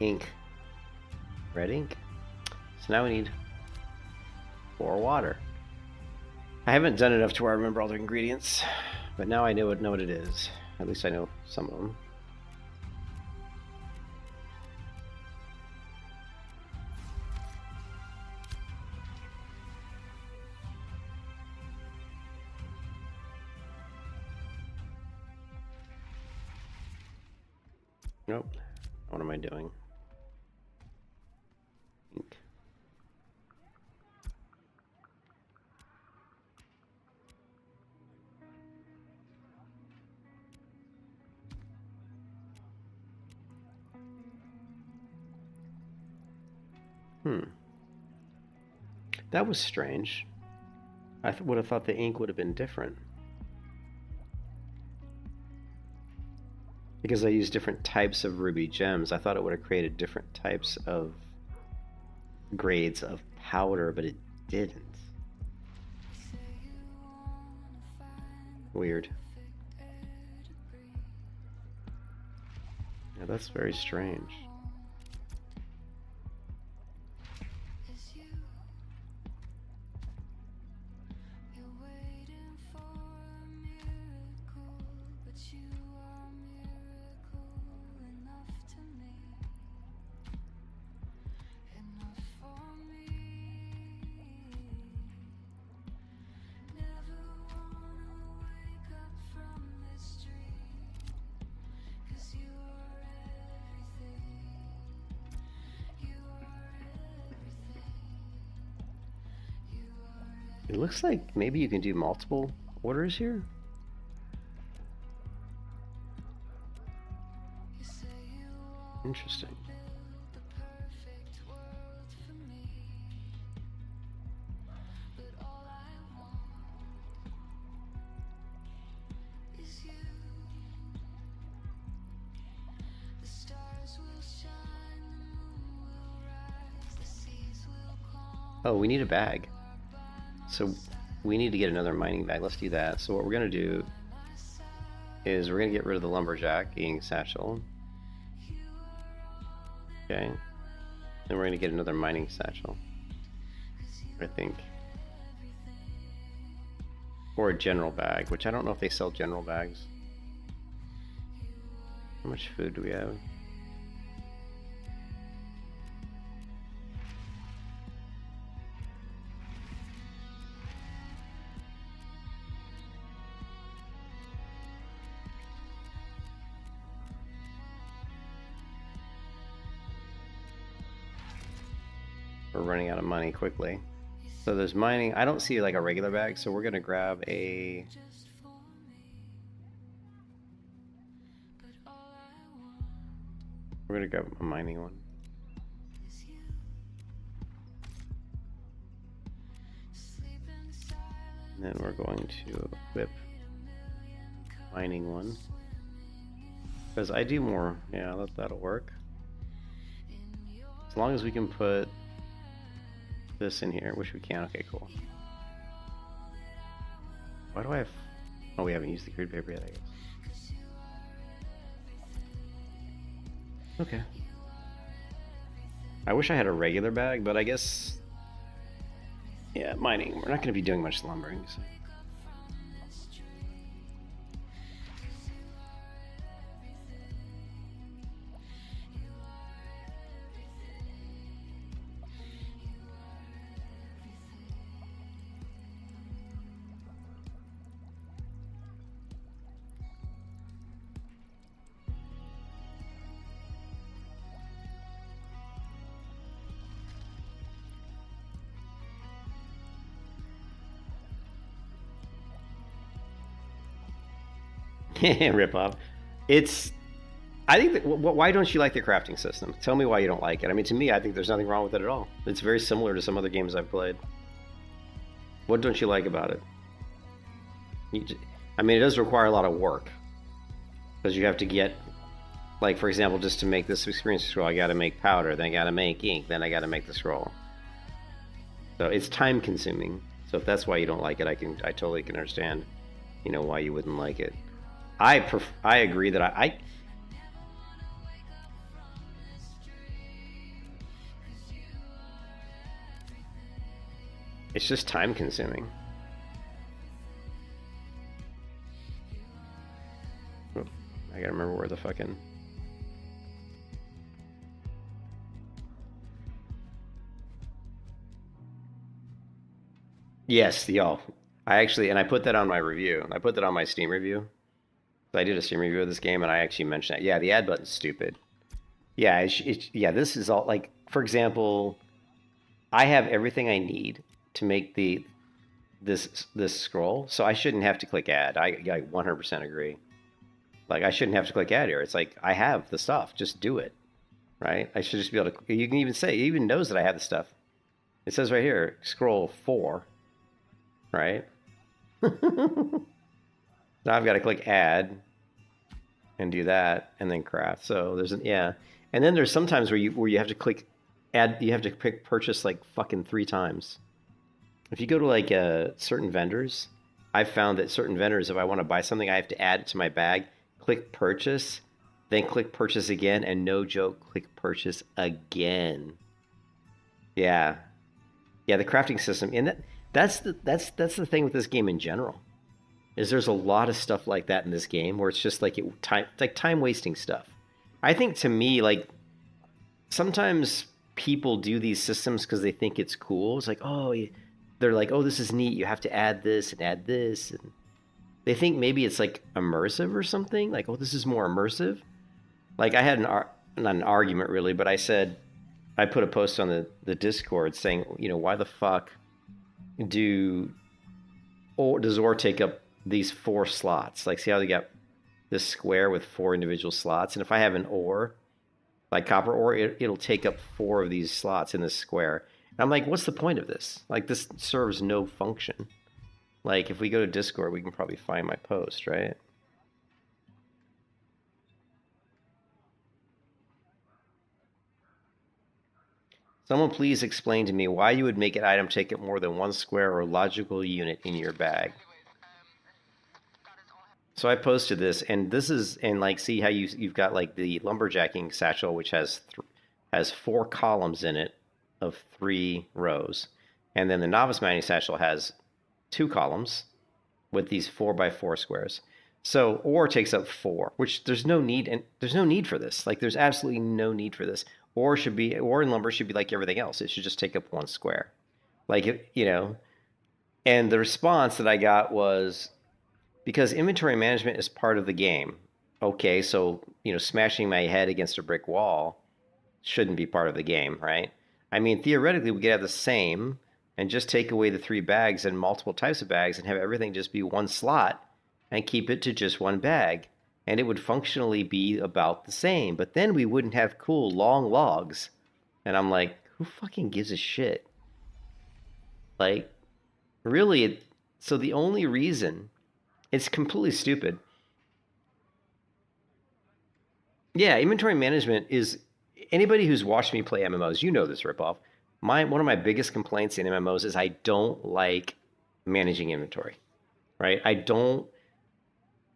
Ink. Red ink. So now we need 4 water. I haven't done enough to where I remember all the ingredients, but now I know what it is. At least I know some of them. Nope. What am I doing? Ink. That was strange. I would have thought the ink would have been different. Because I used different types of ruby gems, I thought it would have created different types of grades of powder, but it didn't. Weird. Yeah, that's very strange. It looks like maybe you can do multiple orders here. Interesting. Oh, we need a bag. So we need to get another mining bag. Let's do that. So what we're going to do is we're going to get rid of the lumberjack eating satchel. Okay. Then we're going to get another mining satchel, I think. Or a general bag, which I don't know if they sell general bags. How much food do we have? We're running out of money quickly. So there's mining. I don't see like a regular bag, so we're gonna grab a... We're gonna grab a mining one. And then we're going to equip mining one. Because I do more, yeah, that'll work. As long as we can put this in here, which we can. Okay, cool. Why do I have... Oh, we haven't used the crude paper yet, I guess. Okay. I wish I had a regular bag, but I guess... Yeah, mining. We're not going to be doing much lumbering, so... Rip off. It's... I think that... Why don't you like the crafting system? Tell me why you don't like it. I mean, to me, I think there's nothing wrong with it at all. It's very similar to some other games I've played. What don't you like about it? I mean, it does require a lot of work. Because you have to get... Like, for example, just to make this experience scroll, I gotta make powder, then I gotta make ink, then I gotta make the scroll. So it's time consuming. So if that's why you don't like it, I totally can understand, you know, why you wouldn't like it. I agree that I it's just time consuming. Oh, I gotta remember where the fucking... Yes, y'all. I actually, and I put that on my review. I put that on my Steam review. So I did a Steam review of this game, and I actually mentioned that. Yeah, the ad button's stupid. Yeah, yeah, this is all, like, for example, I have everything I need to make this scroll, so I shouldn't have to click add. I 100% agree. Like, I shouldn't have to click add here. It's like, I have the stuff. Just do it, right? I should just be able to... You can even say, it even knows that I have the stuff. It says right here, scroll 4, right? Now I've got to click add and do that and then craft. So there's an... Yeah. And then there's sometimes where you have to click add, you have to pick purchase like fucking 3 times. If you go to like certain vendors, I've found that certain vendors, if I want to buy something, I have to add it to my bag, click purchase, then click purchase again, and no joke, click purchase again. Yeah. Yeah, the crafting system. And that's the thing with this game in general. Is there's a lot of stuff like that in this game where it's just like time wasting stuff. I think to me, like, sometimes people do these systems because they think it's cool. It's like, oh, they're like, oh, this is neat. You have to add this and add this. And they think maybe it's like immersive or something. Like, oh, this is more immersive. Like I had not an argument really, but I put a post on the Discord saying, you know, why the fuck do or does ore take up these 4 slots? Like, see how they got this square with 4 individual slots? And if I have an ore, like copper ore, it'll take up 4 of these slots in this square. And I'm like, what's the point of this? Like, this serves no function. Like, if we go to Discord, we can probably find my post, right? Someone please explain to me why you would make an item take up more than 1 square or logical unit in your bag. So I posted this, and this is, and like, see how you've got like the lumberjacking satchel, which has 4 columns in it of 3 rows, and then the novice mining satchel has 2 columns with these 4x4 squares. So ore takes up 4, which there's no need, and there's no need for this. Like, there's absolutely no need for this. Ore and lumber should be like everything else. It should just take up 1 square, like, you know. And the response that I got was, because inventory management is part of the game. Okay, so, you know, smashing my head against a brick wall shouldn't be part of the game, right? I mean, theoretically, we could have the same and just take away the 3 bags and multiple types of bags and have everything just be 1 slot and keep it to just 1 bag. And it would functionally be about the same. But then we wouldn't have cool long logs. And I'm like, who fucking gives a shit? Like, really, so the only reason, it's completely stupid. Yeah, inventory management is, anybody who's watched me play MMOs, you know this ripoff. One of my biggest complaints in MMOs is I don't like managing inventory, right? I don't,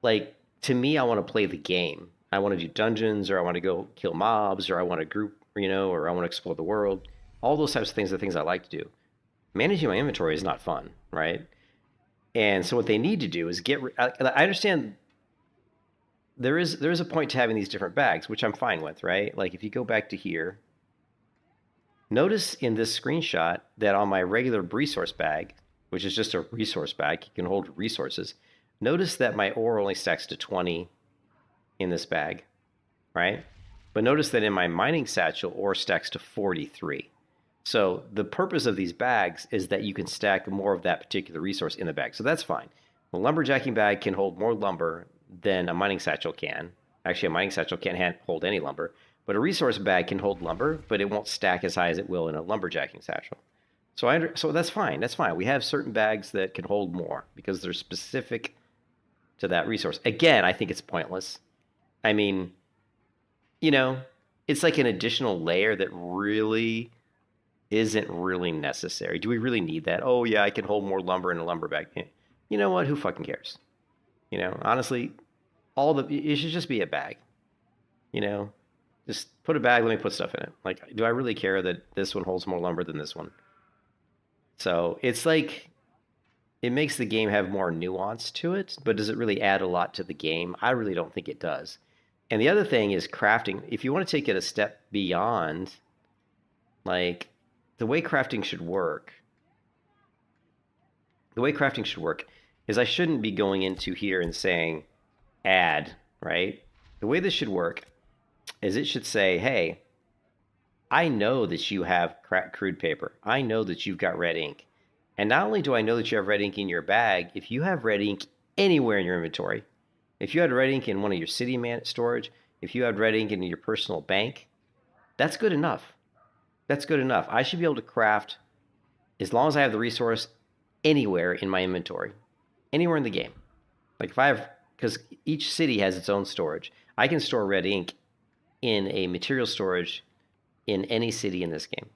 like, to me, I want to play the game. I want to do dungeons, or I want to go kill mobs, or I want to group, you know, or I want to explore the world. All those types of things are things I like to do. Managing my inventory is not fun, right? And so what they need to do is I understand there is a point to having these different bags, which I'm fine with, right? Like, if you go back to here, notice in this screenshot that on my regular resource bag, which is just a resource bag, you can hold resources, notice that my ore only stacks to 20 in this bag, right? But notice that in my mining satchel, ore stacks to 43. So the purpose of these bags is that you can stack more of that particular resource in the bag. So that's fine. A lumberjacking bag can hold more lumber than a mining satchel can. Actually, a mining satchel can't hold any lumber. But a resource bag can hold lumber, but it won't stack as high as it will in a lumberjacking satchel. So that's fine. That's fine. We have certain bags that can hold more because they're specific to that resource. Again, I think it's pointless. I mean, you know, it's like an additional layer that really isn't really necessary. Do we really need that? Oh yeah, I can hold more lumber in a lumber bag. You know what? Who fucking cares? You know, honestly, it should just be a bag. You know, just put a bag, let me put stuff in it. Like, do I really care that this one holds more lumber than this one? So it's like, it makes the game have more nuance to it, but does it really add a lot to the game? I really don't think it does. And the other thing is crafting. If you want to take it a step beyond, like, the way crafting should work is I shouldn't be going into here and saying add, right? The way this should work is it should say, hey, I know that you have crude paper. I know that you've got red ink. And not only do I know that you have red ink in your bag, if you have red ink anywhere in your inventory, if you had red ink in one of your city storage, if you had red ink in your personal bank, that's good enough. That's good enough. I should be able to craft, as long as I have the resource, anywhere in my inventory, anywhere in the game. Like, if I have, because each city has its own storage, I can store red ink in a material storage in any city in this game.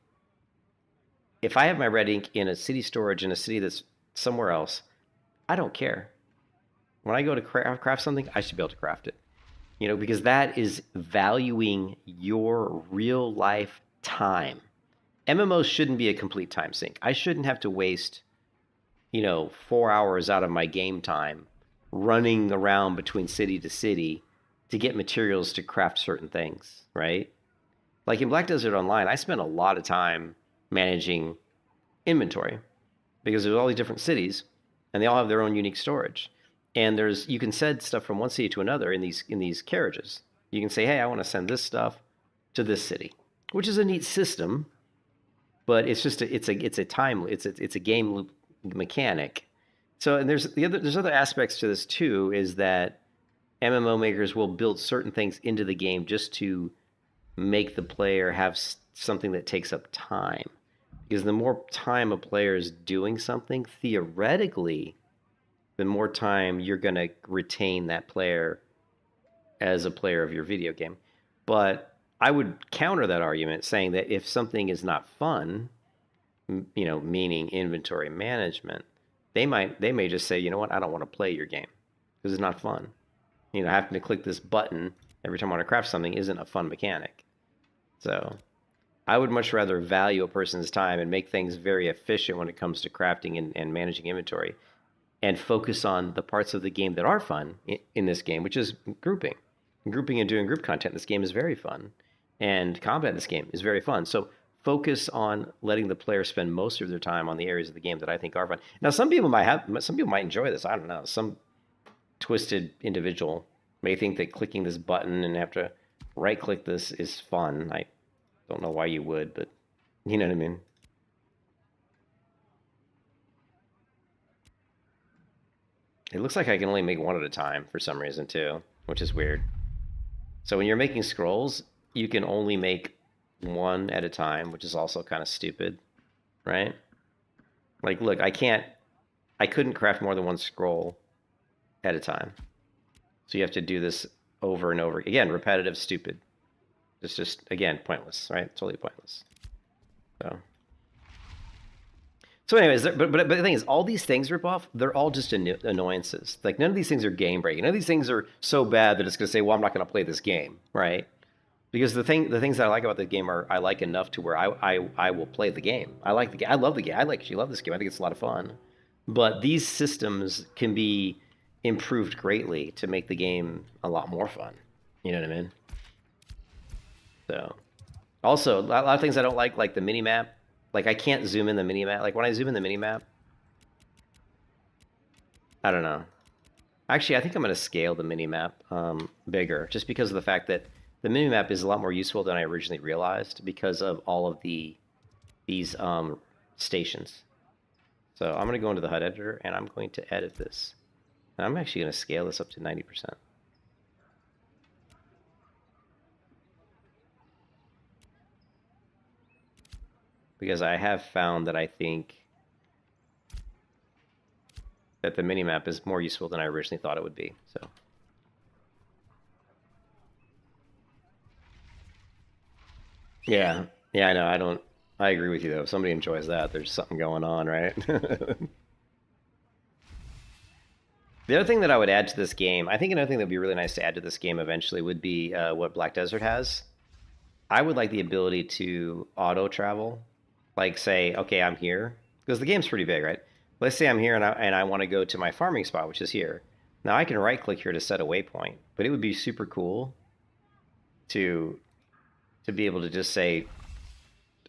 If I have my red ink in a city storage in a city that's somewhere else, I don't care. When I go to craft something, I should be able to craft it. You know, because that is valuing your real life time. MMOs shouldn't be a complete time sink. I shouldn't have to waste, 4 hours out of my game time running around between city to city to get materials to craft certain things, right? Like in Black Desert Online, I spent a lot of time managing inventory because there's all these different cities and they all have their own unique storage. And you can send stuff from one city to another in these carriages. You can say, hey, I want to send this stuff to this city, which is a neat system, but it's just it's a game loop mechanic So, and there's other aspects to this too, is that MMO makers will build certain things into the game just to make the player have something that takes up time. Because the more time a player is doing something, theoretically, the more time you're going to retain that player as a player of your video game. But I would counter that argument saying that if something is not fun, meaning inventory management, they may just say, you know what, I don't want to play your game because it's not fun. Having to click this button every time I want to craft something isn't a fun mechanic. So I would much rather value a person's time and make things very efficient when it comes to crafting and managing inventory, and focus on the parts of the game that are fun in this game, which is grouping. Grouping and doing group content in this game is very fun. And combat in this game is very fun. So focus on letting the player spend most of their time on the areas of the game that I think are fun. Now, some people might enjoy this. I don't know. Some twisted individual may think that clicking this button and have to right-click this is fun. I don't know why you would, but you know what I mean. It looks like I can only make one at a time for some reason too, which is weird. So when you're making scrolls, you can only make one at a time, which is also kind of stupid, right? Like, look, I couldn't craft more than one scroll at a time. So you have to do this over and over. Again, repetitive, stupid. It's just, again, pointless, right? Totally pointless. So anyways, but the thing is, all these things, Ripoff, they're all just annoyances. Like, none of these things are game breaking. None of these things are so bad that it's going to say, well, I'm not going to play this game, right? Because the things that I like about the game are I like enough to where I will play the game. I like the game. I love the game. I actually love this game. I think it's a lot of fun. But these systems can be improved greatly to make the game a lot more fun. You know what I mean? So, also, a lot of things I don't like the mini-map. Like, I can't zoom in the mini-map. Like, when I zoom in the mini-map, I don't know. Actually, I think I'm going to scale the mini-map bigger, just because of the fact that the mini-map is a lot more useful than I originally realized because of all of these stations. So I'm going to go into the HUD editor, and I'm going to edit this. And I'm actually going to scale this up to 90%. Because I have found that I think that the minimap is more useful than I originally thought it would be. So, yeah, I know. I agree with you though. If somebody enjoys that, there's something going on, right? The other thing that I would add to this game, I think another thing that would be really nice to add to this game eventually would be what Black Desert has. I would like the ability to auto travel. Like, say, okay, I'm here, because the game's pretty big, right? Let's say I'm here and I want to go to my farming spot, which is here. Now I can right click here to set a waypoint, but it would be super cool to be able to just say,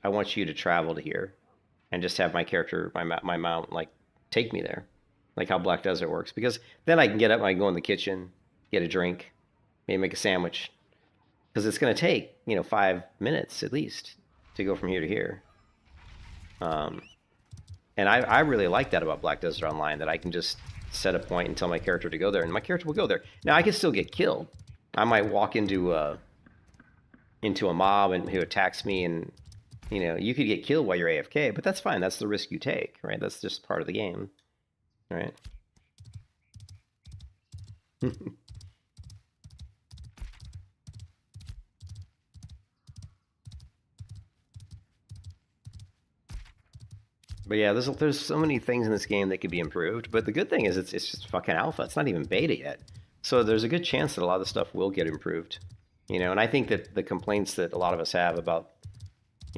I want you to travel to here, and just have my character, my mount, like, take me there, like how Black Desert works. Because then I can get up, I can go in the kitchen, get a drink, maybe make a sandwich, because it's going to take 5 minutes at least to go from here to here. And I really like that about Black Desert Online, that I can just set a point and tell my character to go there, and my character will go there. Now I can still get killed. I might walk into a mob and who attacks me, and you could get killed while you're AFK, but that's fine. That's the risk you take, right? That's just part of the game, right? But yeah, there's so many things in this game that could be improved. But the good thing is it's just fucking alpha. It's not even beta yet. So there's a good chance that a lot of the stuff will get improved. And I think that the complaints that a lot of us have about,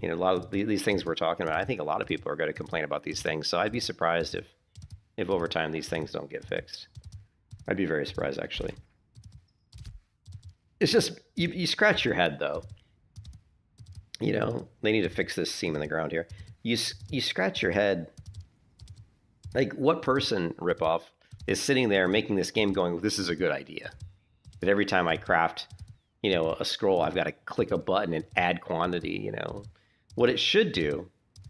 a lot of these things we're talking about, I think a lot of people are going to complain about these things. So I'd be surprised if over time these things don't get fixed. I'd be very surprised, actually. It's just, you scratch your head, though. They need to fix this seam in the ground here. You scratch your head, like, what person, Ripoff, is sitting there making this game going, this is a good idea. But every time I craft, a scroll, I've got to click a button and add quantity, What it should do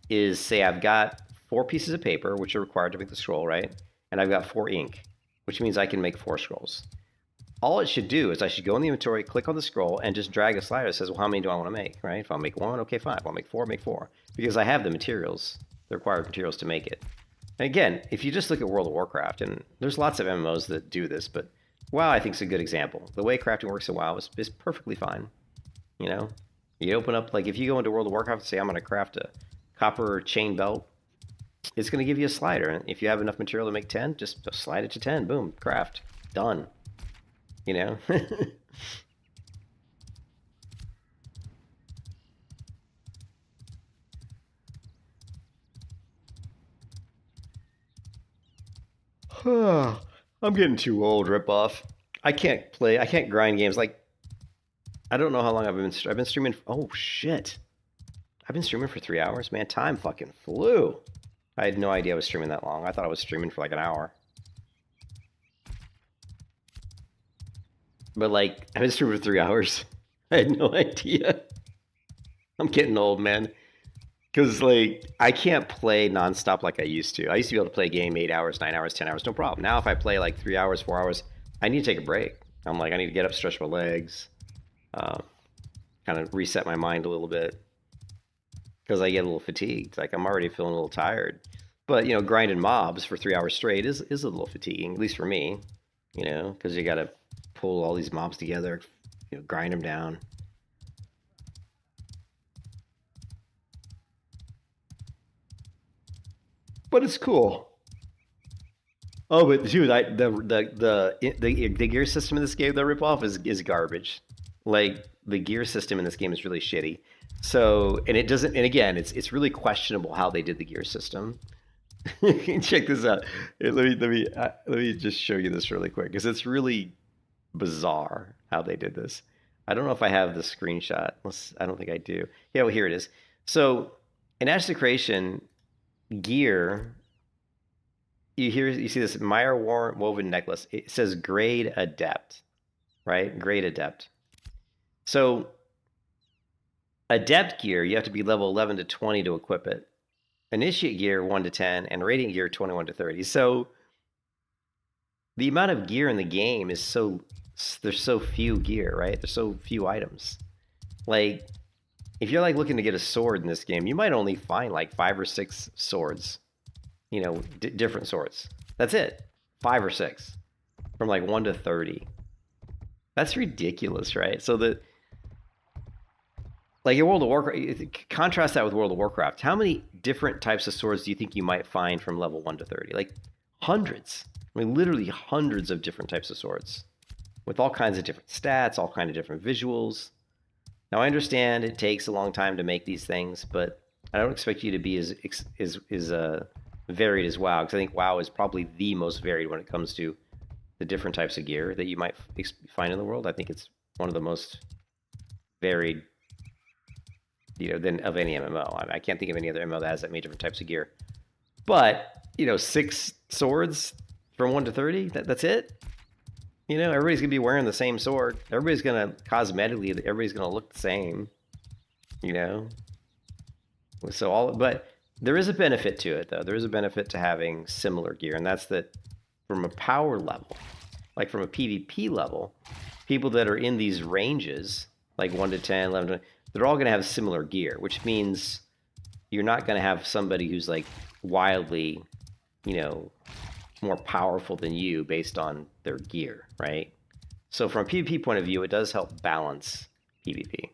is say I've got 4 pieces of paper, which are required to make the scroll, right? and I've got 4 ink, which means I can make 4 scrolls. All it should do is I should go in the inventory, click on the scroll, and just drag a slider that says, well, how many do I want to make, right? If I'll make 1, okay, fine. If I'll make 4, make 4. Because I have the materials, the required materials to make it. And again, if you just look at World of Warcraft, and there's lots of MMOs that do this, but WoW I think is a good example. The way crafting works in WoW is perfectly fine. You know? You open up, like if you go into World of Warcraft and say, I'm going to craft a copper chain belt, it's going to give you a slider. And if you have enough material to make 10, just slide it to 10. Boom, craft. Done. You know? I'm getting too old, ripoff. I can't grind games. Like, I don't know how long I've been streaming. Oh, shit. I've been streaming for 3 hours. Man, time fucking flew. I had no idea I was streaming that long. I thought I was streaming for like an hour. But like, I've been streaming for 3 hours. I had no idea. I'm getting old, man. Because like, I can't play nonstop like I used to. I used to be able to play a game 8 hours, 9 hours, 10 hours, no problem. Now if I play like 3 hours, 4 hours, I need to take a break. I'm like, I need to get up, stretch my legs, kind of reset my mind a little bit. Because I get a little fatigued. Like, I'm already feeling a little tired. But, you know, grinding mobs for 3 hours straight is a little fatiguing, at least for me. You know, because you got to pull all these mobs together, you know, grind them down. But it's cool. Oh, but dude, the gear system in this game, the ripoff is garbage. Like, the gear system in this game is really shitty. So, and it doesn't, and again, it's really questionable how they did the gear system. Check this out. Let me just show you this really quick because it's really bizarre how they did this. I don't know if I have the screenshot. I don't think I do. Yeah, well, here it is. So, in Ashes of Creation, gear. You see this Mire woven necklace. It says grade adept, right? Grade adept. So adept gear, you have to be level 11 to 20 to equip it. Initiate gear 1 to 10, and radiant gear 21 to 30. So the amount of gear in the game is there's so few gear, right? There's so few items. Like, if you're like looking to get a sword in this game, you might only find like 5 or 6 swords. You know, different swords. That's it. 5 or 6. From like 1 to 30. That's ridiculous, right? So like in World of Warcraft, contrast that with World of Warcraft. How many different types of swords do you think you might find from level 1 to 30? Like hundreds. I mean, literally hundreds of different types of swords. With all kinds of different stats, all kinds of different visuals. Now, I understand it takes a long time to make these things, but I don't expect you to be as varied as WoW, because I think WoW is probably the most varied when it comes to the different types of gear that you might find in the world. I think it's one of the most varied, you know, than of any MMO. I can't think of any other MMO that has that many different types of gear. But, you know, 6 swords from 1 to 30, that's it? You know, everybody's going to be wearing the same sword. Everybody's going to, cosmetically, everybody's going to look the same, you know? So but there is a benefit to it, though. There is a benefit to having similar gear, and that's that from a power level, like from a PvP level, people that are in these ranges, like 1 to 10, 11 to 20, they're all going to have similar gear, which means you're not going to have somebody who's like wildly, you know, more powerful than you based on their gear, right? So from a PvP point of view, it does help balance PvP.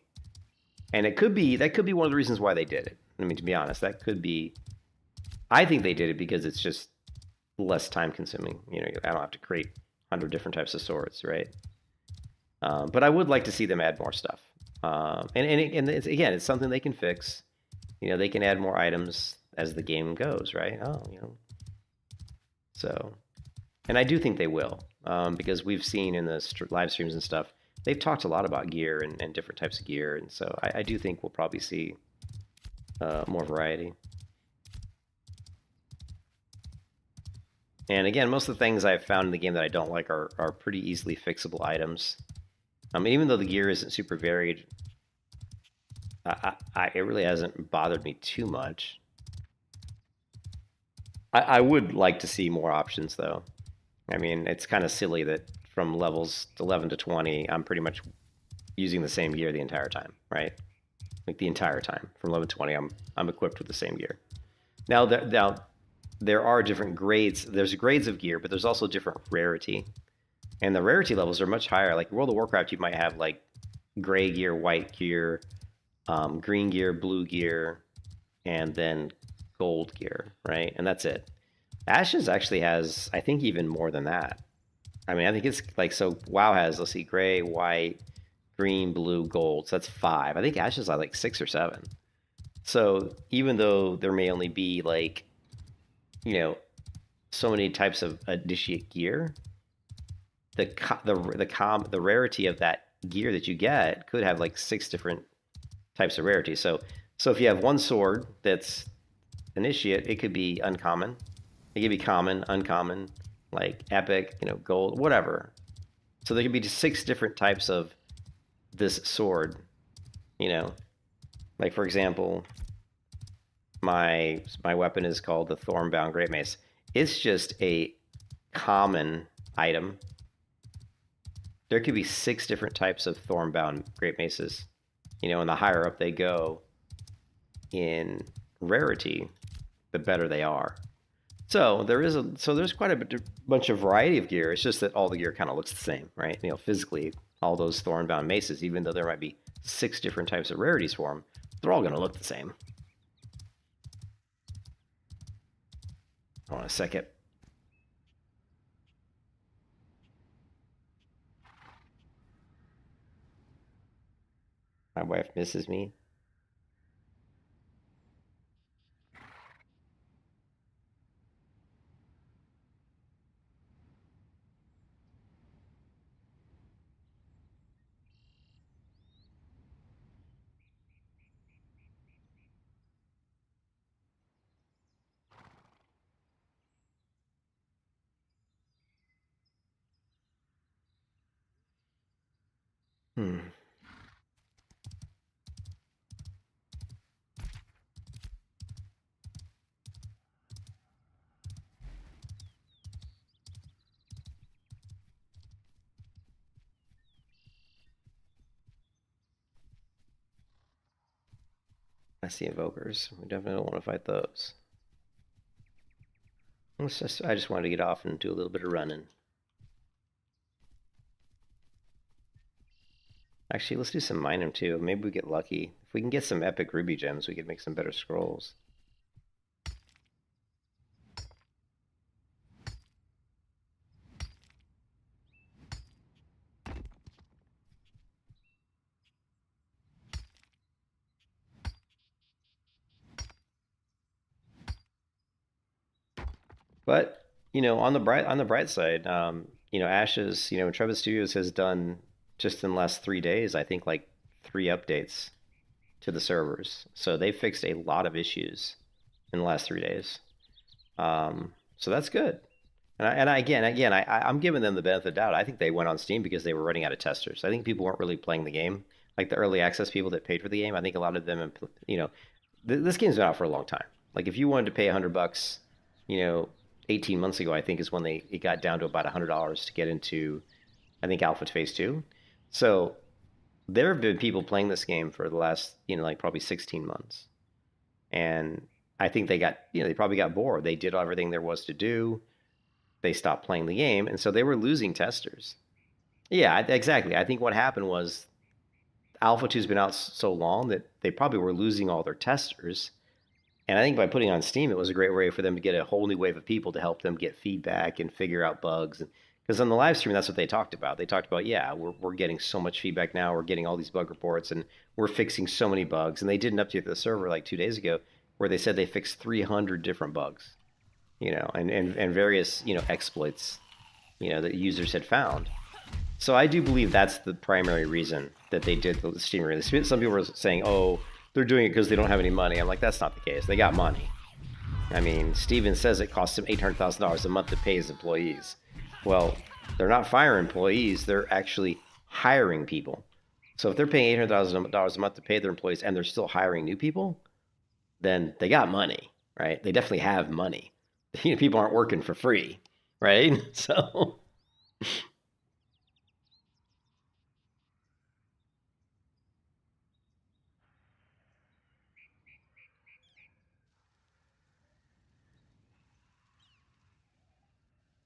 And that could be one of the reasons why they did it. I mean, to be honest, that could be, I think they did it because it's just less time consuming. You know, I don't have to create 100 different types of swords, right? But I would like to see them add more stuff. And it's something they can fix. You know, they can add more items as the game goes, right? Oh, you know. So, and I do think they will, because we've seen in the live streams and stuff, they've talked a lot about gear and different types of gear, and so I do think we'll probably see more variety. And again, most of the things I've found in the game that I don't like are pretty easily fixable items. Even though the gear isn't super varied, it really hasn't bothered me too much. I would like to see more options though. I mean, it's kind of silly that from levels 11 to 20, I'm pretty much using the same gear the entire time, right? Like the entire time from 11 to 20, I'm equipped with the same gear. Now there are different grades. There's grades of gear, but there's also different rarity, and the rarity levels are much higher. Like World of Warcraft, you might have like gray gear, white gear, green gear, blue gear, and then gold gear, right? And that's it. Ashes actually has, I think, even more than that. I mean, I think it's like, so WoW has, let's see, gray, white, green, blue, gold. So that's 5. I think Ashes are like 6 or 7. So even though there may only be like, so many types of initiate gear, the rarity of that gear that you get could have like 6 different types of rarity. So if you have one sword that's initiate, it could be uncommon. It could be common, uncommon, like epic, gold, whatever. So there could be just 6 different types of this sword, Like for example, my weapon is called the Thornbound Great Mace. It's just a common item. There could be 6 different types of Thornbound Great Maces, and the higher up they go in rarity, the better they are. So there's quite a bunch of variety of gear. It's just that all the gear kind of looks the same, right? Physically, all those Thornbound Maces, even though there might be 6 different types of rarities for them, they're all going to look the same. Hold on a second. My wife misses me. I see invokers. We definitely don't want to fight those. I just wanted to get off and do a little bit of running. Actually, let's do some mining too. Maybe we get lucky. If we can get some epic ruby gems, we could make some better scrolls. But on the bright side, Ashes, Trevis Studios has done just in the last 3 days, I think like 3 updates to the servers. So they fixed a lot of issues in the last 3 days. So that's good. And I'm giving them the benefit of the doubt. I think they went on Steam because they were running out of testers. I think people weren't really playing the game. Like the early access people that paid for the game, I think a lot of them, this game's been out for a long time. Like if you wanted to pay $100, 18 months ago, I think is when it got down to about $100 to get into, I think, Alpha Phase 2. So there have been people playing this game for the last, like probably 16 months. And I think they probably got bored. They did everything there was to do. They stopped playing the game. And so they were losing testers. Yeah, exactly. I think what happened was Alpha 2's been out so long that they probably were losing all their testers. And I think by putting on Steam, it was a great way for them to get a whole new wave of people to help them get feedback and figure out bugs. Because on the live stream, that's what they talked about. They talked about, yeah, we're getting so much feedback now. We're getting all these bug reports, and we're fixing so many bugs. And they did an update to the server like 2 days ago where they said they fixed 300 different bugs, and various, exploits, that users had found. So I do believe that's the primary reason that they did the Steam release. Some people were saying, oh, they're doing it because they don't have any money. I'm like, that's not the case. They got money. I mean, Steven says it costs him $800,000 a month to pay his employees. Well, they're not firing employees. They're actually hiring people. So if they're paying $800,000 a month to pay their employees and they're still hiring new people, then they got money, right? They definitely have money. People aren't working for free, right? So.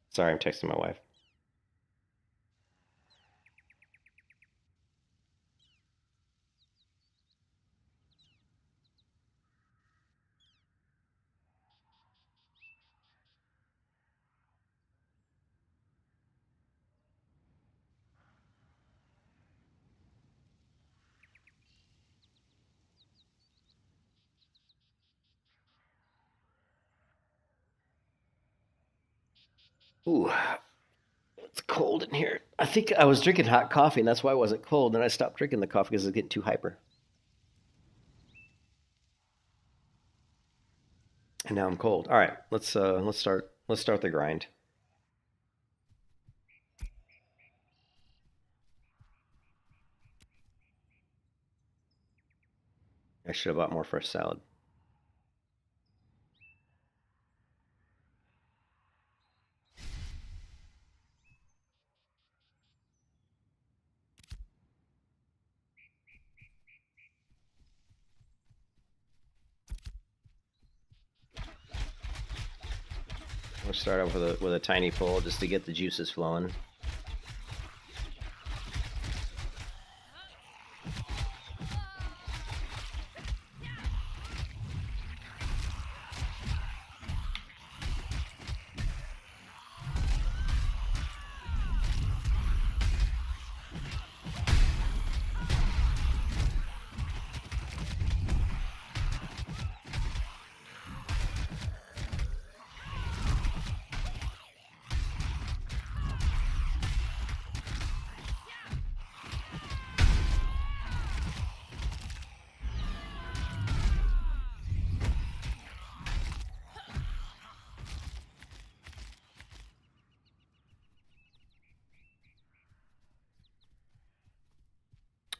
Sorry, I'm texting my wife. Ooh, it's cold in here. I think I was drinking hot coffee, and that's why it wasn't cold. Then I stopped drinking the coffee because it was getting too hyper. And now I'm cold. All right, let's start the grind. I should have bought more fresh salad. We'll start off with a tiny pull just to get the juices flowing.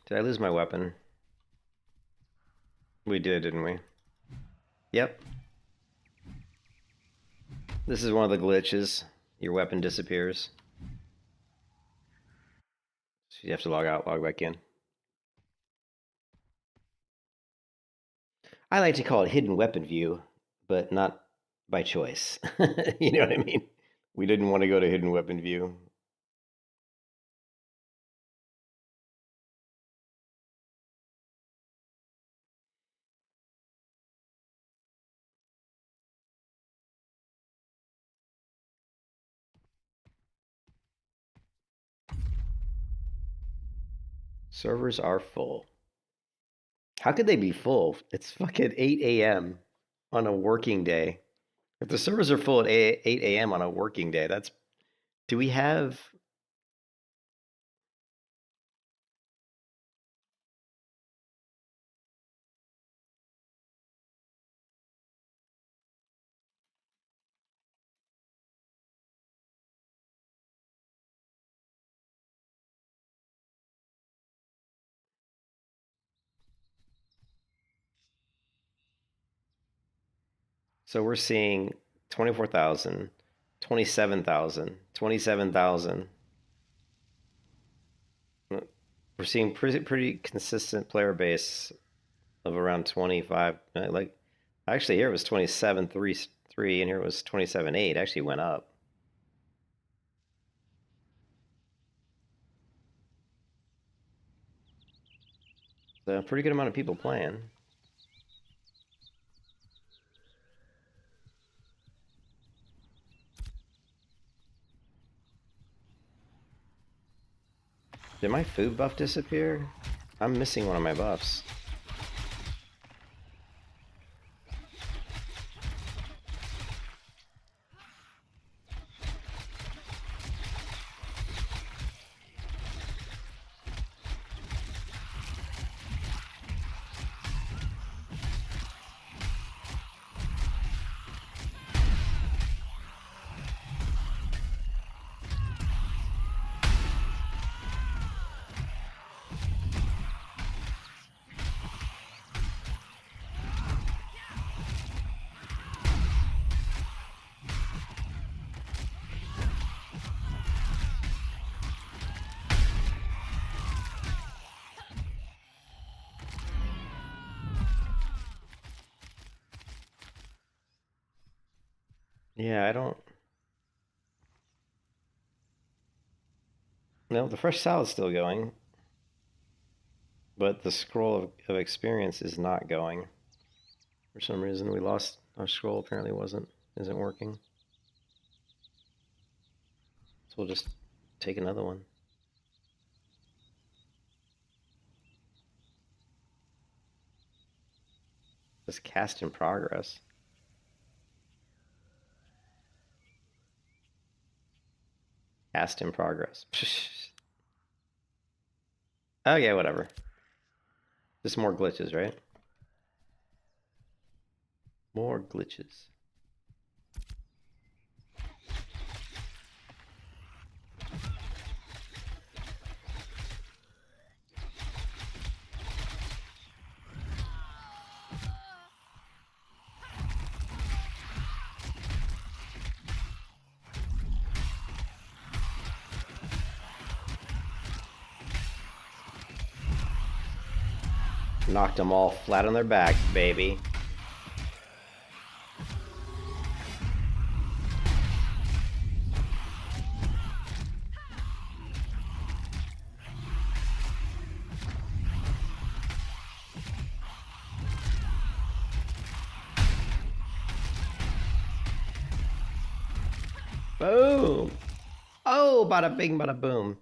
Did I lose my weapon? We did, didn't we? Yep. This is one of the glitches. Your weapon disappears. So you have to log out, log back in. I like to call it hidden weapon view, but not by choice. You know what I mean? We didn't want to go to hidden weapon view. Servers are full. How could they be full? It's fucking 8 a.m. on a working day. If the servers are full at 8 a.m. on a working day, that's. Do we have. So we're seeing 24,000, 27,000, 27,000. We're seeing pretty consistent player base of around 25. Like, actually, here it was 27.3, and here it was 27.8. Actually went up. So a pretty good amount of people playing. Did my food buff disappear? I'm missing one of my buffs. Yeah, I don't. No, the fresh salad's still going, but the scroll of experience is not going. For some reason, we lost our scroll. Apparently, isn't working. So we'll just take another one. Just cast in progress. Cast in progress. Oh yeah, whatever. Just more glitches, right? More glitches. Knocked them all flat on their backs, baby. Boom! Oh, bada bing, bada boom.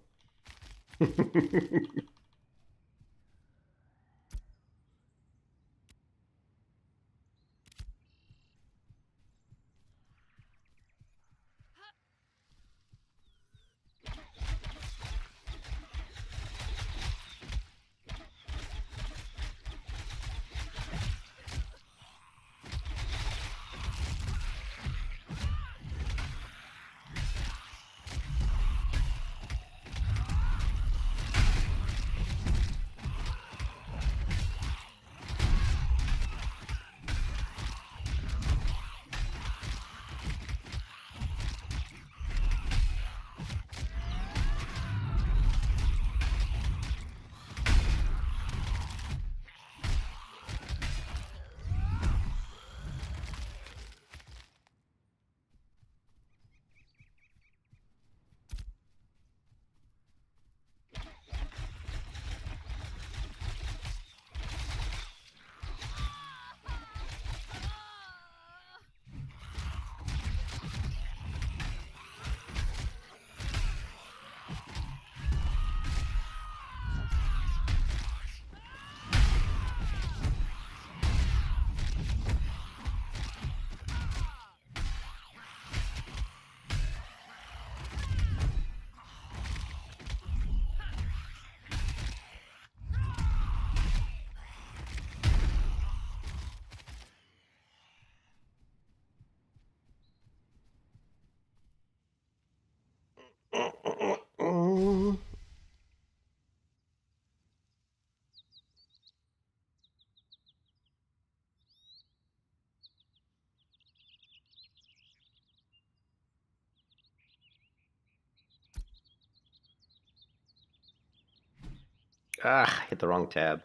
Ah, hit the wrong tab.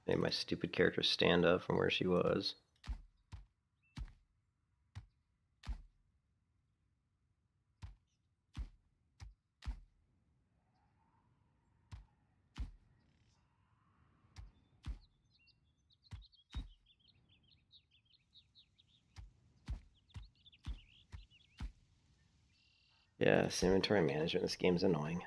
Made my stupid character stand up from where she was. Yeah, this inventory management in this game's annoying.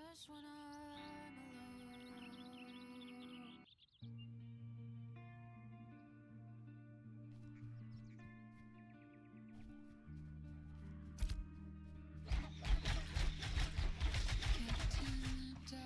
just when I'm alone. Kept in the dark.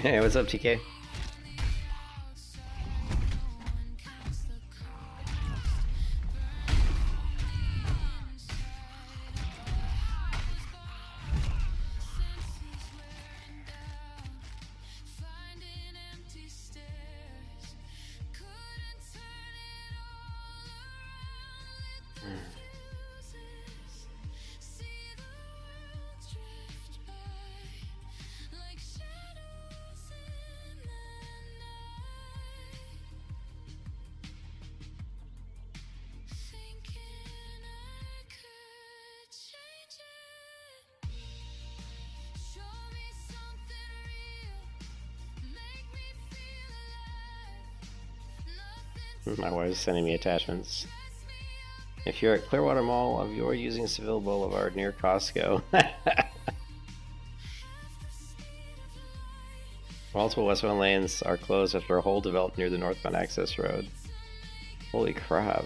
Hey, what's up, TK? My wife's sending me attachments. If you're at Clearwater Mall, you're using Seville Boulevard near Costco. Multiple westbound lanes are closed after a hole developed near the northbound access road. Holy crap.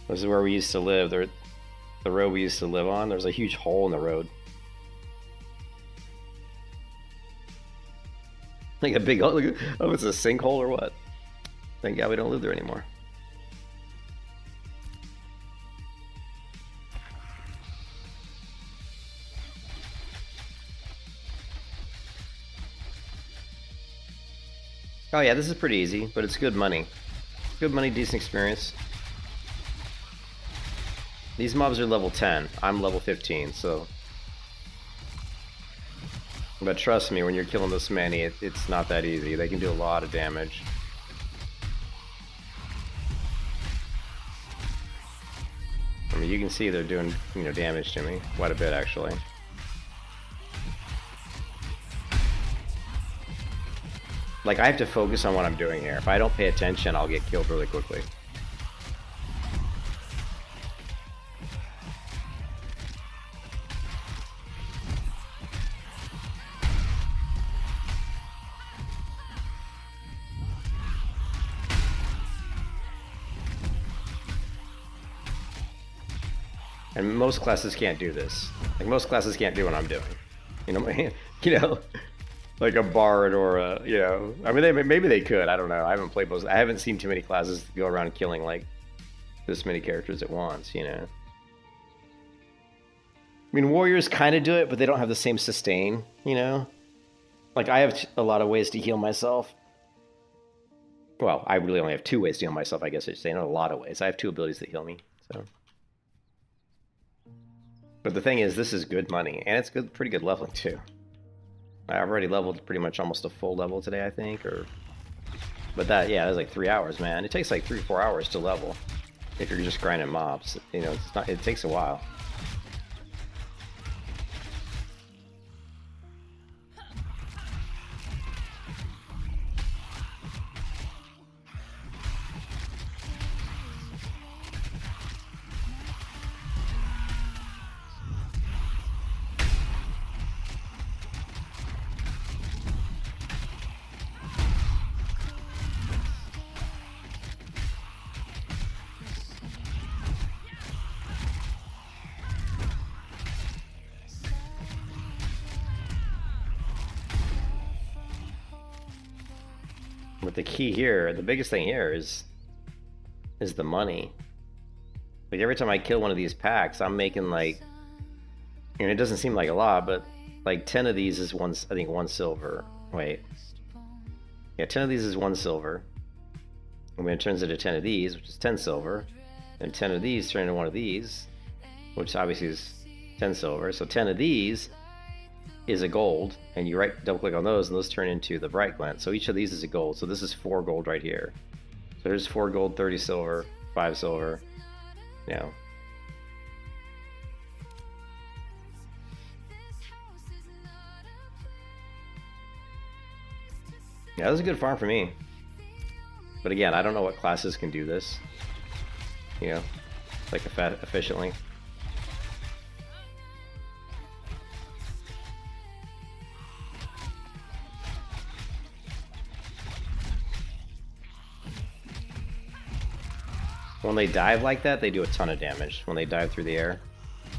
This is where we used to live. The road we used to live on, there's a huge hole in the road. Like a big hole. Oh, it's a sinkhole or what? Thank God we don't live there anymore. Oh yeah, this is pretty easy, but it's good money. Good money, decent experience. These mobs are level 10. I'm level 15, so... But trust me, when you're killing this many, it's not that easy. They can do a lot of damage. I mean, you can see they're doing, damage to me. Quite a bit, actually. Like, I have to focus on what I'm doing here. If I don't pay attention, I'll get killed really quickly. And most classes can't do this. Like, most classes can't do what I'm doing. You know, you know, like a bard or a, you know, I mean, maybe they could. I don't know. I haven't played most. I haven't seen too many classes go around killing like this many characters at once. You know. I mean, warriors kind of do it, but they don't have the same sustain. You know, like I have a lot of ways to heal myself. Well, I really only have 2 ways to heal myself. I guess I should say, not a lot of ways. I have 2 abilities that heal me. So. But the thing is, this is good money, and it's good, pretty good leveling too. I've already leveled pretty much almost a full level today, I think, but that, yeah, that's like 3 hours, man. It takes like 3 or 4 hours to level if you're just grinding mobs. You know, it's not. It takes a while. But the key here, the biggest thing here is the money. Like every time I kill one of these packs, I'm making like, and it doesn't seem like a lot, but like 10 of these is I think 1 silver. Wait. Yeah, 10 of these is 1 silver. And when it turns into 10 of these, which is 10 silver, and 10 of these turn into 1 of these, which obviously is 10 silver. So 10 of these is a gold, and you double click on those, and those turn into the bright glint. So each of these is a gold. So this is 4 gold right here. So there's 4 gold, 30 silver, 5 silver. You know. Yeah, this is a good farm for me. But again, I don't know what classes can do this. You know, like efficiently. When they dive like that, they do a ton of damage. When they dive through the air,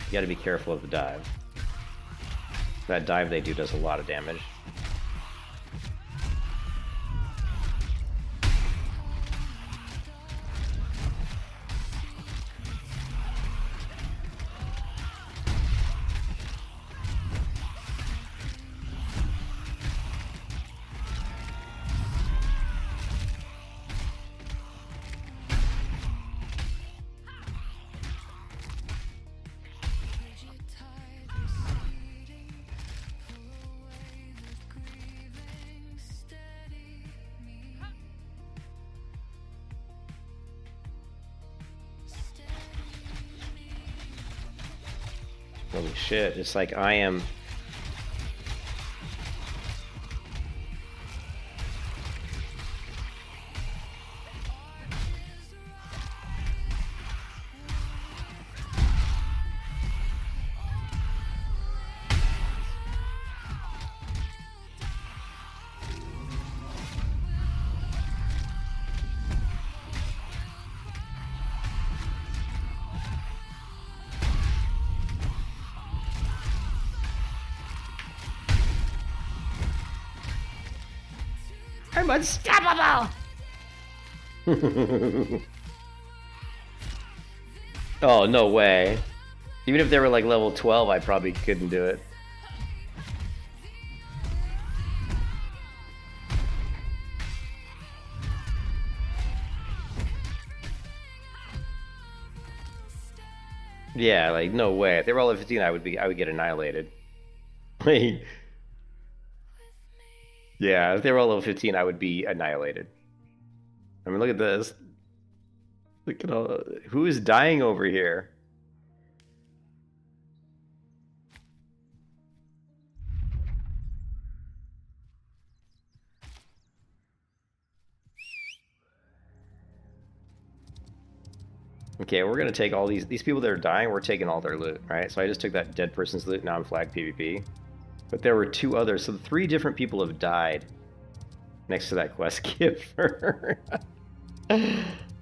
you gotta be careful of the dive. That dive they do does a lot of damage. Holy shit, it's like I am... I'm unstoppable! Oh, no way. Even if they were like level 12, I probably couldn't do it. Yeah, like no way. If they were all level 15, I would get annihilated. Like, yeah, if they were all level 15, I would be annihilated. I mean, look at this. Look at all... Who is dying over here? Okay, we're gonna take all these people that are dying, we're taking all their loot, right? So I just took that dead person's loot, now I'm flagged PvP. But there were 2 others, so 3 different people have died next to that quest giver.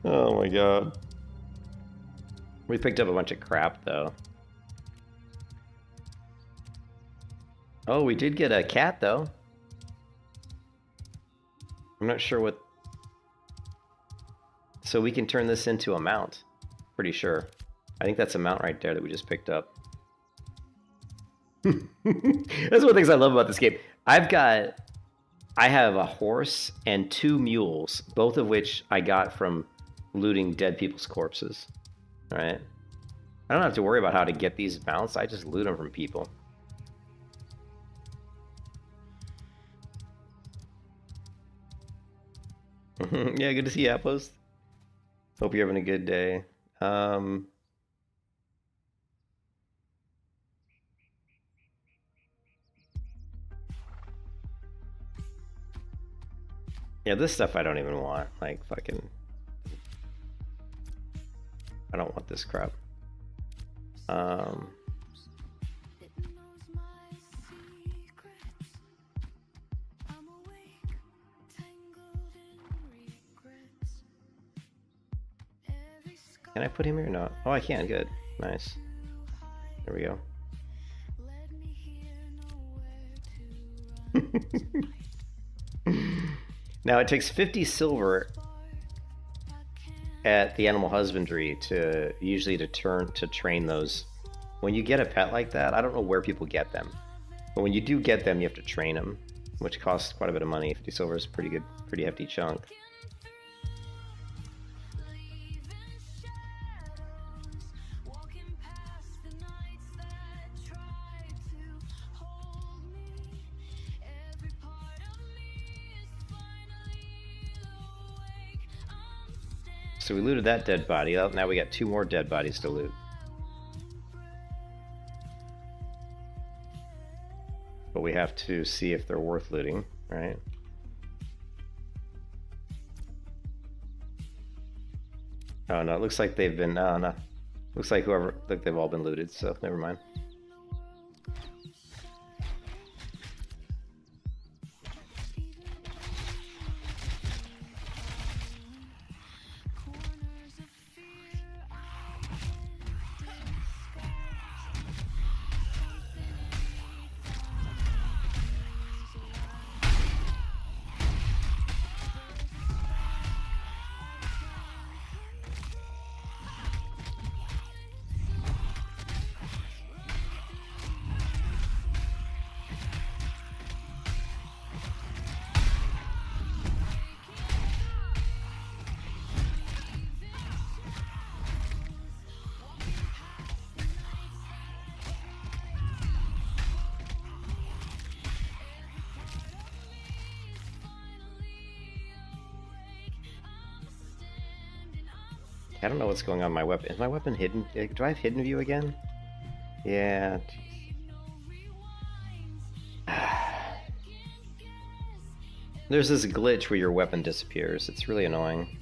Oh my god. We picked up a bunch of crap, though. Oh, we did get a cat though. I'm not sure what. So we can turn this into a mount. Pretty sure. I think that's a mount right there that we just picked up. That's one of the things I love about this game. I have a horse and 2 mules, both of which I got from looting dead people's corpses. All right. I don't have to worry about how to get these mounts. I just loot them from people. Yeah, good to see you, Outpost. Hope you're having a good day. Yeah, this stuff I don't even want. Like, fucking... I don't want this crap. It knows my secrets. I'm awake, tangled in regrets. Every scar Can I put him here or not? Oh, I can. Good. Nice. There we go. led me here, nowhere to run. Now, it takes 50 silver at the animal husbandry to usually to train those. When you get a pet like that, I don't know where people get them, but when you do get them, you have to train them, which costs quite a bit of money. 50 silver is a pretty hefty chunk. Leaving shadows, walking past the nights that tried to hold me. Every part of me is finally awake. I'm standing. So we looted that dead body. Oh, now we got 2 more dead bodies to loot. But we have to see if they're worth looting, right? Oh no, it looks like they've been, no. Looks like they've all been looted, so never mind. Corners of fear I I don't know what's going on with my weapon. Is my weapon hidden? Do I have hidden view again? Yeah. There's this glitch where your weapon disappears. It's really annoying.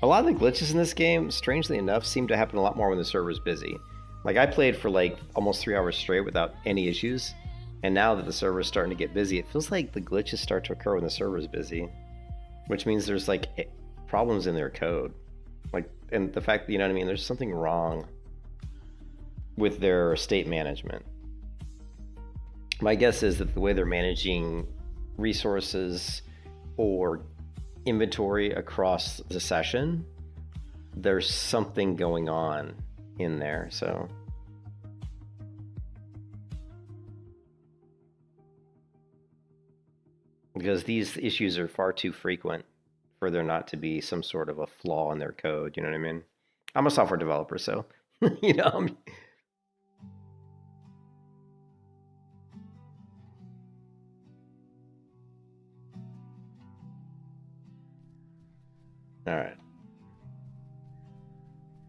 A lot of the glitches in this game, strangely enough, seem to happen a lot more when the server's busy. Like, I played for like almost 3 hours straight without any issues, and now that the server's starting to get busy, it feels like the glitches start to occur when the server's busy. Which means there's like problems in their code. Like, and the fact that, you know what I mean, there's something wrong with their state management. My guess is that the way they're managing resources or inventory across the session, there's something going on in there, so. Because these issues are far too frequent for there not to be some sort of a flaw in their code, you know what I mean? I'm a software developer, so, you know. All right.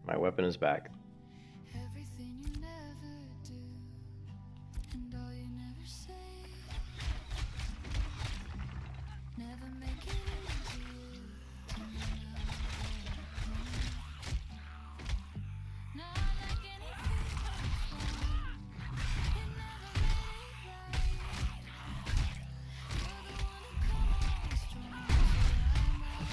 My weapon is back. Everything you never do, and all you never say, never make it easier to know. Not like anything was wrong, it never made it right. You're the one who come on strong, so I'm all alone.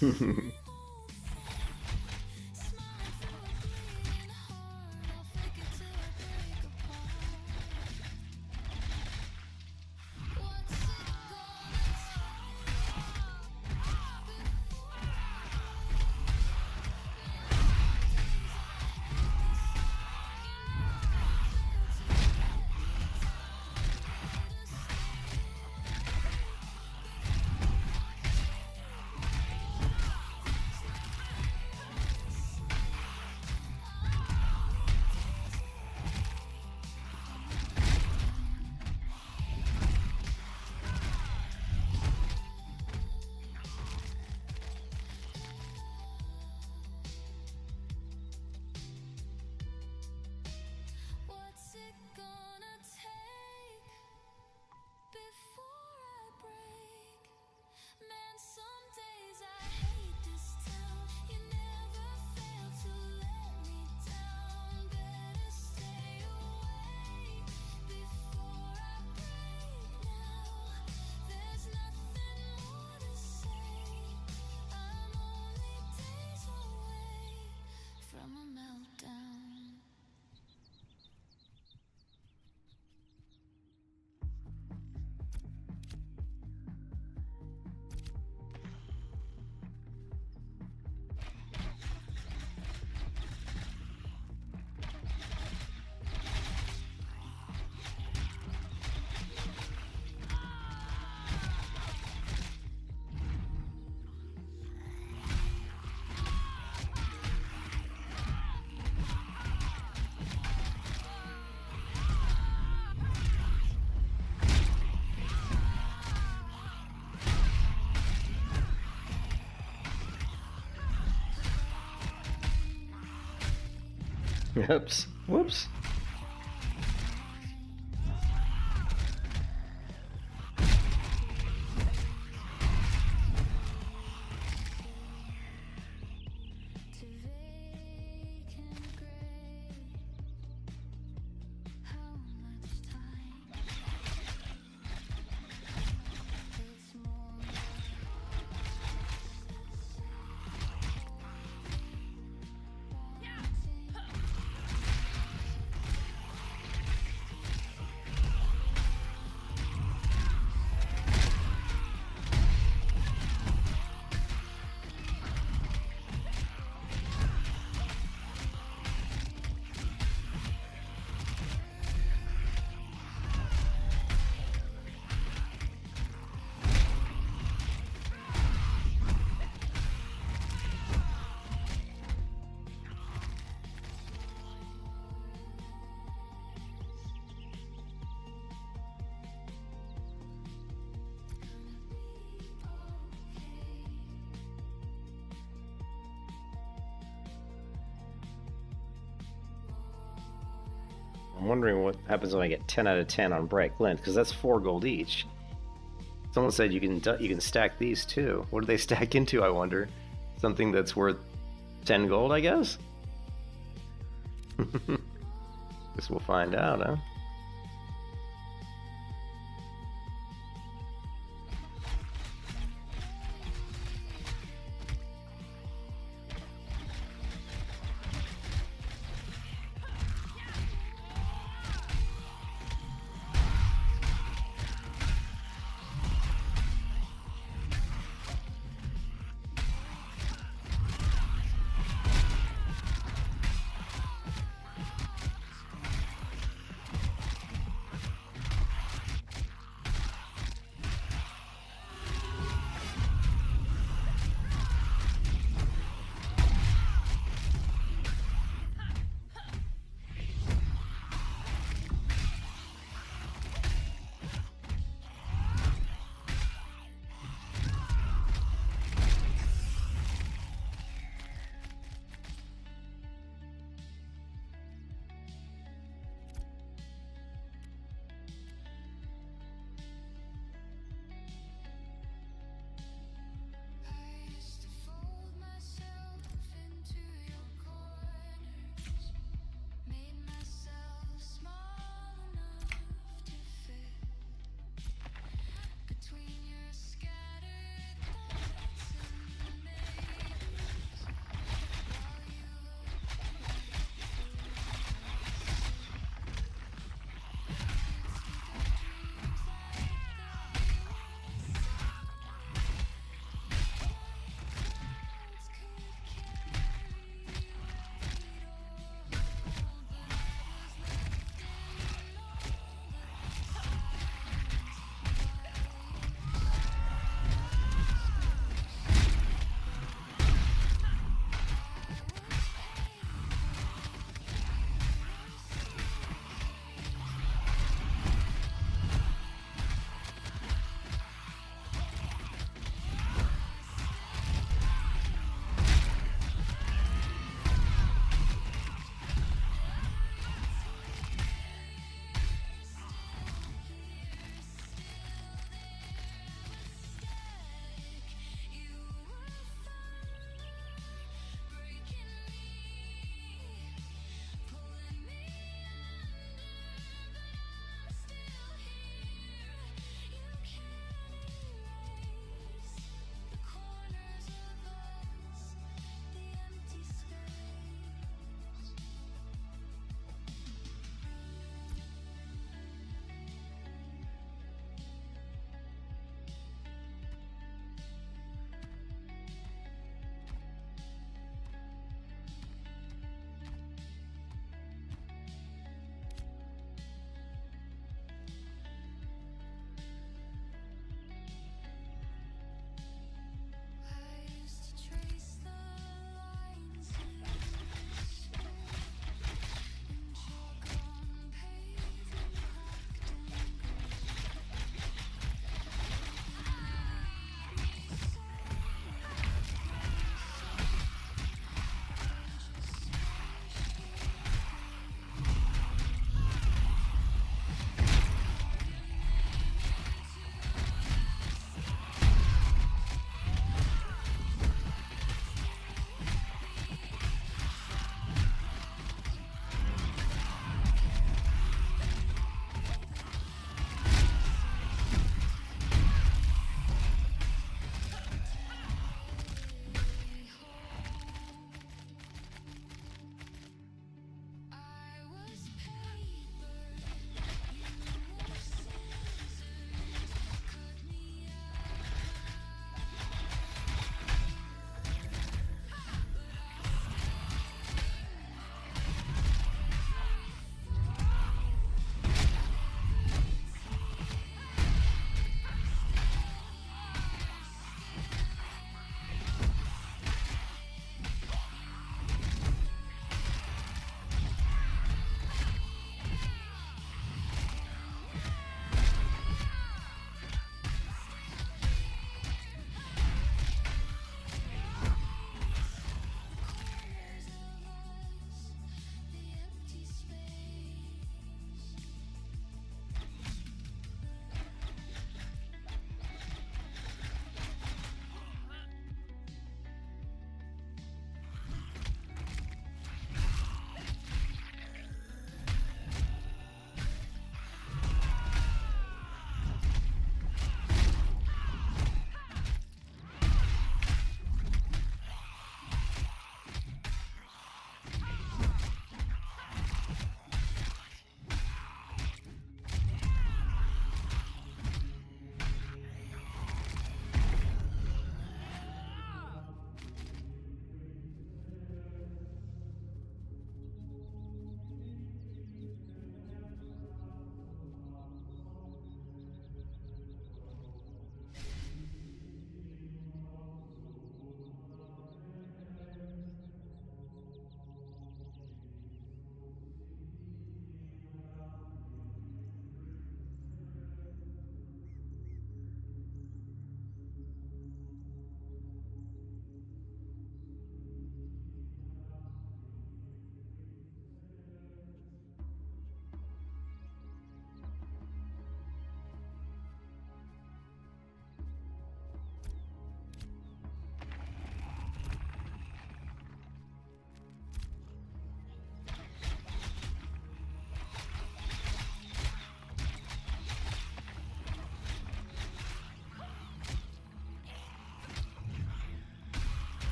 What's it gonna take before I break? Man, some days I hate this town. You never fail to let me down. Better stay away before I break now. There's nothing more to say. I'm only days away from a meltdown. Oops. Whoops. To vacant grave, how much time? It's more I'm wondering what happens when I get 10 out of 10 on Bright Glint, because that's 4 gold each. Someone said you can stack these too. What do they stack into, I wonder? Something that's worth 10 gold, I guess? Guess we'll find out, huh?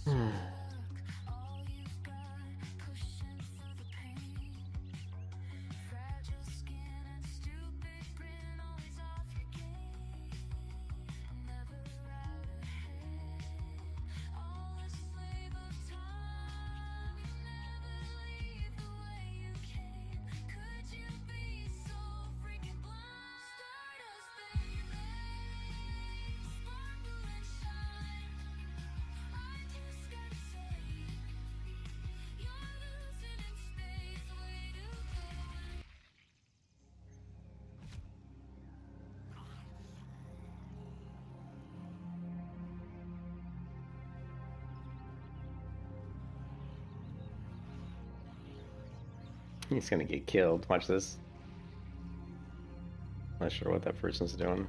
all you've got, pushing through the pain. Fragile skin and stupid grin, always off your game. Never out ahead, all a slave of time. You never leave the way you came. Could you be so freaking blind? Stardust, baby, sparkle and shine. I just gotta say, you're losing in space, way to go. He's gonna get killed. Watch this. Not sure what that person's doing.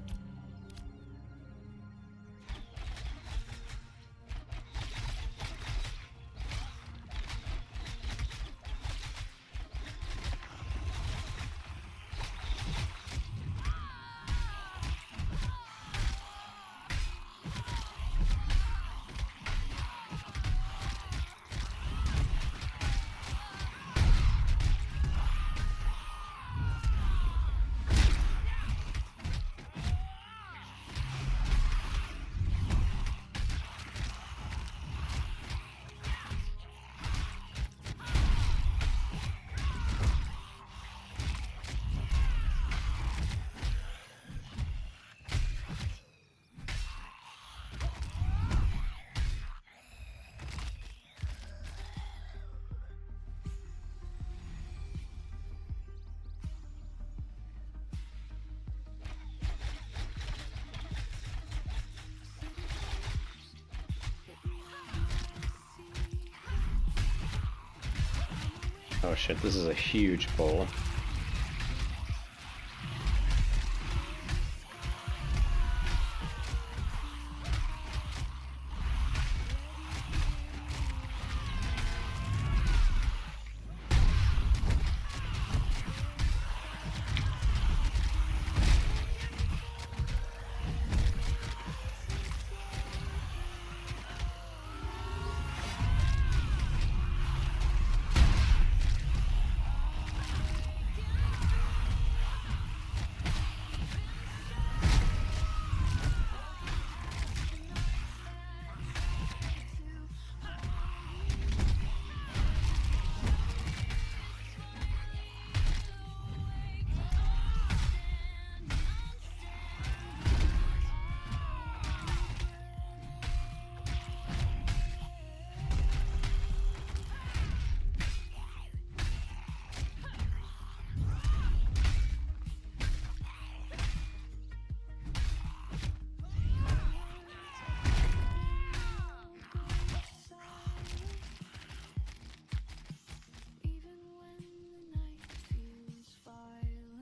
Oh shit, this is a huge bowl.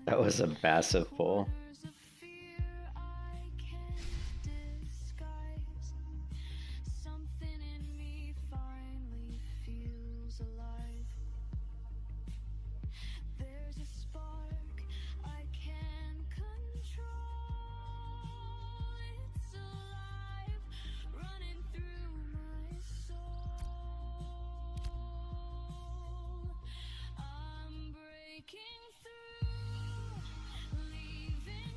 That was a massive pull. There's a fear I can't disguise. Something in me finally feels alive. There's a spark I can't control. It's alive, running through my soul. I'm breaking through, leaving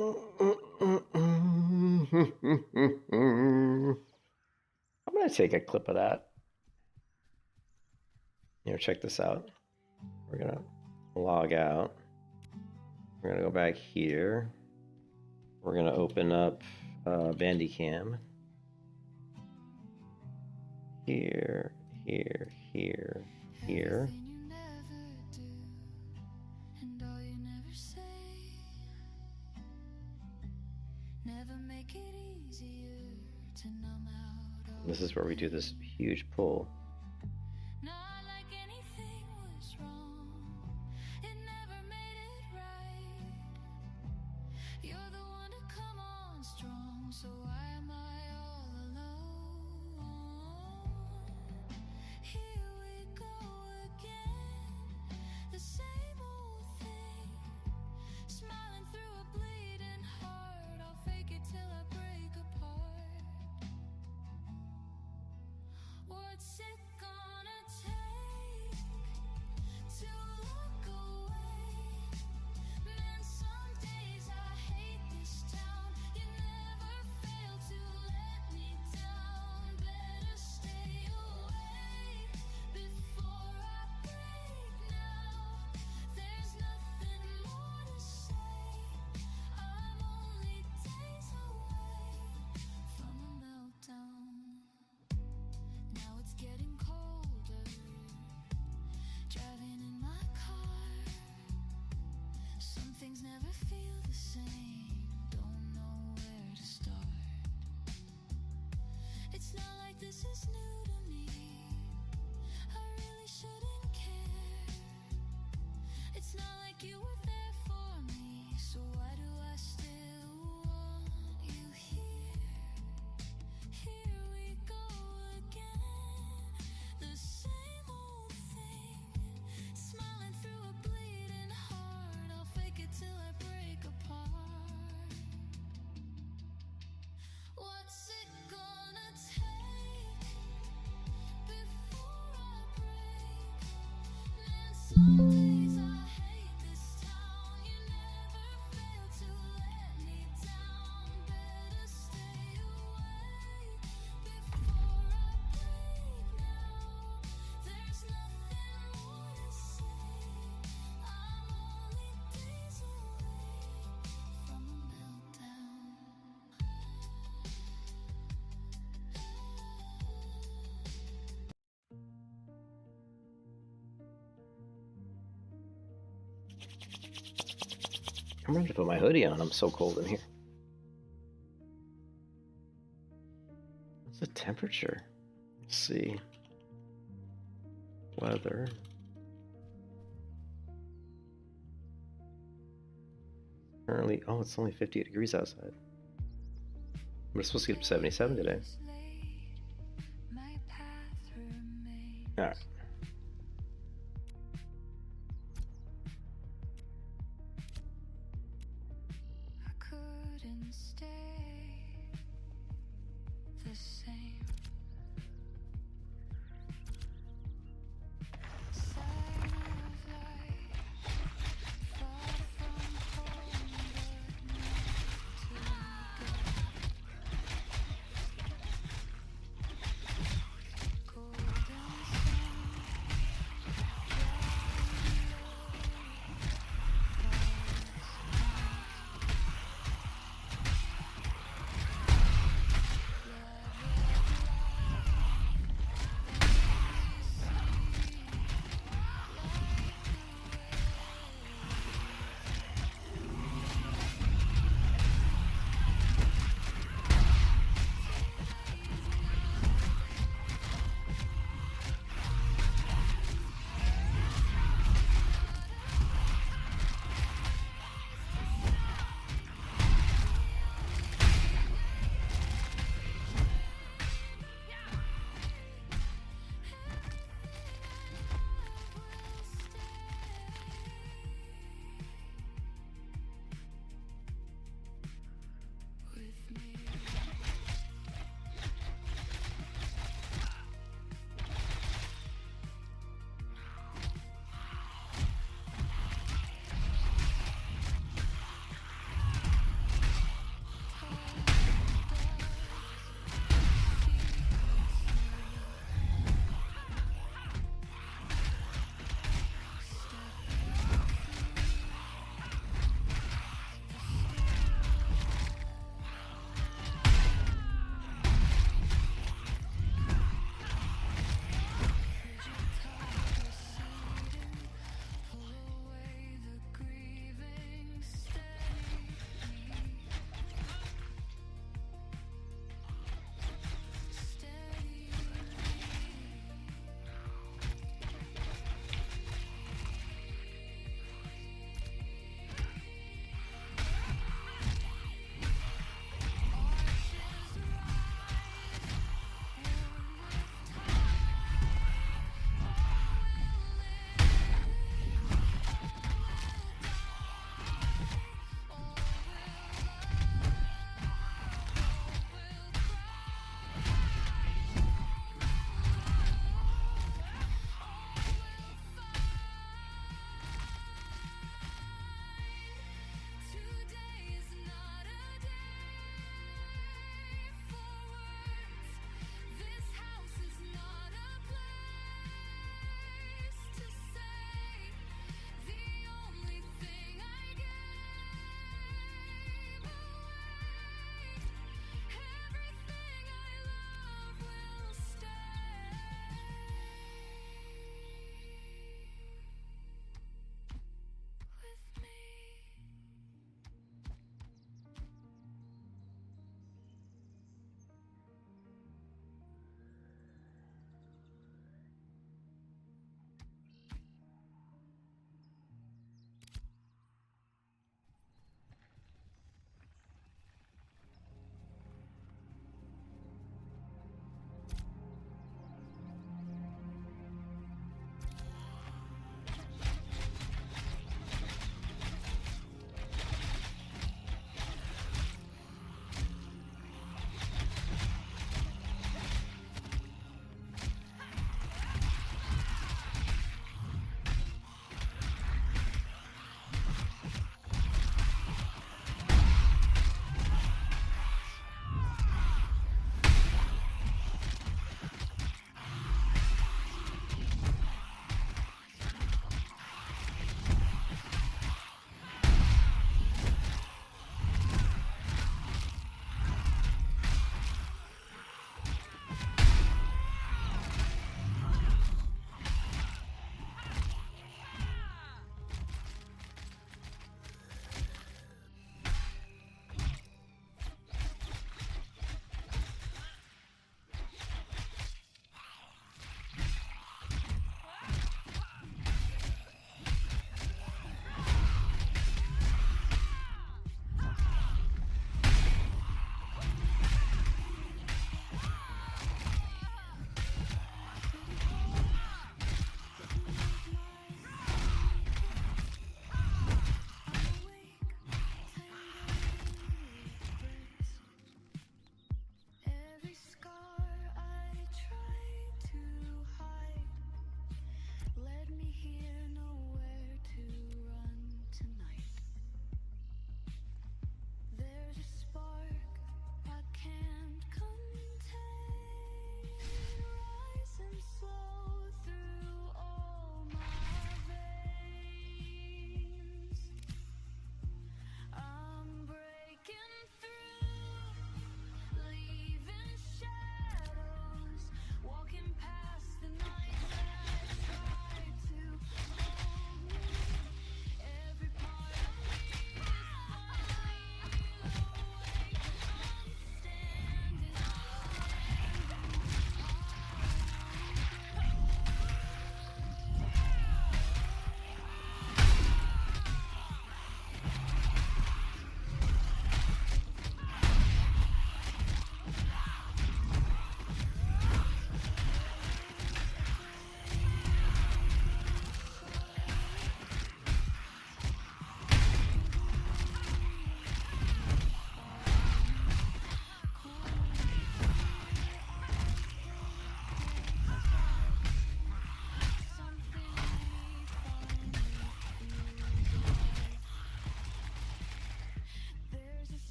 I'm gonna take a clip of that. Check this out. We're gonna log out. We're gonna go back here. We're gonna open up Bandicam. Here, here, here, here. Everything you never do, and all you never say. Never make it easier to numb out all This is where we do this huge pull. not like anything was wrong. It never made it right. You're the one to come on strong, so why am I all alone? Here we go again, the same old thing. Smiling through a bleeding heart, I'll fake it till I break apart. What's it gonna take to look away? Man, some days I hate this town. You never fail to let me down. Better stay away before I break now. There's nothing more to say. I'm only days away from a meltdown. Now it's getting colder, driving in my car. Some things never feel the same, don't know where to start. It's not like this is new to me, I really shouldn't care. It's not like you were there for me, so why do I still want you here? Here we go again, the same old thing. Smiling through a bleeding heart, I'll fake it till I break apart. What's it gonna take before I break? Man, some days I hate this town. You never fail to let me down. Better stay away before I break now. There's nothing more to say. I'm only days away from a meltdown. I'm gonna have to put my hoodie on. I'm so cold in here. What's the temperature? Let's see. Weather. Currently, oh, it's only 58 degrees outside. We're supposed to get up to 77 today. My path remains. All right. I couldn't stay the same. Sign of life, far from home, but not to go. Golden sun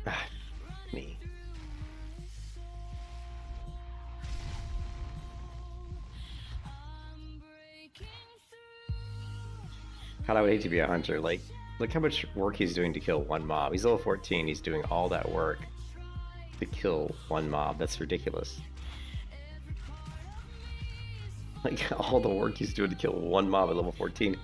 Ah, me. God, I would hate to be a hunter. Like, look how much work he's doing to kill one mob. He's level 14. He's doing all that work to kill one mob. That's ridiculous. Like, all the work he's doing to kill one mob at level 14.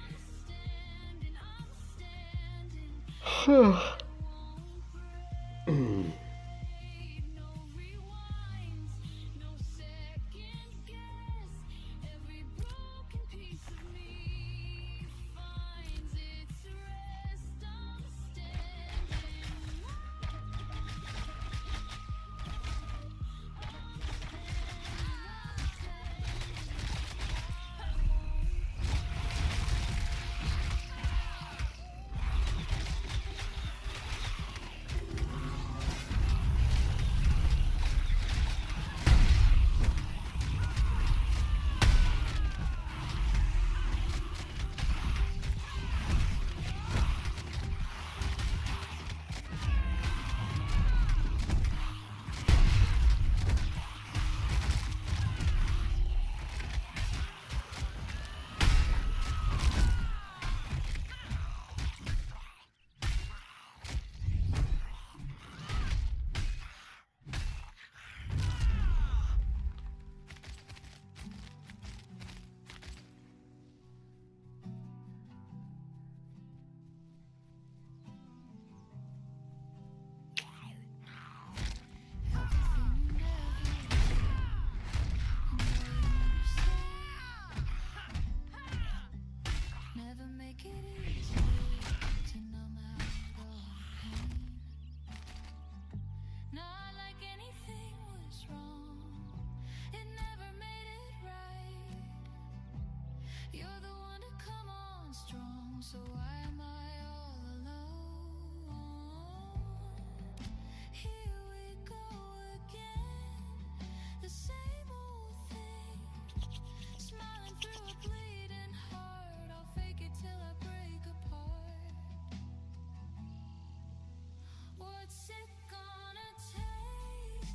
Never make it easy to numb out the pain. Not like anything was wrong. It never made it right. You're the one to come on strong, so why am I all alone? Here we go again, the same old thing. Smiling through a bleeding heart, I'll fake it till I break apart. What's it gonna take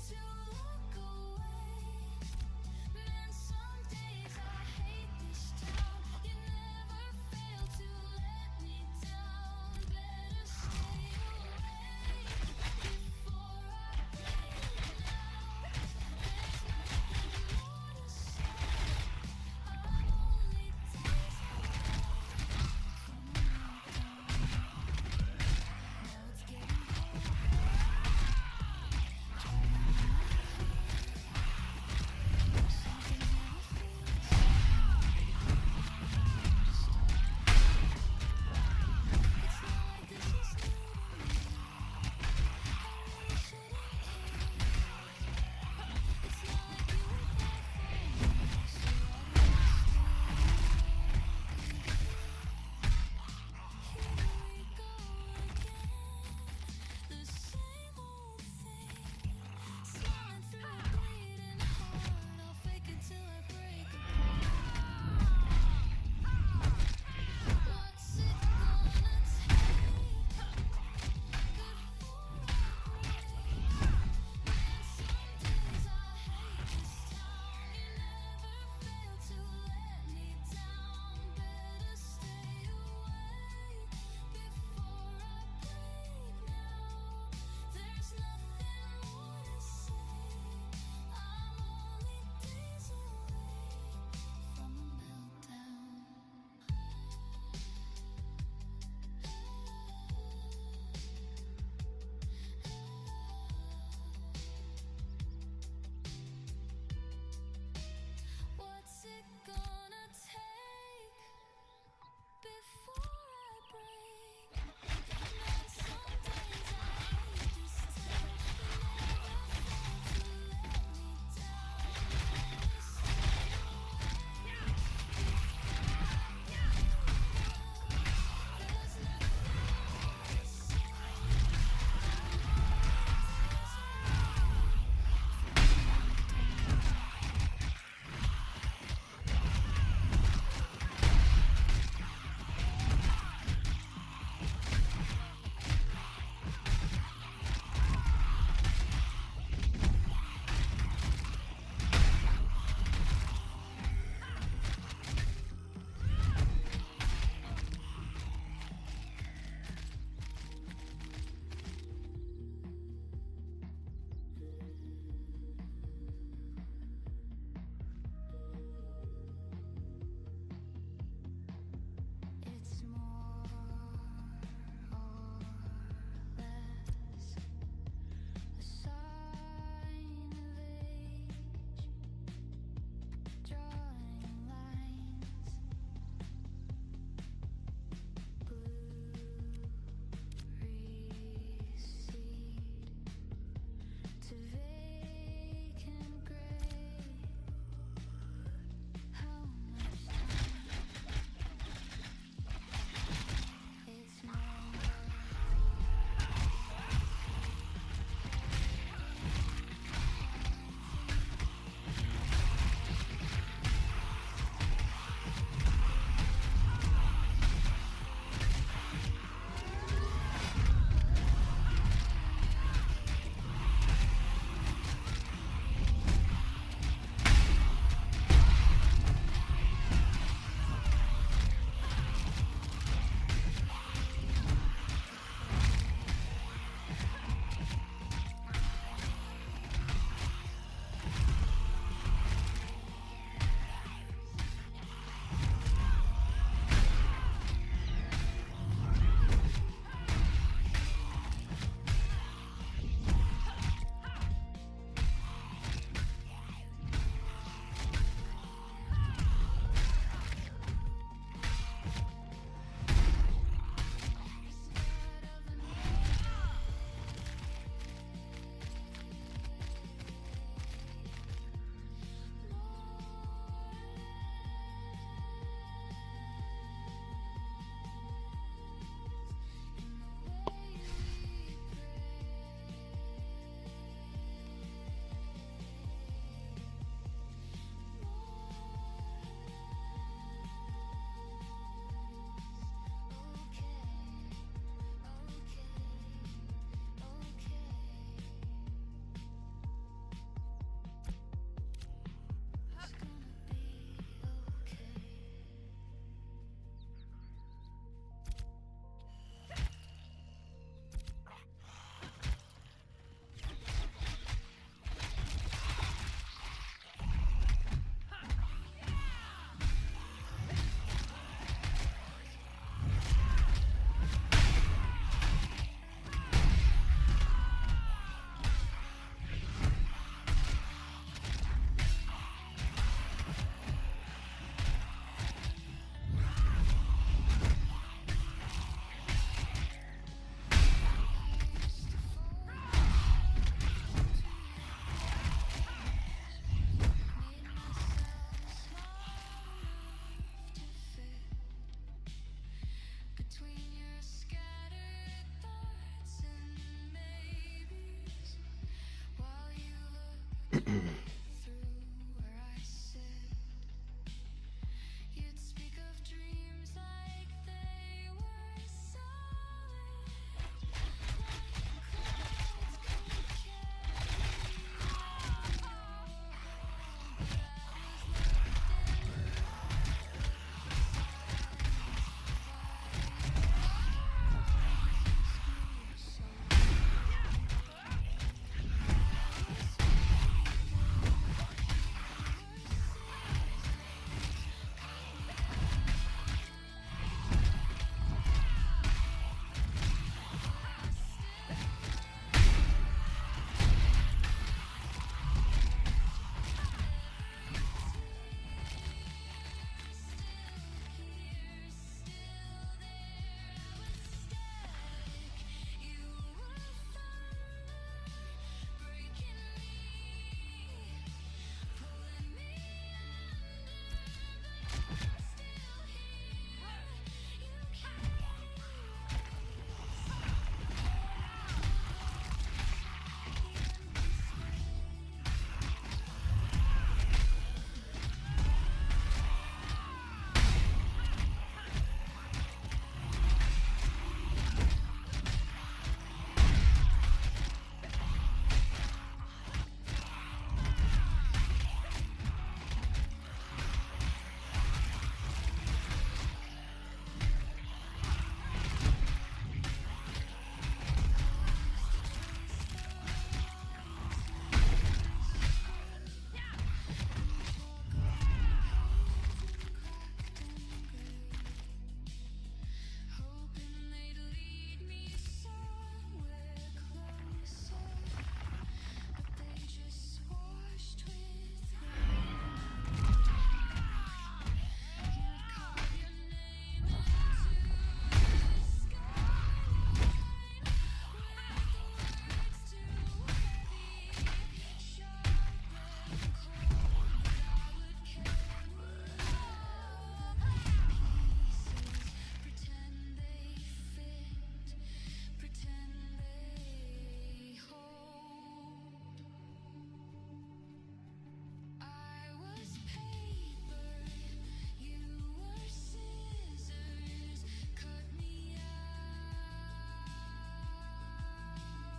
to look away? Man, some days I hate this town. You never fail to let me down. Better stay away before I bleed now. There's nothing more to say. I'm only days away from my home. Now it's getting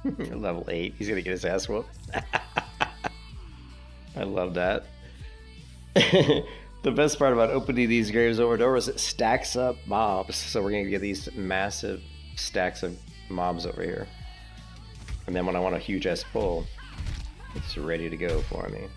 Level 8. He's gonna get his ass whooped. I love that. The best part about opening these graves over and over is it stacks up mobs. So we're gonna get these massive stacks of mobs over here. And then when I want a huge ass pull, it's ready to go for me.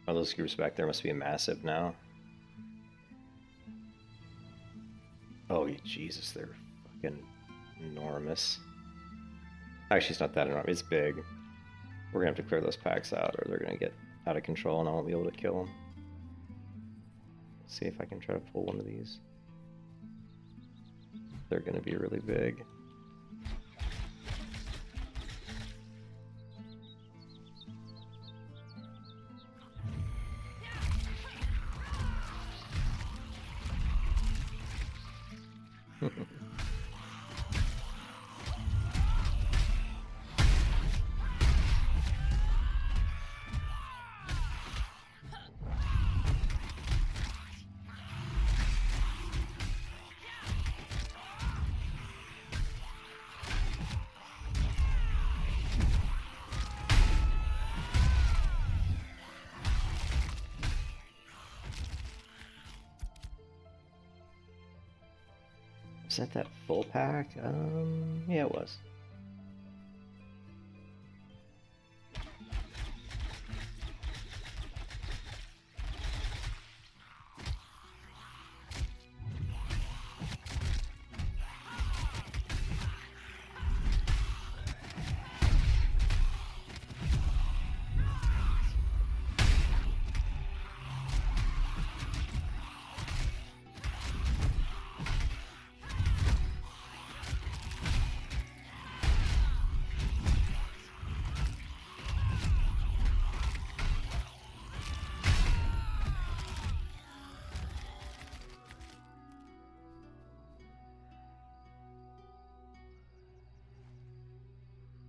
Oh, those groups back there must be massive now. Oh, Jesus, they're fucking enormous. Actually, it's not that enormous. It's big. We're gonna have to clear those packs out, or they're gonna get out of control, and I won't be able to kill them. Let's see if I can try to pull one of these. They're gonna be really big. Was that full pack? Yeah, it was.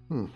Hmm.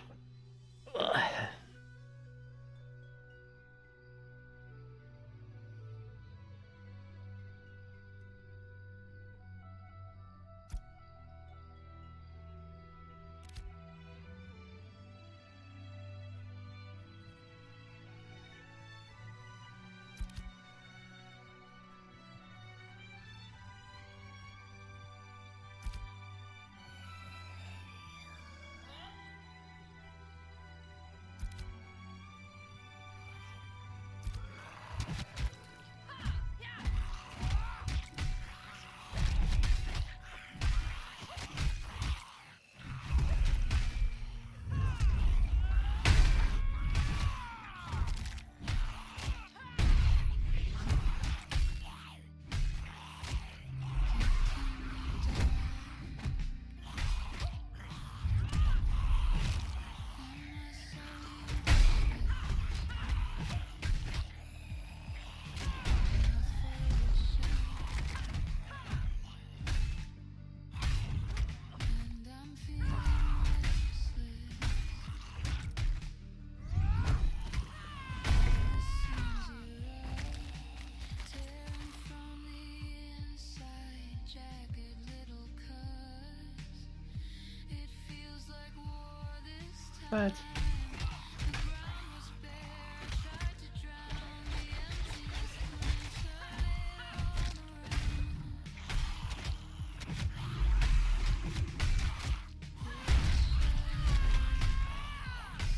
And I'm feeling restless. Seems you're tearing from the inside, jagged little cuts. It feels like war this time. What? The ground was bare. I tried to drown the emptiness, couldn't turn it all around.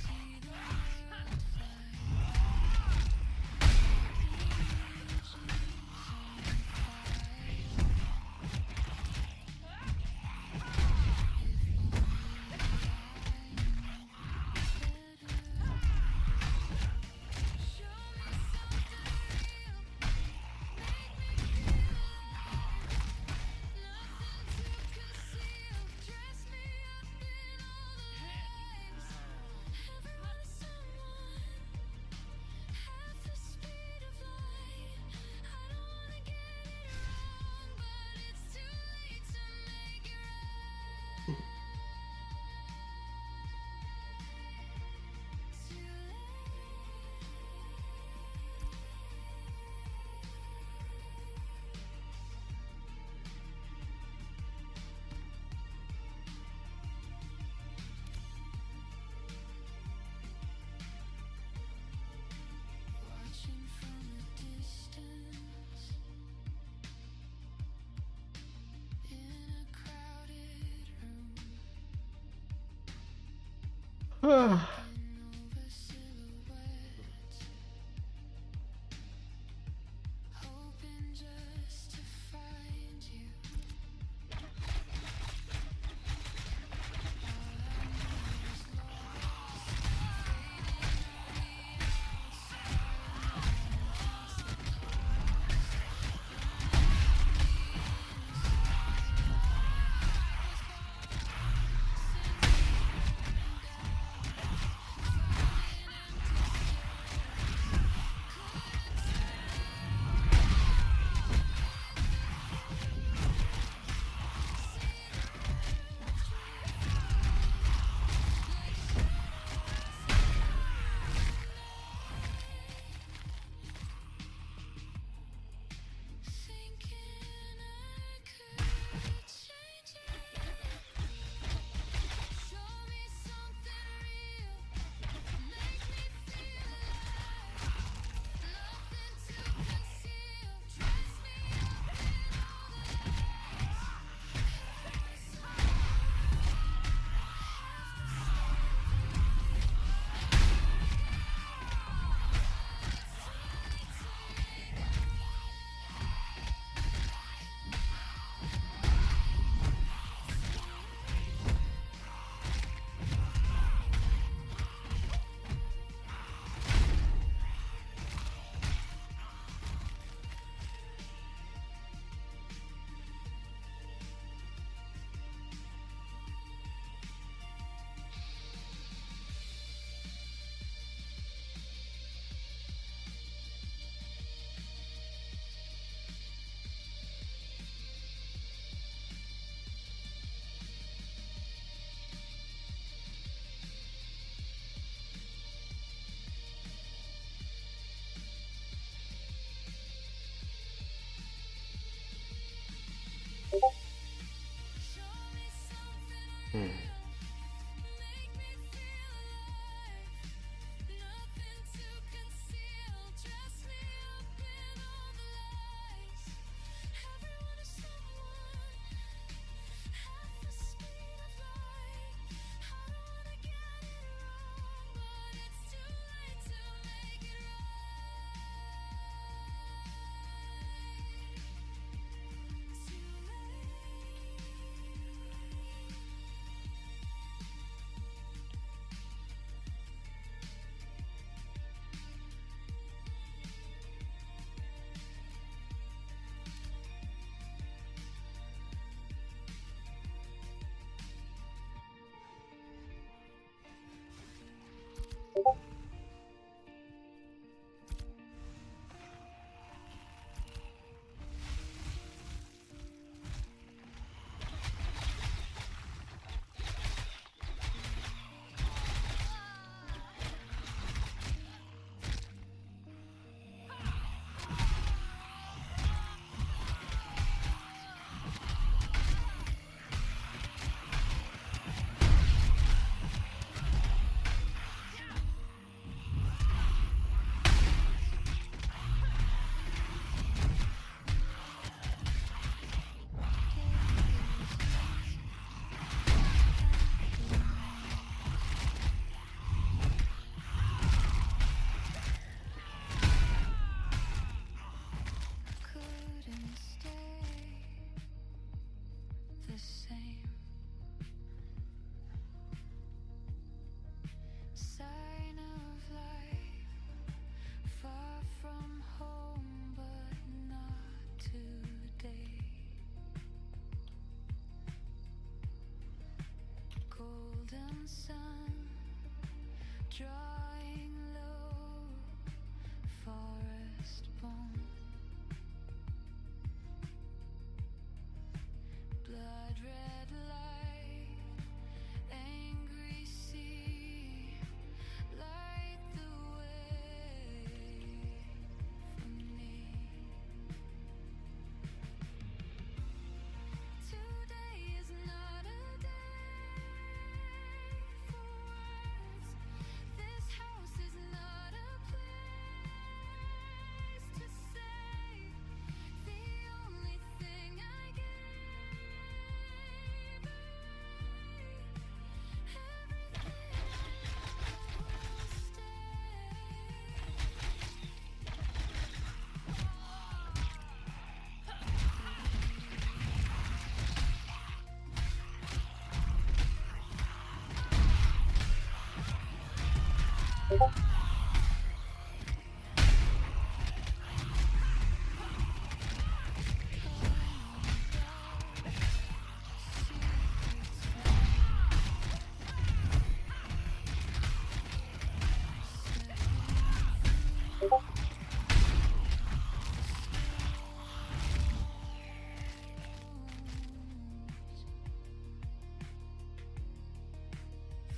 See the world fly. Watching from a distance in a crowded room, over silhouettes. African sun, drawing low, forest bone, blood red light, angry sea, light the way for me. Today is not a day for words. This house is not a place to say. The only thing I gave away, everything I will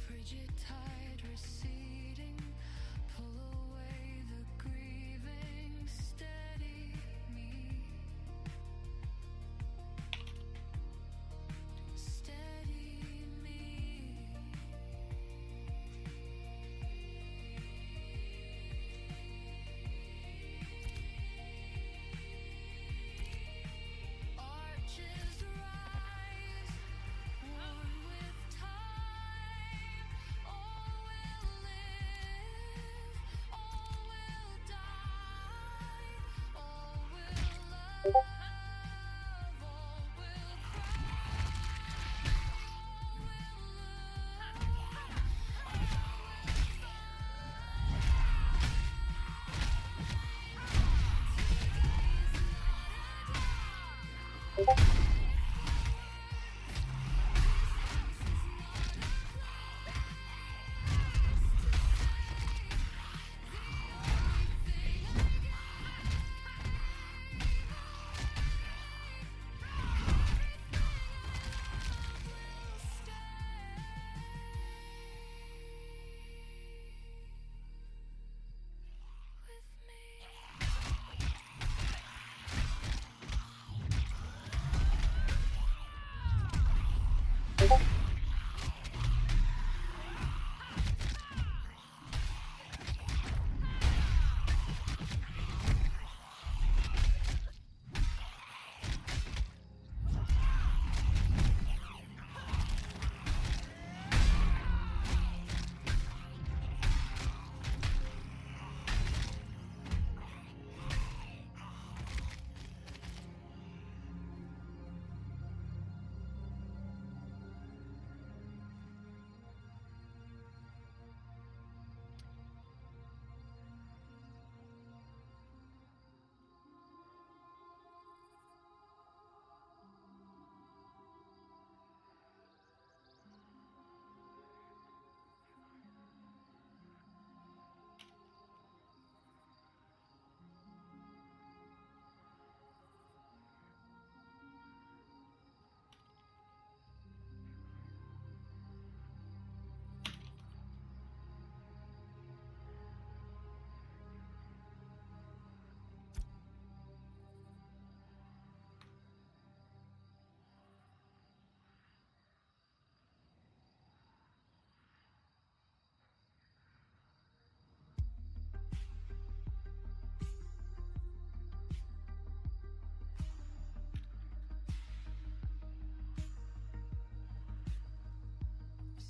frigid tide receding, pull away the grieving, steady me, steady me. Arches rise, worn with time. All will live, all will die, all will love, all will cry, all will love, all will find.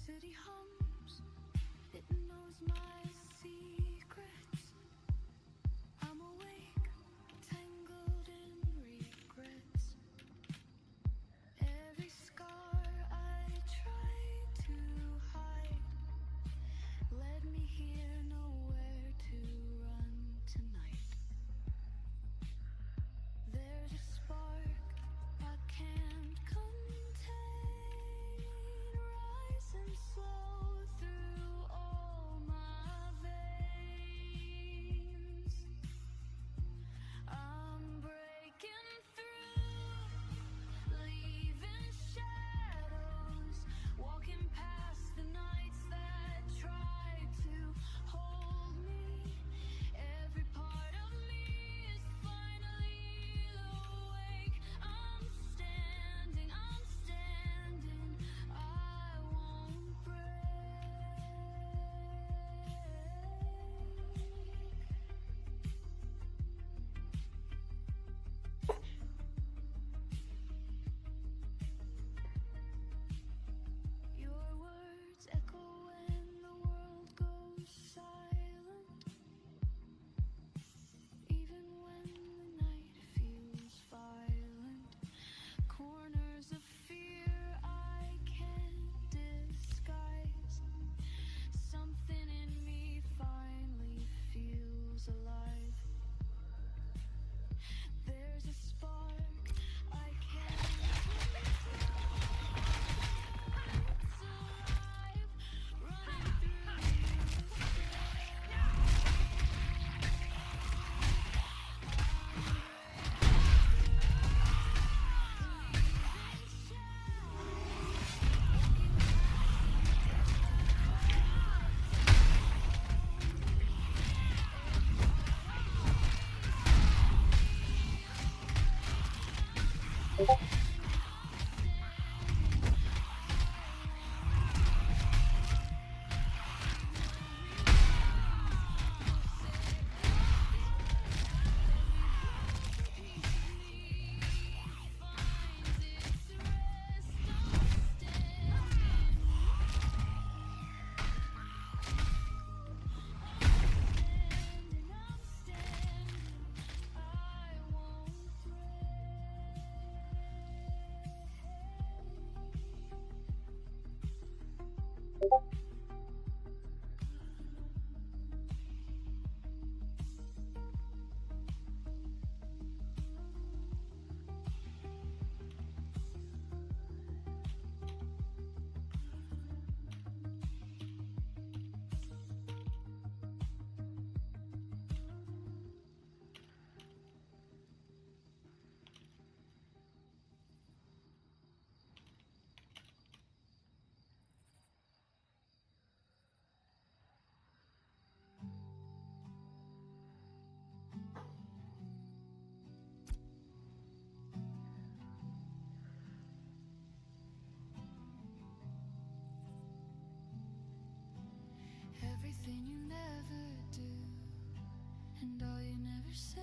City hums, it knows my secrets. I'm awake, tangled in regrets. Every scar I try to hide led me here, nowhere to run tonight. There's a spark I can't contain, rising slow. Everything you never do, and all you never say,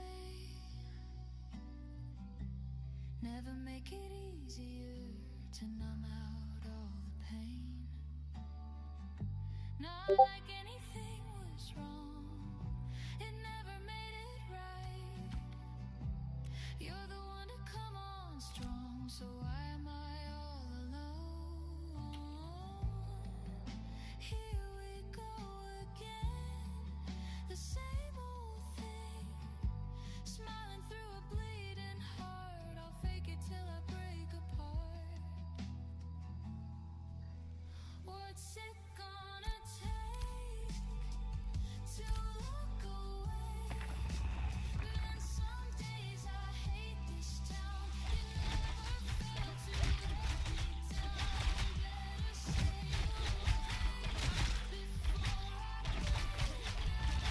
never make it easier to numb out all the pain. Not like anything was wrong, it never made it right. You're the one to come on strong, so why am I all alone? Here we go again, the same old thing. Smiling through a bleeding heart, I'll fake it till I break apart. What's it gonna take to look away? Man, some days I hate this town. It never failed to let me down. Better stay away before I break down.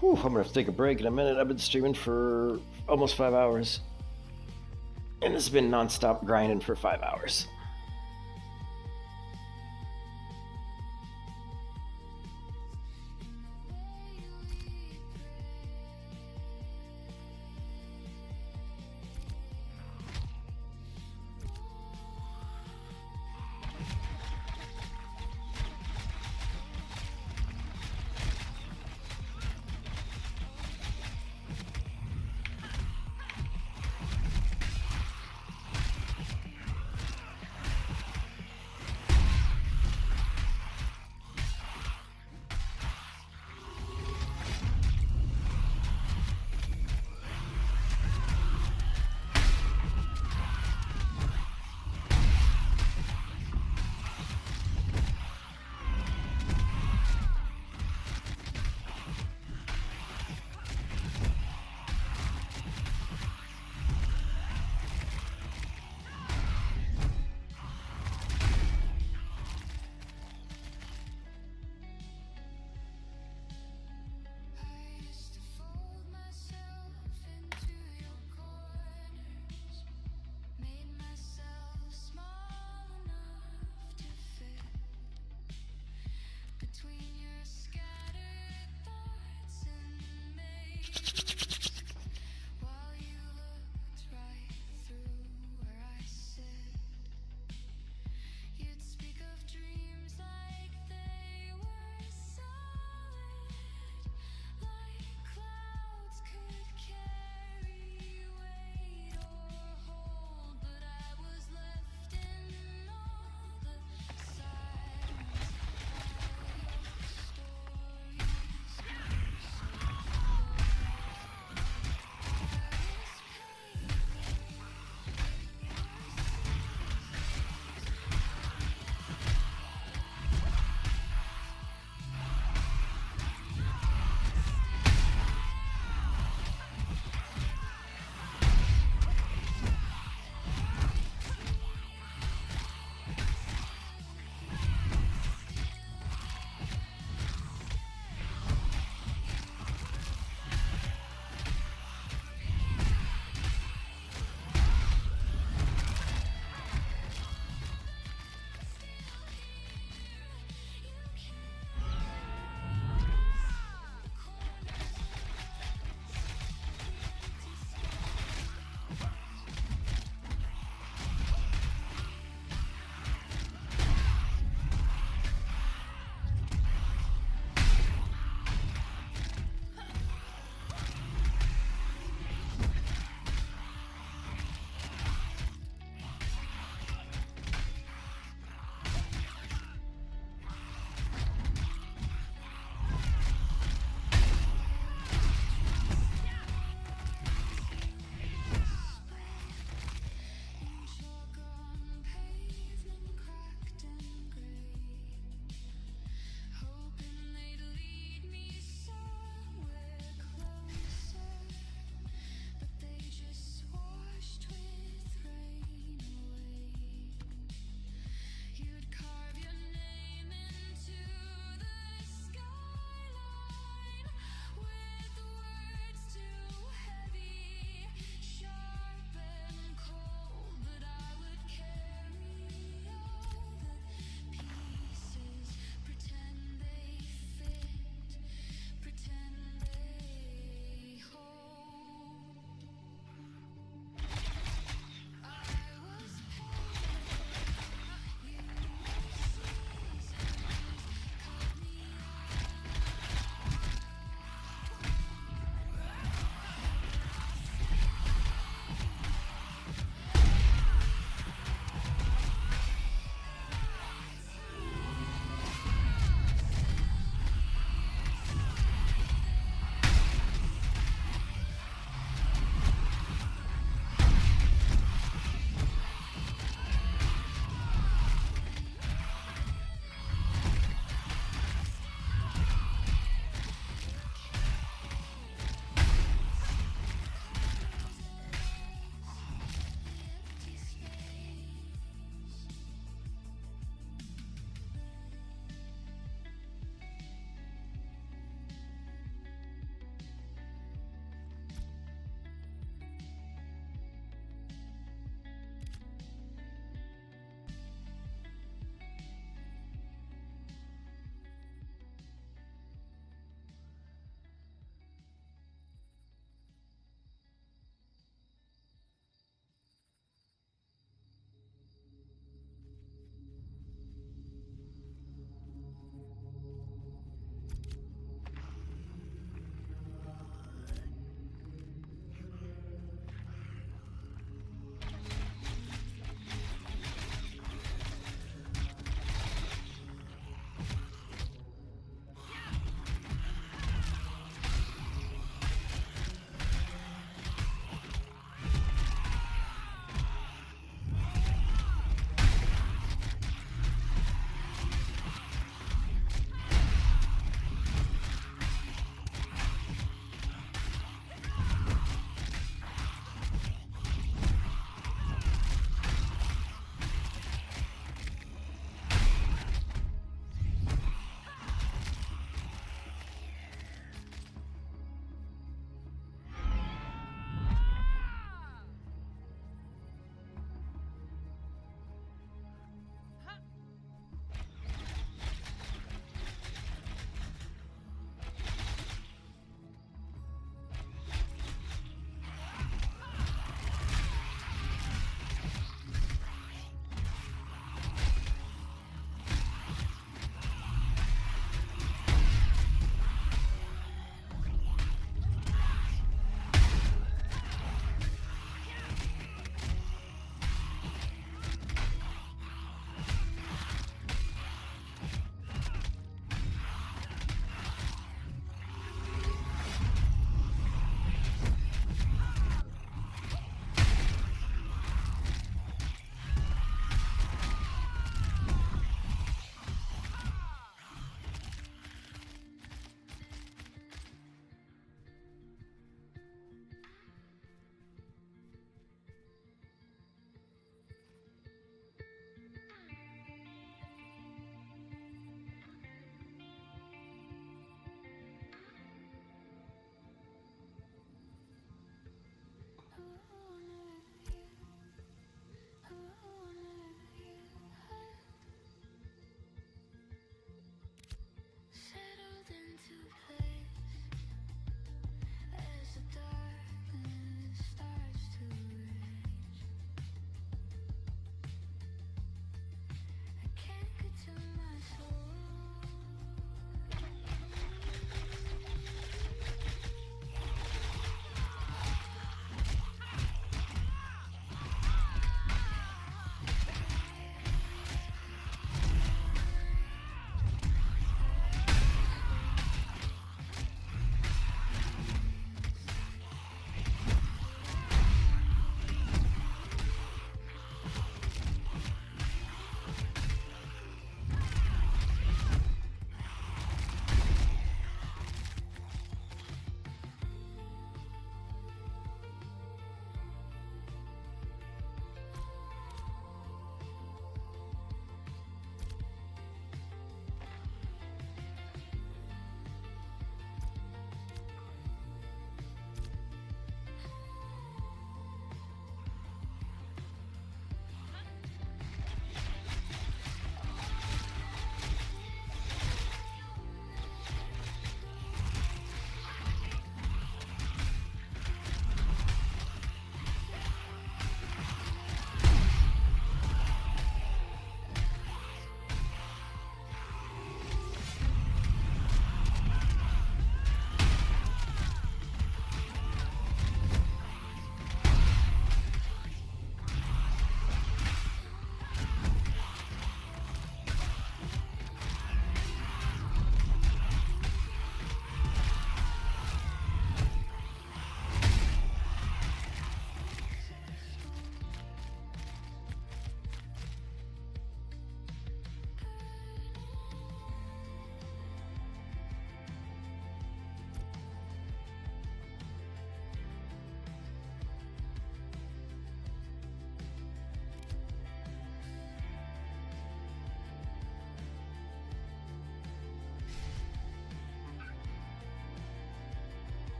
Whew, I'm gonna have to take a break in a minute. I've been streaming for almost 5 hours. And it's been non-stop grinding for 5 hours.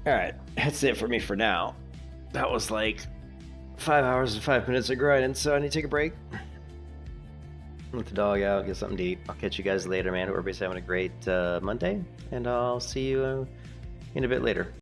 Alright, that's it for me for now. That was like 5 hours and 5 minutes of grinding, so I need to take a break. Let the dog out, get something to eat. I'll catch you guys later, man. Hope everybody's having a great Monday, and I'll see you in a bit later.